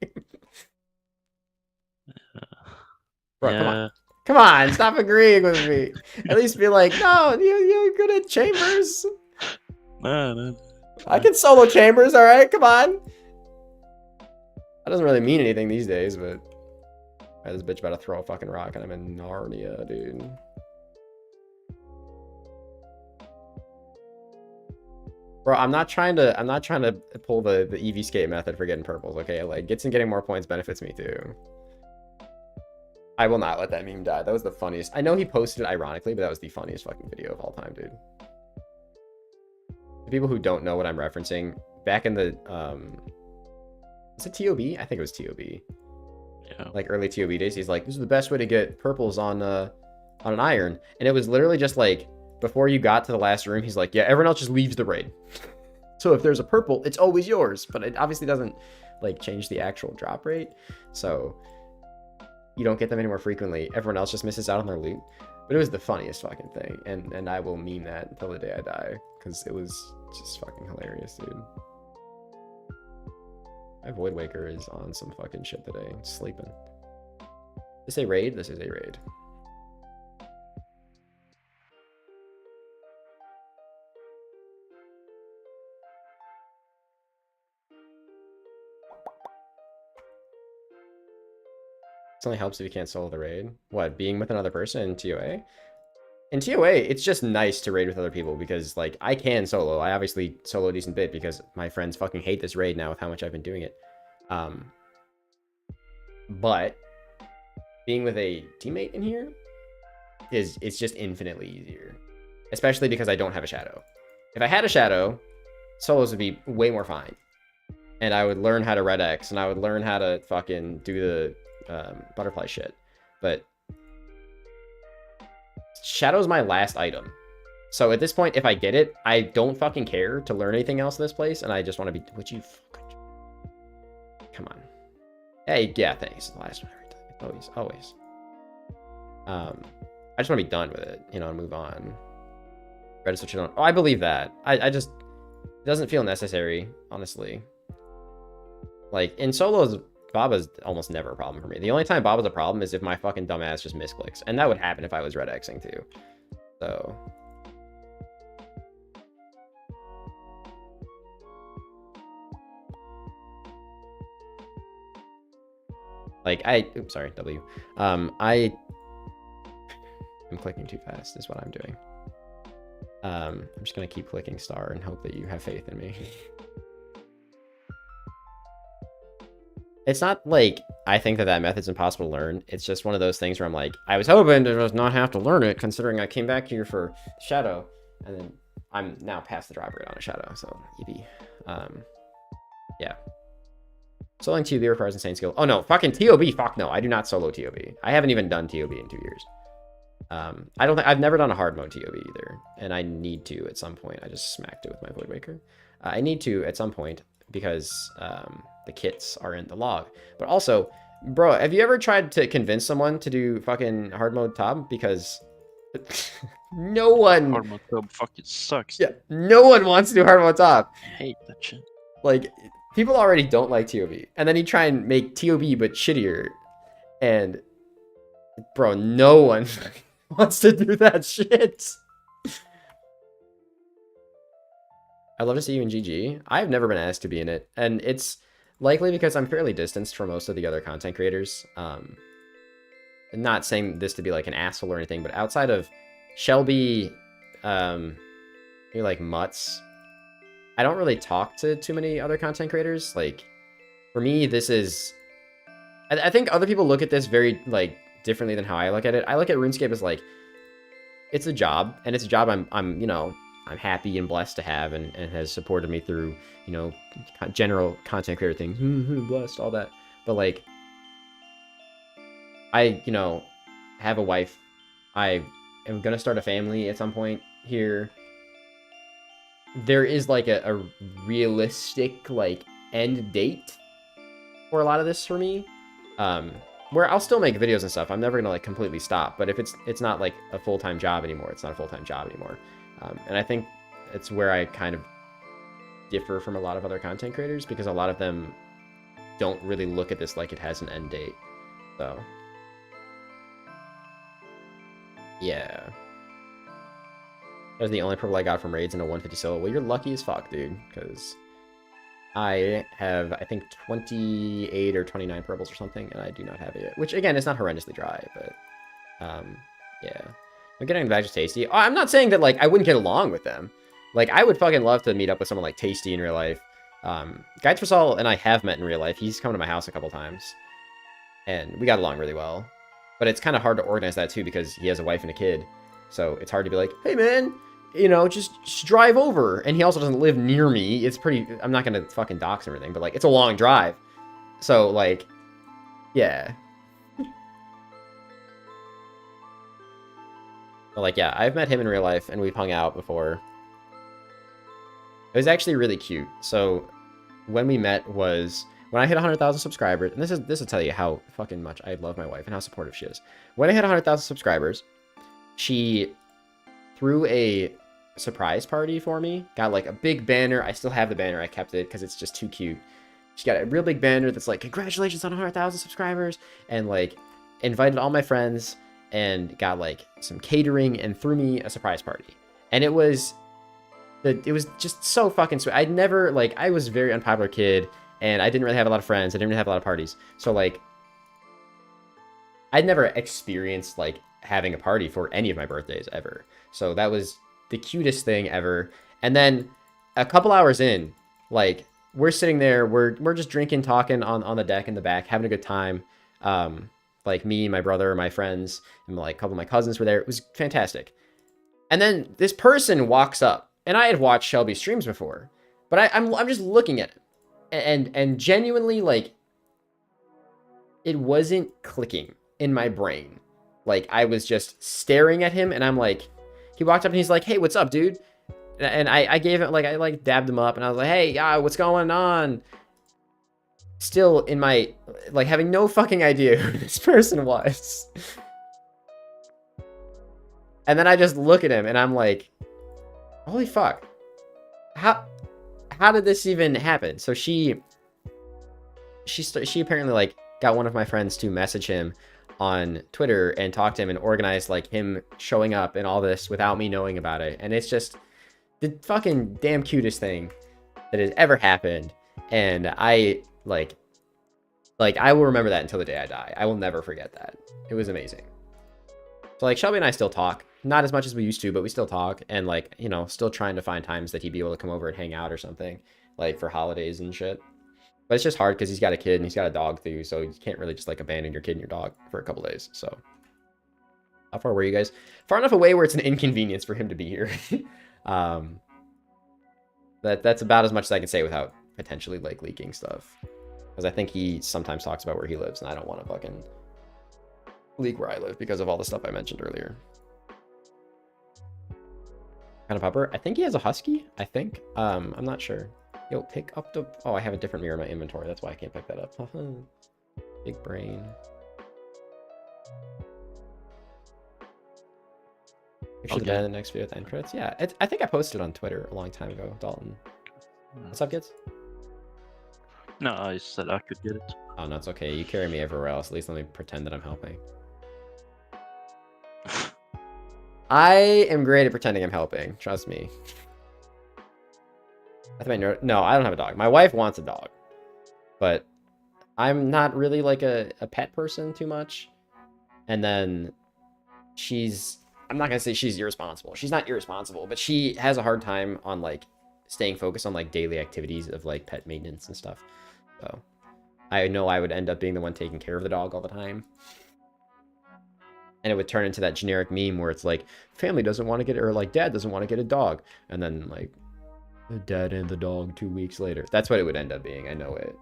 Bro, yeah. Come on. Come on, stop agreeing with me. At least be like, no, you're good at chambers. No. I can solo chambers, all right? Come on. That doesn't really mean anything these days, but this bitch about to throw a fucking rock and I'm in Narnia, dude. Bro, I'm not trying to pull the EV skate method for getting purples, okay? Like, getting more points benefits me too. I will not let that meme die. That was the funniest. I know he posted it ironically, but that was the funniest fucking video of all time, dude. The people who don't know what I'm referencing, back in the is it TOB? I think it was TOB. Yeah. Like early TOB days, he's like, this is the best way to get purples on an iron. And it was literally just like, before you got to the last room, he's like, yeah, everyone else just leaves the raid. So if there's a purple, it's always yours. But it obviously doesn't like change the actual drop rate. So you don't get them any more frequently. Everyone else just misses out on their loot. But it was the funniest fucking thing. And I will meme that until the day I die. Because it was just fucking hilarious, dude. My Void Waker is on some fucking shit today. Sleeping. This a raid? This is a raid. This only helps if you can't solo the raid. What, being with another person in TOA? In TOA, it's just nice to raid with other people because, like, I can solo. I obviously solo a decent bit because my friends fucking hate this raid now with how much I've been doing it. But being with a teammate in here it's just infinitely easier. Especially because I don't have a shadow. If I had a shadow, solos would be way more fine. And I would learn how to red X, and I would learn how to fucking do the butterfly shit. But shadow's my last item. So at this point, if I get it, I don't fucking care to learn anything else in this place, and I just want to be... Would you fucking... Come on. Hey, yeah, thanks. The last one every time. Always. I just want to be done with it, you know, and move on. Red is what you don't... Oh, I believe that. I just... It doesn't feel necessary, honestly. Like, in solos, Baba's almost never a problem for me. The only time Baba's a problem is if my fucking dumbass just misclicks. And that would happen if I was red Xing too. So... Like, oops, sorry, W. I'm clicking too fast is what I'm doing. I'm just gonna keep clicking star and hope that you have faith in me. It's not like I think that method's impossible to learn. It's just one of those things where I'm like, I was hoping to just not have to learn it, considering I came back here for Shadow, and then I'm now past the drop rate on a Shadow, so yippee. Yeah. Soloing TOB requires insane skill. Oh no, fucking TOB, fuck no. I do not solo TOB. I haven't even done TOB in 2 years. I've never done a hard mode TOB either, and I need to at some point. I just smacked it with my Void Waker. I need to at some point because the kits are in the log. But also, bro, have you ever tried to convince someone to do fucking hard mode TOB? Because no one... Hard mode TOB fucking sucks. Yeah, no one wants to do hard mode TOB. I hate that shit. Like, people already don't like TOB. And then you try and make TOB but shittier. And, bro, no one wants to do that shit. I'd love to see you in GG. I've never been asked to be in it. And it's likely because I'm fairly distanced from most of the other content creators. Not saying this to be like an asshole or anything, but outside of Shelby, you're like Mutts, I don't really talk to too many other content creators. Like, for me, this is... I think other people look at this very, like, differently than how I look at it. I look at RuneScape as, like, it's a job, and it's a job I'm you know, I'm happy and blessed to have, and has supported me through, you know, general content creator things. Blessed, all that. But, like, I, you know, have a wife. I am gonna start a family at some point here. There is, like, a realistic, like, end date for a lot of this for me. Where I'll still make videos and stuff. I'm never gonna, like, completely stop. But if it's not, like, a full-time job anymore, it's not a full-time job anymore. And I think it's where I kind of differ from a lot of other content creators, because a lot of them don't really look at this like it has an end date. So, yeah. That was the only purple I got from raids in a 150 solo. Well, you're lucky as fuck, dude, because I have, I think, 28 or 29 purples or something, and I do not have it yet. Which, again, is not horrendously dry, but, yeah. I'm getting the badge of Tasty. I'm not saying that, like, I wouldn't get along with them. Like, I would fucking love to meet up with someone like Tasty in real life. Guides for Saul and I have met in real life. He's come to my house a couple times, and we got along really well. But it's kind of hard to organize that, too, because he has a wife and a kid. So it's hard to be like, hey, man, you know, just drive over. And he also doesn't live near me. It's pretty... I'm not going to fucking dox everything, but, like, it's a long drive. So, like, yeah. But, like, yeah, I've met him in real life, and we've hung out before. It was actually really cute. So when we met was when I hit 100,000 subscribers, and this will tell you how fucking much I love my wife and how supportive she is. When I hit 100,000 subscribers, she threw a surprise party for me. Got like a big banner. I still have the banner. I kept it because it's just too cute. She got a real big banner that's like, congratulations on 100,000 subscribers, and like invited all my friends and got like some catering and threw me a surprise party. And it was just so fucking sweet. I'd never, like, I was a very unpopular kid and I didn't really have a lot of friends. I didn't really have a lot of parties. So like I'd never experienced like having a party for any of my birthdays ever. So that was the cutest thing ever. And then a couple hours in, like we're sitting there, we're just drinking, talking on the deck in the back, having a good time. Like me, my brother, my friends, and like a couple of my cousins were there. It was fantastic. And then this person walks up, and I had watched Shelby's streams before, but I'm just looking at it, and genuinely like it wasn't clicking in my brain. Like I was just staring at him, and I'm like, he walked up and he's like, "Hey, what's up, dude?" And I gave it like I like dabbed him up, and I was like, "Hey, what's going on?" Still in my like having no fucking idea who this person was. And then I just look at him and I'm like, holy fuck. How did this even happen? So she apparently like got one of my friends to message him on Twitter and talk to him and organize like him showing up and all this without me knowing about it. And it's just the fucking damn cutest thing that has ever happened. And I like I will remember that until the day I die. I will never forget that. It was amazing. So like Shelby and I still talk, not as much as we used to, but we still talk, and like, you know, still trying to find times that he'd be able to come over and hang out or something, like for holidays and shit. But it's just hard because he's got a kid and he's got a dog too, so you can't really just like abandon your kid and your dog for a couple days. So how far were you guys? Far enough away where it's an inconvenience for him to be here. That's about as much as I can say without potentially like leaking stuff, because I think he sometimes talks about where he lives, and I don't want to fucking leak where I live because of all the stuff I mentioned earlier. Kind of pupper. I think he has a husky. I think. I'm not sure. Yo, pick up the. Oh, I have a different mirror in my inventory. That's why I can't pick that up. Big brain. Picture the band in the next video with end credits. Yeah, I think I posted on Twitter a long time ago. Dalton. What's up, kids? No, I said I could get it. Oh no, it's okay. You carry me everywhere else. At least let me pretend that I'm helping. I am great at pretending I'm helping. Trust me. No, I don't have a dog. My wife wants a dog, but I'm not really like a pet person too much. And then I'm not gonna say she's irresponsible. She's not irresponsible, but she has a hard time on like staying focused on like daily activities of like pet maintenance and stuff. So I know I would end up being the one taking care of the dog all the time. And it would turn into that generic meme where it's like, family doesn't want to get, or like dad doesn't want to get a dog. And then like, the dad and the dog 2 weeks later. That's what it would end up being. I know it.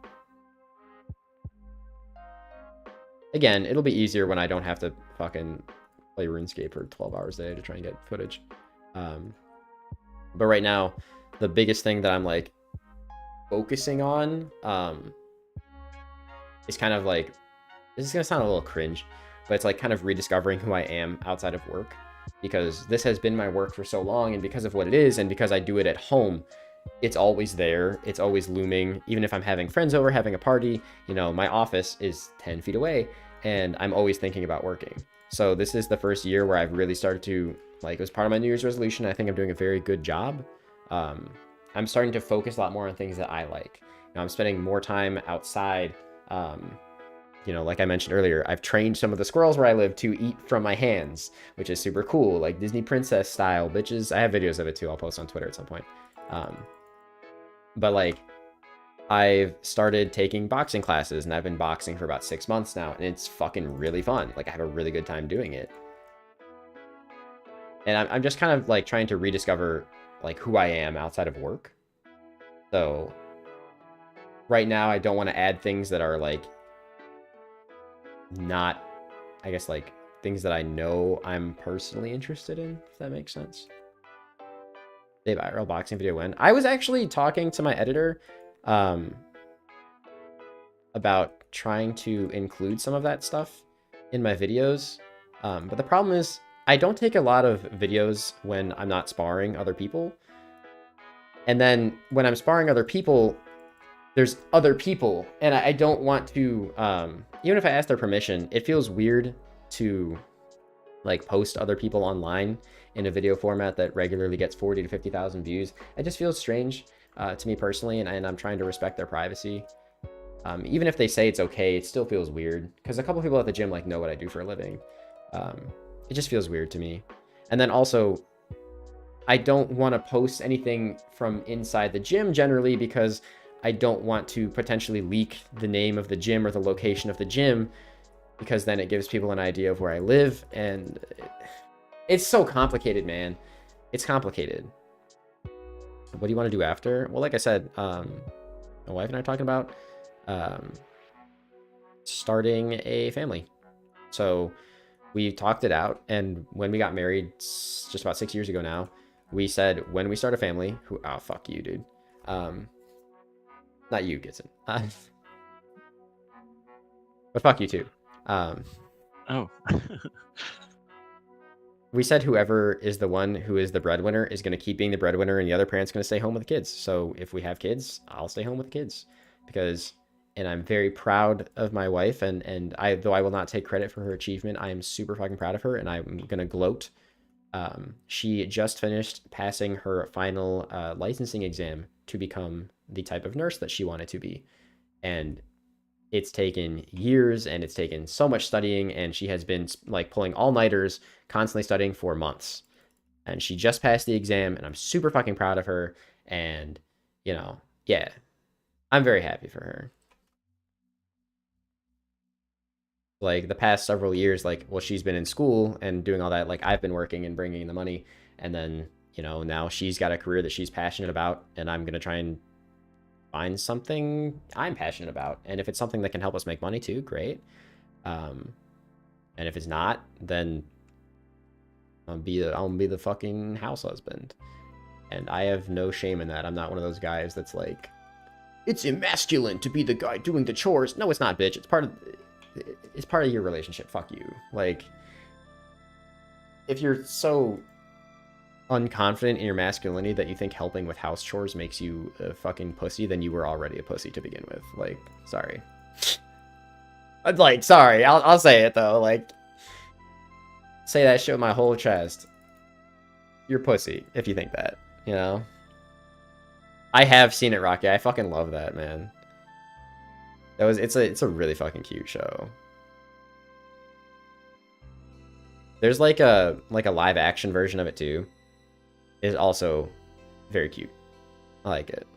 Again, it'll be easier when I don't have to fucking play RuneScape for 12 hours a day to try and get footage. But right now, the biggest thing that I'm like focusing on is kind of like, this is gonna sound a little cringe, but it's like kind of rediscovering who I am outside of work, because this has been my work for so long, and because of what it is, and because I do it at home, it's always there. It's always looming. Even if I'm having friends over, having a party, you know, my office is 10 feet away, and I'm always thinking about working. So this is the first year where I've really started to, like, it was part of my New Year's resolution. I think I'm doing a very good job. I'm starting to focus a lot more on things that I like. You know, I'm spending more time outside. You know, like I mentioned earlier, I've trained some of the squirrels where I live to eat from my hands, which is super cool, like Disney princess style, bitches. I have videos of it too. I'll post on Twitter at some point. But like, I've started taking boxing classes, and I've been boxing for about 6 months now, and it's fucking really fun. Like, I have a really good time doing it. And I'm just kind of like trying to rediscover like who I am outside of work. So right now I don't want to add things that are like not, I guess, like things that I know I'm personally interested in, if that makes sense. Day viral boxing video win. I was actually talking to my editor about trying to include some of that stuff in my videos. But the problem is I don't take a lot of videos when I'm not sparring other people. And then when I'm sparring other people, there's other people. And I don't want to, even if I ask their permission, it feels weird to like post other people online in a video format that regularly gets 40 to 50,000 views. It just feels strange to me personally, and I'm trying to respect their privacy. Even if they say it's okay, it still feels weird because a couple people at the gym like know what I do for a living. It just feels weird to me. And then also, I don't want to post anything from inside the gym generally because I don't want to potentially leak the name of the gym or the location of the gym, because then it gives people an idea of where I live, and it's so complicated, man. It's complicated. What do you want to do after? Well, like I said, my wife and I are talking about starting a family. So we talked it out, and when we got married just about 6 years ago now, we said when we start a family, oh, fuck you, dude. Not you, Gitson. But fuck you too. Oh. We said whoever is the one who is the breadwinner is going to keep being the breadwinner, and the other parent's going to stay home with the kids. So if we have kids, I'll stay home with the kids, and I'm very proud of my wife, and though I will not take credit for her achievement, I am super fucking proud of her, and I'm going to gloat. She just finished passing her final licensing exam to become the type of nurse that she wanted to be. And it's taken years, and it's taken so much studying, and she has been like pulling all-nighters, constantly studying for months. And she just passed the exam, and I'm super fucking proud of her. And, you know, yeah, I'm very happy for her. Like the past several years, like, well, she's been in school and doing all that. Like I've been working and bringing in the money, and then, you know, now she's got a career that she's passionate about, and I'm going to try and find something I'm passionate about. And if it's something that can help us make money too, great. And if it's not, then I'll be the fucking house husband. And I have no shame in that. I'm not one of those guys that's like, it's emasculine to be the guy doing the chores. No, it's not, bitch. It's part of your relationship. Fuck you. Like, if you're so unconfident in your masculinity that you think helping with house chores makes you a fucking pussy, then you were already a pussy to begin with. Like, sorry. Like, sorry. I'll say it though. Like, say that shit with my whole chest. You're pussy if you think that, you know? I have seen it, Rocky. I fucking love that, man. It's a really fucking cute show. There's like a live action version of it too. Is also very cute. I like it.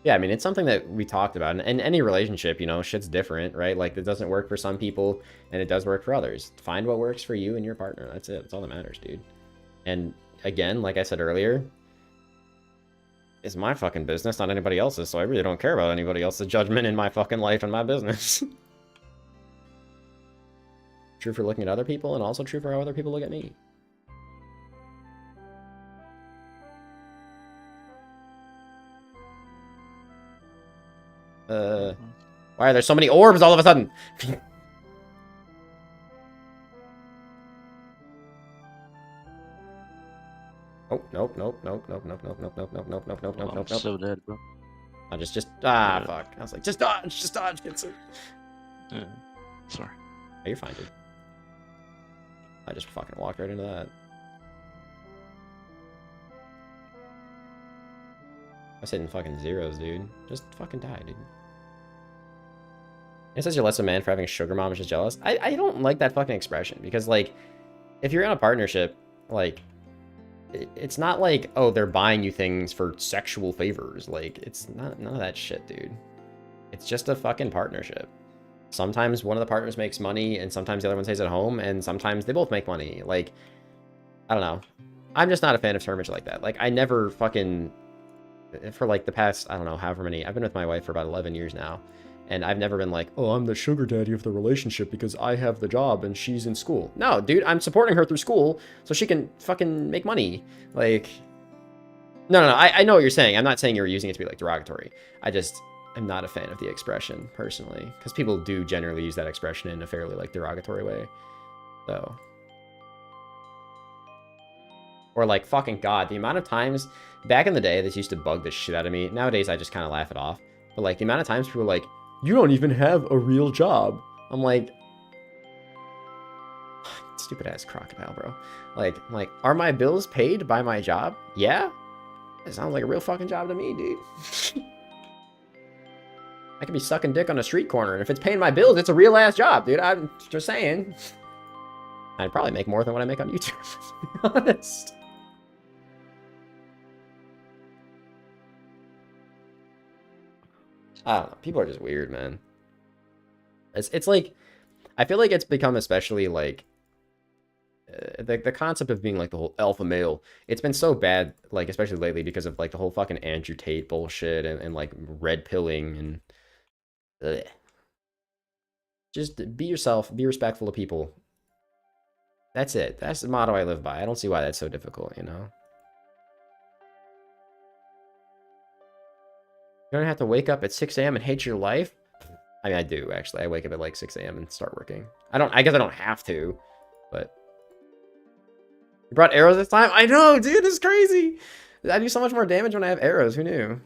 Yeah, I mean, it's something that we talked about. And any relationship, you know, shit's different, right? Like, it doesn't work for some people, and it does work for others. Find what works for you and your partner. That's it. That's all that matters, dude. And again, like I said earlier, it's my fucking business, not anybody else's, so I really don't care about anybody else's judgment in my fucking life and my business. True for looking at other people, and also true for how other people look at me. Why are there so many orbs all of a sudden? Oh, nope, nope, nope, nope, nope, nope, nope, nope, nope, nope, nope, nope, nope, nope, nope. So dead, bro. I fuck. I was like, just dodge, get some. Yeah, sorry. Oh, you're fine, dude. I just fucking walked right into that. I was hitting fucking zeros, dude. Just fucking die, dude. It says you're less of a man for having a sugar mom, is just jealous. I don't like that fucking expression, because, like, if you're in a partnership, like, it's not like, oh, they're buying you things for sexual favors. Like, it's not none of that shit, dude. It's just a fucking partnership. Sometimes one of the partners makes money, and sometimes the other one stays at home, and sometimes they both make money. Like, I don't know. I'm just not a fan of termage like that. Like, I never fucking, for like the past, I don't know, however many, I've been with my wife for about 11 years now, And I've never been like, oh, I'm the sugar daddy of the relationship because I have the job and she's in school. No, dude, I'm supporting her through school so she can fucking make money. Like, no, I know what you're saying. I'm not saying you're using it to be like derogatory. I just am not a fan of the expression personally, because people do generally use that expression in a fairly like derogatory way. So, or like fucking God, the amount of times back in the day this used to bug the shit out of me. Nowadays I just kind of laugh it off. But like the amount of times people are like, you don't even have a real job. I'm like, stupid ass crocodile, bro. Like, are my bills paid by my job? Yeah. It sounds like a real fucking job to me, dude. I could be sucking dick on a street corner, and if it's paying my bills, it's a real ass job, dude. I'm just saying. I'd probably make more than what I make on YouTube, to be honest. I don't know. People are just weird, man. It's like, I feel like it's become especially like the concept of being like the whole alpha male. It's been so bad, like especially lately because of like the whole fucking Andrew Tate bullshit and like red pilling and ugh. Just be yourself, be respectful of people. That's it. That's the motto I live by. I don't see why that's so difficult, you know? You don't have to wake up at 6 a.m. and hate your life. I mean, I do, actually. I wake up at like 6 a.m. and start working. I guess I don't have to, but... You brought arrows this time? I know, dude, it's crazy! I do so much more damage when I have arrows. Who knew?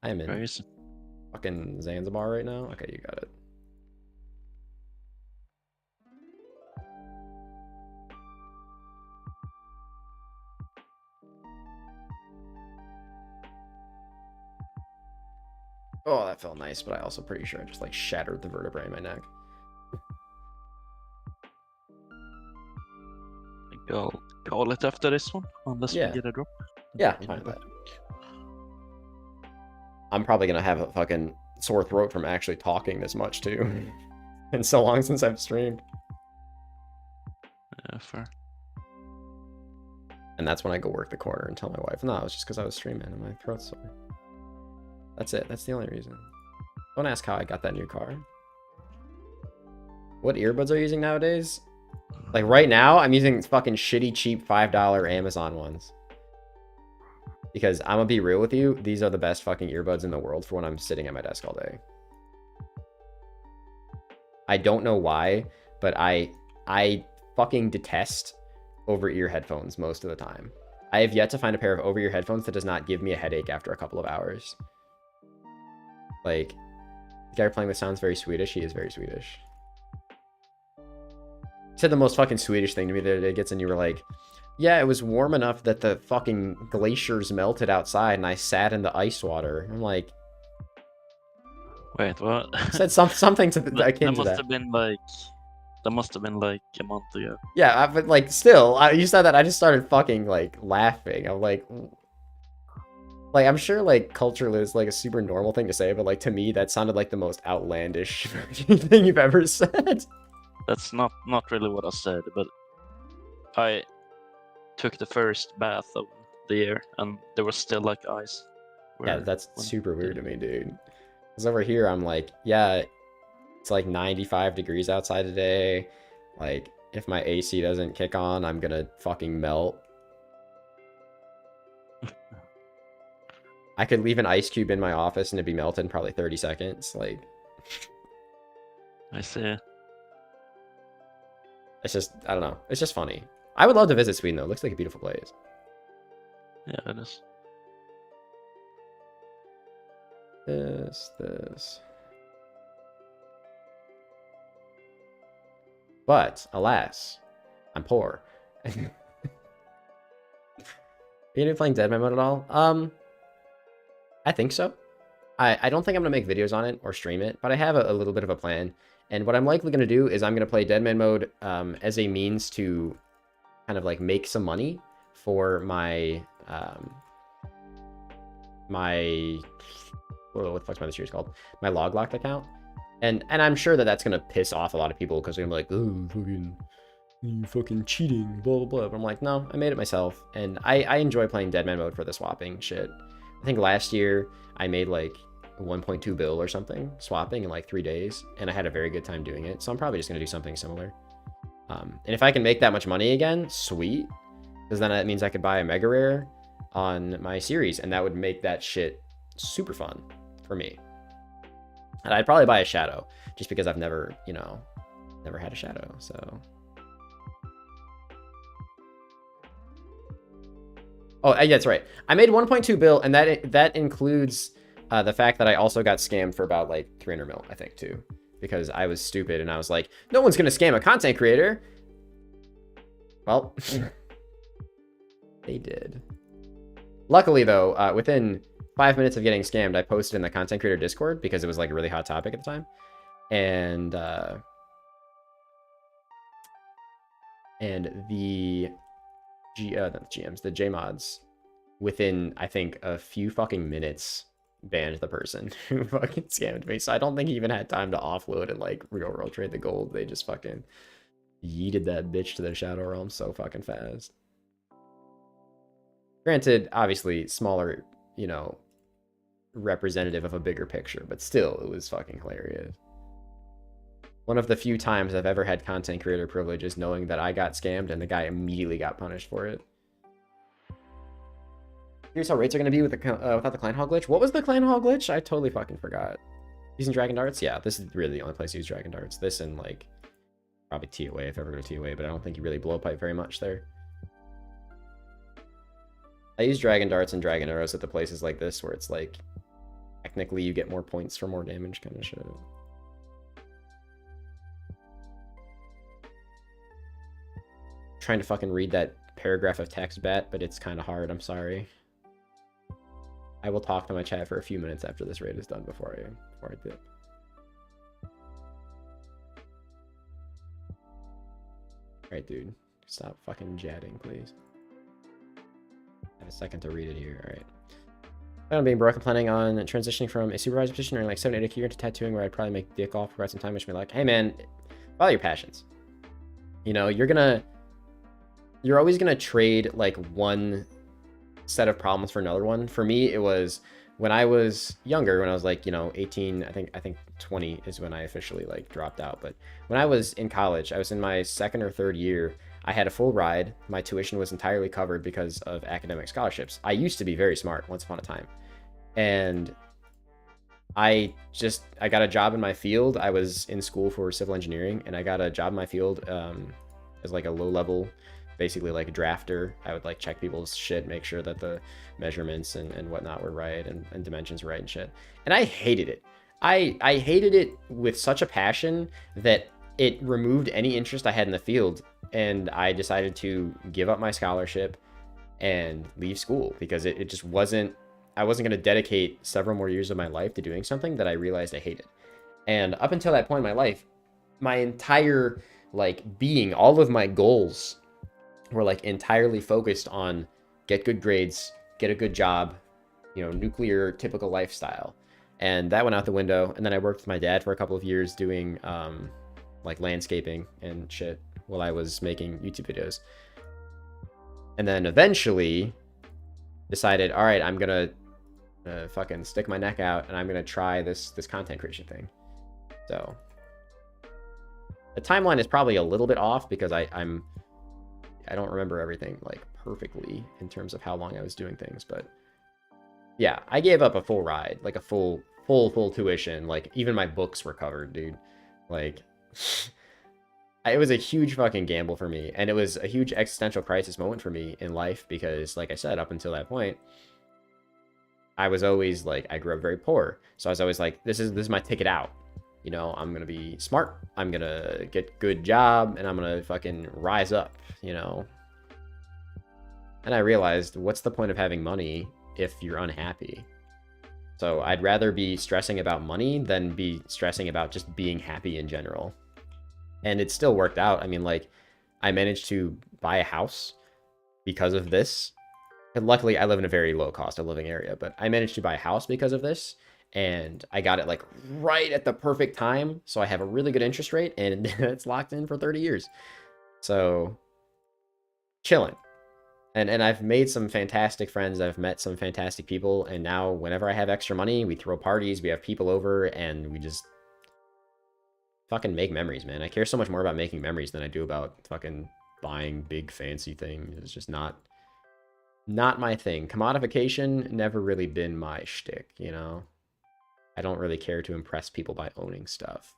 I am in fucking Zanzibar right now. Okay, you got it. Oh, that felt nice, but I also pretty sure I just like shattered the vertebrae in my neck. I think I'll call it after this one, unless we get a drop. Yeah, I'm fine with that. I'm probably gonna have a fucking sore throat from actually talking this much too. Been so long since I've streamed. Yeah, fair. And that's when I go work the corner and tell my wife, no, it's just because I was streaming and my throat's sore. That's it. That's the only reason. Don't ask how I got that new car. What earbuds are you using nowadays? Like right now, I'm using fucking shitty, cheap $5 Amazon ones. Because I'm gonna be real with you, these are the best fucking earbuds in the world for when I'm sitting at my desk all day. I don't know why, but I fucking detest over-ear headphones most of the time. I have yet to find a pair of over-ear headphones that does not give me a headache after a couple of hours. Like, the guy we're playing with sounds very Swedish. He is very Swedish. He said the most fucking Swedish thing to me the other day, Gets, and you were like, yeah, it was warm enough that the fucking glaciers melted outside and I sat in the ice water. I'm like... Wait, what? Said something to the, akin to that. That must have been like a month ago. Yeah, but like, still, you said that, I just started fucking, like, laughing. I'm like... Like, I'm sure, like, culturally it's, like, a super normal thing to say, but, like, to me, that sounded like the most outlandish thing you've ever said. That's not really what I said, but I took the first bath of the year, and there was still, like, ice. Yeah, that's super weird to me, dude. Because over here, I'm like, yeah, it's, like, 95 degrees outside today. Like, if my AC doesn't kick on, I'm gonna fucking melt. I could leave an ice cube in my office and it'd be melted in probably 30 seconds. Like, I see. It's just, I don't know. It's just funny. I would love to visit Sweden though. It looks like a beautiful place. Yeah, it is. This. But, alas, I'm poor. Are you gonna be playing Deadman mode at all? I think so. I don't think I'm going to make videos on it or stream it, but I have a little bit of a plan. And what I'm likely going to do is I'm going to play Deadman mode as a means to kind of like make some money for my, what the fuck's my series called? My log locked account. And I'm sure that that's going to piss off a lot of people because they're going to be like, oh, you fucking cheating, blah, blah, blah. But I'm like, no, I made it myself. And I enjoy playing Deadman mode for the swapping shit. I think last year I made like 1.2 bill or something, swapping in like 3 days, and I had a very good time doing it. So I'm probably just gonna do something similar. And if I can make that much money again, sweet, because then that means I could buy a mega rare on my series, and that would make that shit super fun for me. And I'd probably buy a shadow, just because I've never, you know, never had a shadow. So. Oh, yeah, that's right. I made 1.2 bill, and that includes the fact that I also got scammed for about like 300 mil, I think, too, because I was stupid and I was like, no one's gonna scam a content creator. Well, they did. Luckily, though, within 5 minutes of getting scammed, I posted in the content creator Discord because it was like a really hot topic at the time, and the not the GMs, the JMods, within I think a few fucking minutes, banned the person who fucking scammed me. So I don't think he even had time to offload and like real world trade the gold. They just fucking yeeted that bitch to the Shadow Realm so fucking fast. Granted, obviously smaller, you know, representative of a bigger picture, but still, it was fucking hilarious. One of the few times I've ever had content creator privileges knowing that I got scammed and the guy immediately got punished for it. Here's how rates are going to be with without the clan hall glitch. What was the clan hall glitch? I totally fucking forgot. Using dragon darts? Yeah, this is really the only place to use dragon darts. This and like probably TOA if I ever go to TOA, but I don't think you really blow pipe very much there. I use dragon darts and dragon arrows at the places like this where it's like technically you get more points for more damage kind of shit. Trying to fucking read that paragraph of text, Bet, but it's kind of hard. I'm sorry. I will talk to my chat for a few minutes after this raid is done before I dip. Alright, dude. Stop fucking jetting, please. Have a second to read it here. Alright. I'm being broke. I'm planning on transitioning from a supervisor position or like 7 8 a year into tattooing, where I'd probably make dick off for quite some time. Wish me luck. Hey man, follow your passions. You know, you're always gonna trade like one set of problems for another one. For me, it was when I was younger, when I was like, you know, 18, I think 20 is when I officially like dropped out. But when I was in college, I was in my second or third year. I had a full ride. My tuition was entirely covered because of academic scholarships. I used to be very smart once upon a time. And I got a job in my field. I was in school for civil engineering, and I got a job in my field as like a low level, basically like a drafter. I would like check people's shit, make sure that the measurements and whatnot were right and dimensions were right and shit. And I hated it. I hated it with such a passion that it removed any interest I had in the field. And I decided to give up my scholarship and leave school because it just wasn't, I wasn't going to dedicate several more years of my life to doing something that I realized I hated. And up until that point in my life, my entire like being, all of my goals were like entirely focused on get good grades, get a good job, you know, nuclear typical lifestyle. And that went out the window. And then I worked with my dad for a couple of years doing like landscaping and shit while I was making YouTube videos. And then eventually decided, all right, I'm gonna fucking stick my neck out and I'm gonna try this content creation thing. So the timeline is probably a little bit off because I don't remember everything like perfectly in terms of how long I was doing things, but yeah, I gave up a full ride, like a full tuition. Like even my books were covered, dude. Like it was a huge fucking gamble for me, and it was a huge existential crisis moment for me in life because, like I said, up until that point, I was always like, I grew up very poor, so I was always like, this is my ticket out. You know, I'm gonna be smart, I'm gonna get good job, and I'm gonna fucking rise up, you know. And I realized, what's the point of having money if you're unhappy? So I'd rather be stressing about money than be stressing about just being happy in general. And it still worked out. I mean, like, I managed to buy a house because of this. And luckily, I live in a very low cost of living area, but I managed to buy a house because of this. And I got it like right at the perfect time. So I have a really good interest rate and it's locked in for 30 years. So chilling. And I've made some fantastic friends. I've met some fantastic people. And now whenever I have extra money, we throw parties, we have people over, and we just fucking make memories, man. I care so much more about making memories than I do about fucking buying big fancy things. It's just not my thing. Commodification never really been my shtick, you know? I don't really care to impress people by owning stuff.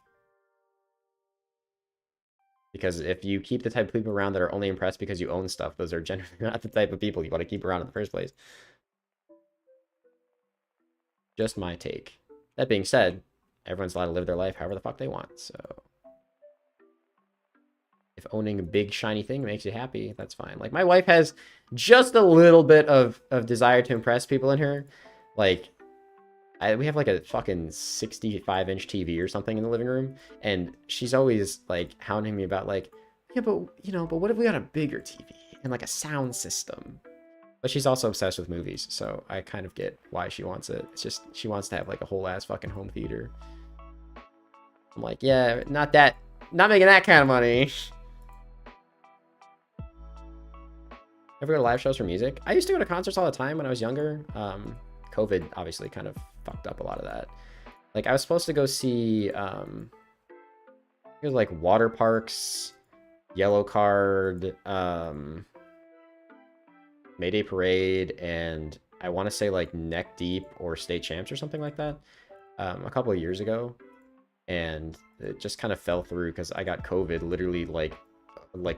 Because if you keep the type of people around that are only impressed because you own stuff, those are generally not the type of people you want to keep around in the first place. Just my take. That being said, everyone's allowed to live their life however the fuck they want, so... If owning a big shiny thing makes you happy, that's fine. Like, my wife has just a little bit of desire to impress people in her. Like, we have like a fucking 65-inch TV or something in the living room, and she's always like hounding me about like, yeah, but you know, but what if we got a bigger TV and like a sound system? But she's also obsessed with movies, so I kind of get why she wants it. It's just she wants to have like a whole ass fucking home theater. I'm like, yeah, not making that kind of money. Ever go to live shows for music? I used to go to concerts all the time when I was younger. COVID obviously kind of fucked up a lot of that. Like, I was supposed to go see, it was like Water Parks, Yellow Card, Mayday Parade, and I want to say like Neck Deep or State Champs or something like that, a couple of years ago. And it just kind of fell through because I got COVID literally like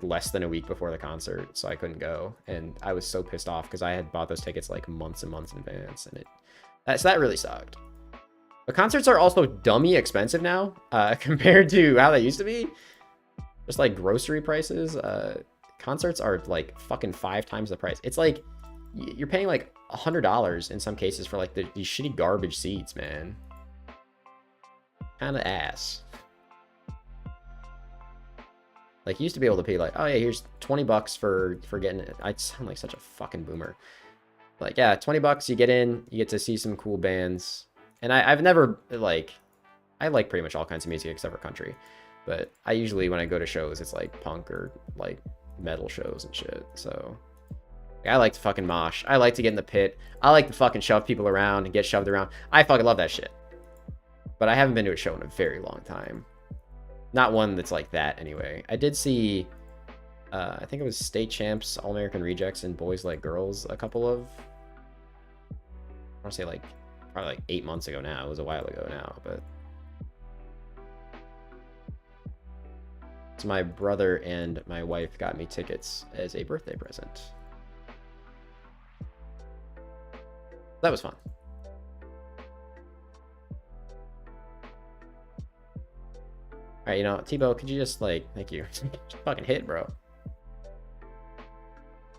less than a week before the concert, so I couldn't go, and I was so pissed off because I had bought those tickets like months and months in advance, and that really sucked. But concerts are also dummy expensive now, compared to how they used to be. Just like grocery prices, concerts are like fucking 5 times the price. It's like you're paying like $100 in some cases for like these shitty garbage seats, man. Kind of ass. Like, you used to be able to pay like, oh yeah, here's 20 bucks for getting it. I sound like such a fucking boomer. Like, yeah, 20 bucks, you get in, you get to see some cool bands. And I've never, like, I like pretty much all kinds of music except for country. But I usually, when I go to shows, it's like punk or like metal shows and shit. So, I like to fucking mosh. I like to get in the pit. I like to fucking shove people around and get shoved around. I fucking love that shit. But I haven't been to a show in a very long time. Not one that's like that, anyway. I did see, I think it was State Champs, All-American Rejects, and Boys Like Girls I want to say like, probably like 8 months ago now. It was a while ago now, but... So my brother and my wife got me tickets as a birthday present. That was fun. Alright, you know, Tebow, could you just, like, thank you. Just fucking hit, bro.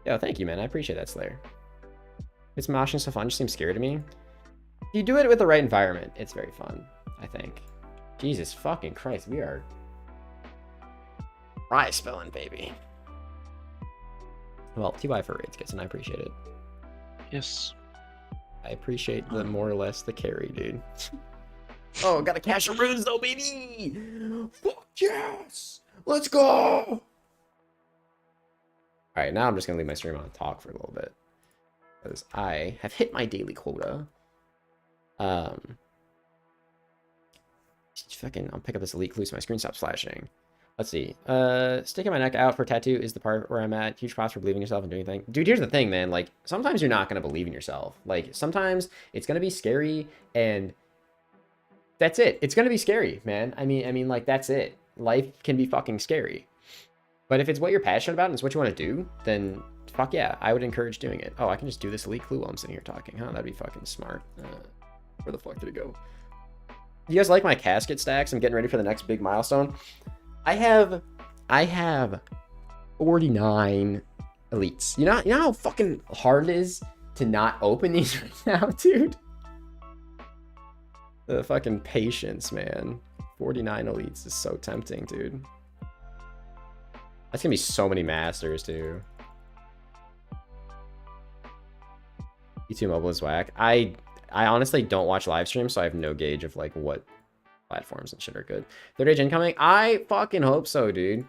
Yo, thank you, man. I appreciate that, Slayer. It's moshing so fun, just seems scary to me. If you do it with the right environment, it's very fun, I think. Jesus fucking Christ, we are... Rye spelling, baby. Well, TY for raids, Gets, and I appreciate it. Yes. I appreciate the more or less the carry, dude. Oh, got a cache of runes though, baby! Fuck yes! Let's go! Alright, now I'm just gonna leave my stream on and talk for a little bit. Because I have hit my daily quota. Fucking, I'll pick up this elite clue so my screen stops flashing. Let's see. Sticking my neck out for tattoo is the part where I'm at. Huge props for believing in yourself and doing things. Dude, here's the thing, man. Like, sometimes you're not gonna believe in yourself. Like, sometimes it's gonna be scary and... That's it. It's gonna be scary, man. I mean, like, that's it. Life can be fucking scary. But if it's what you're passionate about and it's what you want to do, then fuck yeah, I would encourage doing it. Oh, I can just do this elite clue while I'm sitting here talking, huh? That'd be fucking smart. Where the fuck did it go? You guys like my casket stacks? I'm getting ready for the next big milestone. I have 49 elites. You know how fucking hard it is to not open these right now, dude? The fucking patience, man. 49 elites is so tempting, dude. That's gonna be so many masters, too. YouTube mobile is whack. I honestly don't watch live streams, so I have no gauge of like what platforms and shit are good. Third age incoming? I fucking hope so, dude.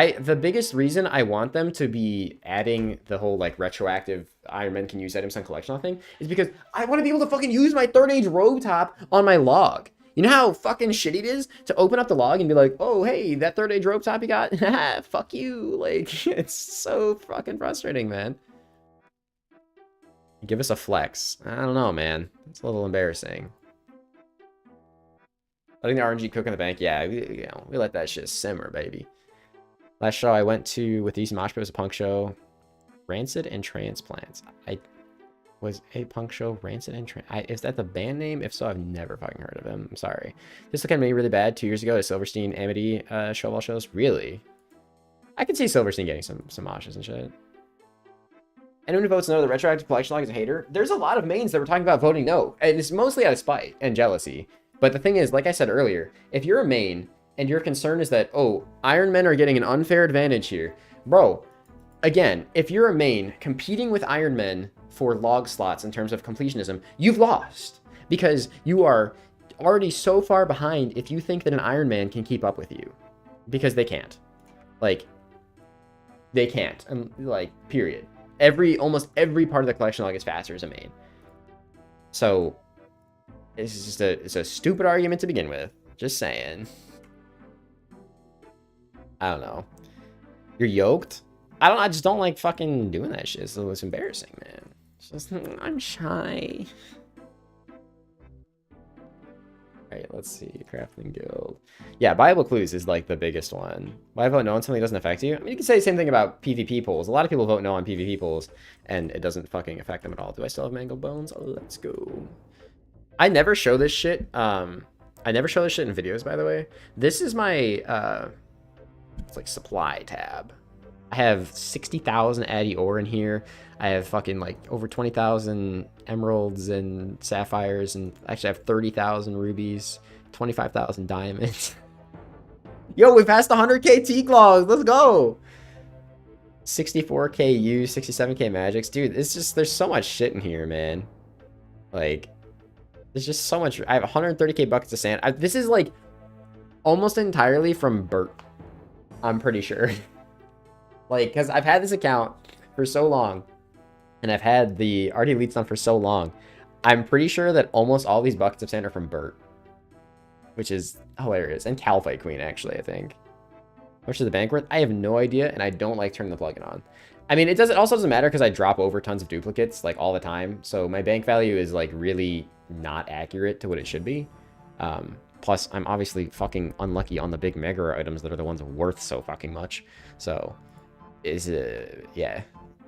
The biggest reason I want them to be adding the whole like retroactive Iron Man can use items on collection thing is because I want to be able to fucking use my third age robe top on my log. You know how fucking shitty it is to open up the log and be like, oh, hey, that third age robe top you got? Fuck you. Like, it's so fucking frustrating, man. Give us a flex. I don't know, man. It's a little embarrassing. Letting the RNG cook in the bank. Yeah, we let that shit simmer, baby. Last show I went to with Easy Mosh Pit was a punk show. Rancid and Transplants. I was a punk show. Rancid and is that the band name? If so, I've never fucking heard of him. I'm sorry. This looked at me really bad 2 years ago at Silverstein Amity show shows. Really? I could see Silverstein getting some moshes and shit. Anyone who votes no to the retroactive collection log is a hater. There's a lot of mains that were talking about voting no, and it's mostly out of spite and jealousy. But the thing is, like I said earlier, if you're a main and your concern is that, oh, Iron Men are getting an unfair advantage here, bro, again, if you're a main competing with Iron Men for log slots in terms of completionism, you've lost because you are already so far behind if you think that an Iron Man can keep up with you, because they can't. Like, they can't. Like, period. Almost every part of the collection log is faster as a main. So this is just it's a stupid argument to begin with. Just saying. I don't know. You're yoked? I just don't like fucking doing that shit. So it's embarrassing, man. It's just, I'm shy. Alright, let's see. Crafting Guild. Yeah, Bible Clues is like the biggest one. Why vote no on something that doesn't affect you? I mean, you can say the same thing about PvP polls. A lot of people vote no on PvP polls, and it doesn't fucking affect them at all. Do I still have mangled bones? Oh, let's go. I never show this shit. I never show this shit in videos, by the way. This is my, it's like supply tab. I have 60,000 Addy ore in here. I have fucking like over 20,000 emeralds and sapphires, and actually I have 30,000 rubies, 25,000 diamonds. Yo, we passed 100k T-Claws. Let's go. 64k U, 67k magics. Dude, it's just, there's so much shit in here, man. Like, there's just so much. I have 130k buckets of sand. This is like almost entirely from Bert. I'm pretty sure. Like, because I've had this account for so long, and I've had the RD Elites on for so long, I'm pretty sure that almost all these buckets of sand are from Bert, which is hilarious. And Calphite Queen, actually, I think. How much is the bank worth? I have no idea, and I don't like turning the plugin on. I mean, it also doesn't matter because I drop over tons of duplicates, like, all the time. So my bank value is, like, really not accurate to what it should be. Plus, I'm obviously fucking unlucky on the big mega items that are the ones worth so fucking much. So, yeah,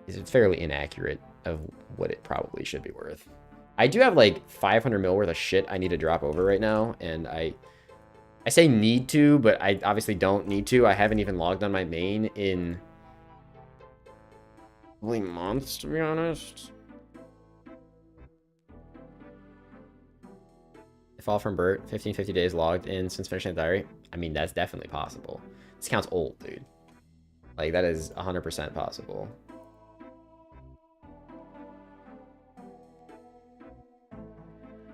is fairly inaccurate of what it probably should be worth. I do have, like, 500 mil worth of shit I need to drop over right now, and I say need to, but I obviously don't need to. I haven't even logged on my main in probably months, to be honest. If all from Bert, 1550 days logged in since finishing the diary. I mean, that's definitely possible. This account's old, dude. Like, that is 100% possible.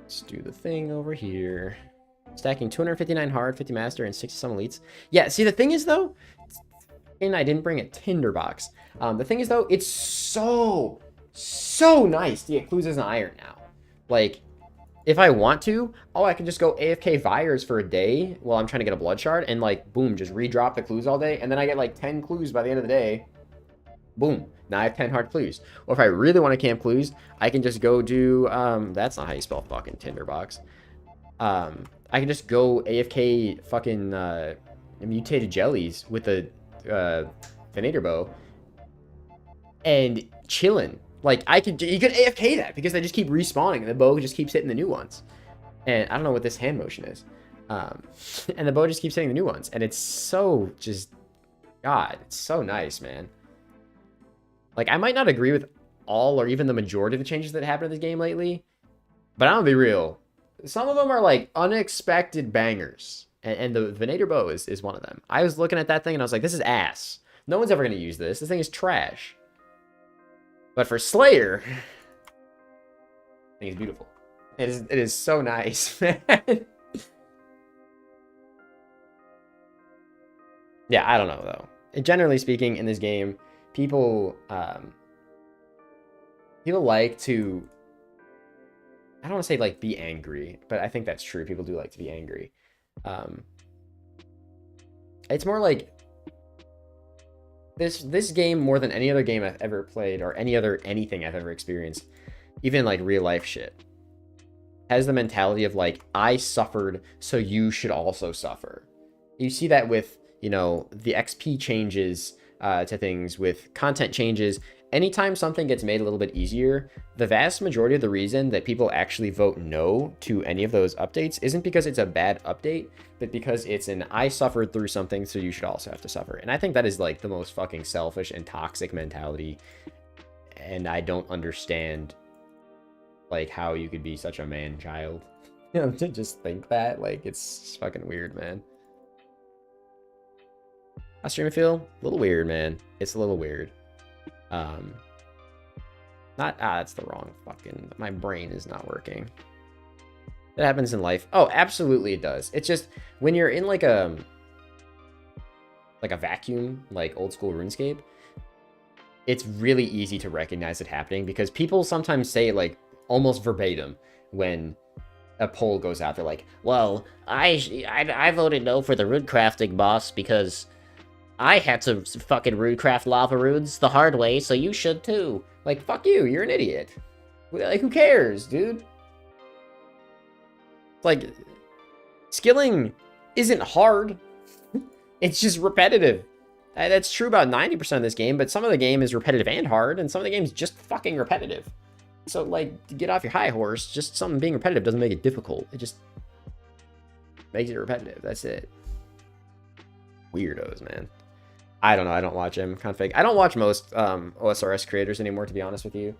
Let's do the thing over here. Stacking 259 hard, 50 master, and 60 some elites. Yeah, see, the thing is, though, and I didn't bring a tinderbox. The thing is, though, it's so nice to get clues as an iron now. Like, if I want to, I can just go AFK Vires for a day while I'm trying to get a blood shard, and, like, boom, just redrop the clues all day, and then I get, like, 10 clues by the end of the day. Boom. Now I have 10 hard clues. Or if I really want to camp clues, I can just go do, that's not how you spell fucking tinderbox. I can just go AFK fucking mutated jellies with the Venator bow and chillin'. Like, you could AFK that because they just keep respawning and the bow just keeps hitting the new ones. And I don't know what this hand motion is. And the bow just keeps hitting the new ones. And it's so just, God, it's so nice, man. Like, I might not agree with all or even the majority of the changes that happened in this game lately, but I'm gonna be real. Some of them are, like, unexpected bangers. And the Venator bow is one of them. I was looking at that thing and I was like, this is ass. No one's ever gonna use this. This thing is trash. But for Slayer, I think it's beautiful. It is so nice, man. Yeah, I don't know, though. generally speaking, in this game, people people like to, I don't want to say like be angry, but I think that's true. People do like to be angry. Um, it's more like this game more than any other game I've ever played or any other anything I've ever experienced, even like real life shit, has the mentality of like, I suffered, so you should also suffer. You see that with, you know, the XP changes to things, with content changes. Anytime something gets made a little bit easier, the vast majority of the reason that people actually vote no to any of those updates isn't because it's a bad update, but because it's an I suffered through something, so you should also have to suffer. And I think that is like the most fucking selfish and toxic mentality. And I don't understand like how you could be such a man child, you know, to just think that. Like, it's fucking weird, man. How stream it feel? A little weird, man. It's a little weird. That's the wrong fucking, my brain is not working. It happens in life. Oh, absolutely it does. It's just when you're in like a vacuum, like old school RuneScape, it's really easy to recognize it happening because people sometimes say like almost verbatim when a poll goes out. They're like, well, I voted no for the rune crafting boss because I had to fucking runecraft lava runes the hard way, so you should too. Like, fuck you, you're an idiot. Like, who cares, dude? Like, skilling isn't hard. It's just repetitive. That's true about 90% of this game, but some of the game is repetitive and hard, and some of the game is just fucking repetitive. So, like, to get off your high horse, just something being repetitive doesn't make it difficult. It just makes it repetitive. That's it. Weirdos, man. I don't know. I don't watch him. Kind of fake. I don't watch most OSRS creators anymore, to be honest with you.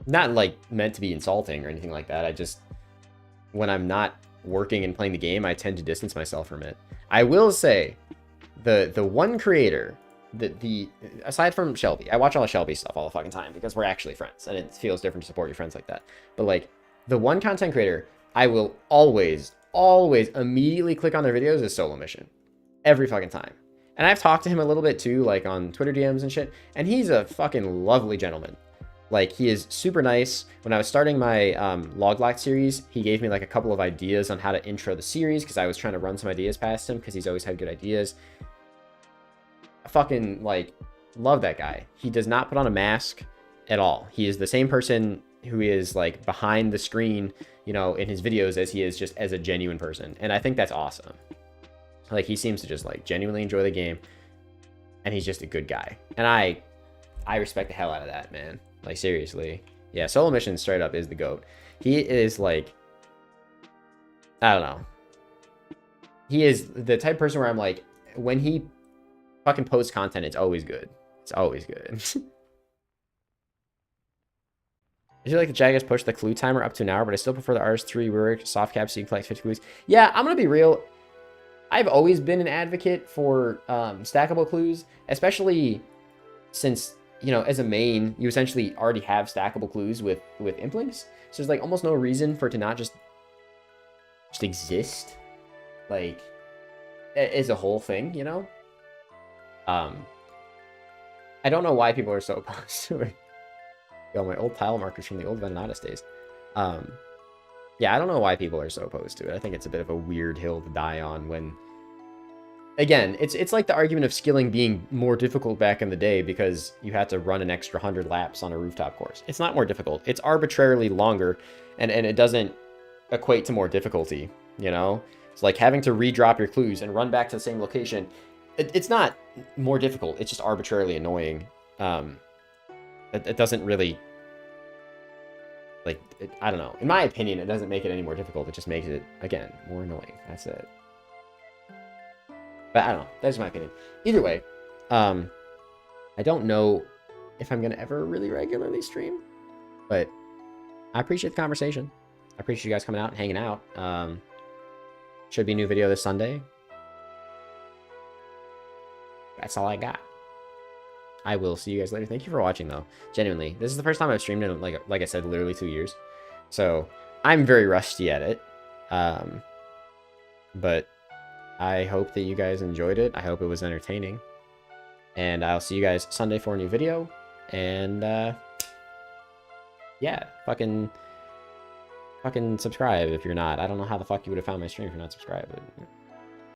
Not like meant to be insulting or anything like that. I just, when I'm not working and playing the game, I tend to distance myself from it. I will say, the one creator, the aside from Shelby, I watch all of Shelby's stuff all the fucking time because we're actually friends, and it feels different to support your friends like that. But like, the one content creator I will always immediately click on their videos is Solo Mission. Every fucking time. And I've talked to him a little bit too, like on Twitter DMs and shit, and he's a fucking lovely gentleman. Like, he is super nice. When I was starting my Loglock series, he gave me like a couple of ideas on how to intro the series because I was trying to run some ideas past him because he's always had good ideas. I fucking, like, love that guy. He does not put on a mask at all. He is the same person who is, like, behind the screen, you know, in his videos as he is just as a genuine person. And I think that's awesome. Like, he seems to just, like, genuinely enjoy the game. And he's just a good guy. And I respect the hell out of that, man. Like, seriously. Yeah, Solo Mission straight up is the GOAT. He is, like, I don't know. He is the type of person where I'm like, when he fucking posts content, it's always good. It's always good. I feel like the Jaggers pushed the clue timer up to an hour, but I still prefer the RS3 reworked soft cap so you can collect 50 clues. Yeah, I'm going to be real. I've always been an advocate for stackable clues, especially since, you know, as a main, you essentially already have stackable clues with Implinks. So there's like almost no reason for it to not just exist, like, as a whole thing, you know? I don't know why people are so opposed to it. Yo, my old tile markers from the old Venatus days. Yeah, I don't know why people are so opposed to it. I think it's a bit of a weird hill to die on when, again, it's like the argument of skilling being more difficult back in the day because you had to run an extra 100 laps on a rooftop course. It's not more difficult. It's arbitrarily longer, and it doesn't equate to more difficulty, you know? It's like having to redrop your clues and run back to the same location. It's not more difficult. It's just arbitrarily annoying. It doesn't really, like, I don't know. In my opinion, it doesn't make it any more difficult. It just makes it, again, more annoying. That's it. But I don't know. That's my opinion. Either way, I don't know if I'm going to ever really regularly stream, but I appreciate the conversation. I appreciate you guys coming out and hanging out. Should be a new video this Sunday. That's all I got. I will see you guys later. Thank you for watching, though. Genuinely, this is the first time I've streamed in, like I said, literally 2 years. So I'm very rusty at it. But I hope that you guys enjoyed it. I hope it was entertaining. And I'll see you guys Sunday for a new video. And yeah, fucking subscribe if you're not. I don't know how the fuck you would have found my stream if you're not subscribed. But,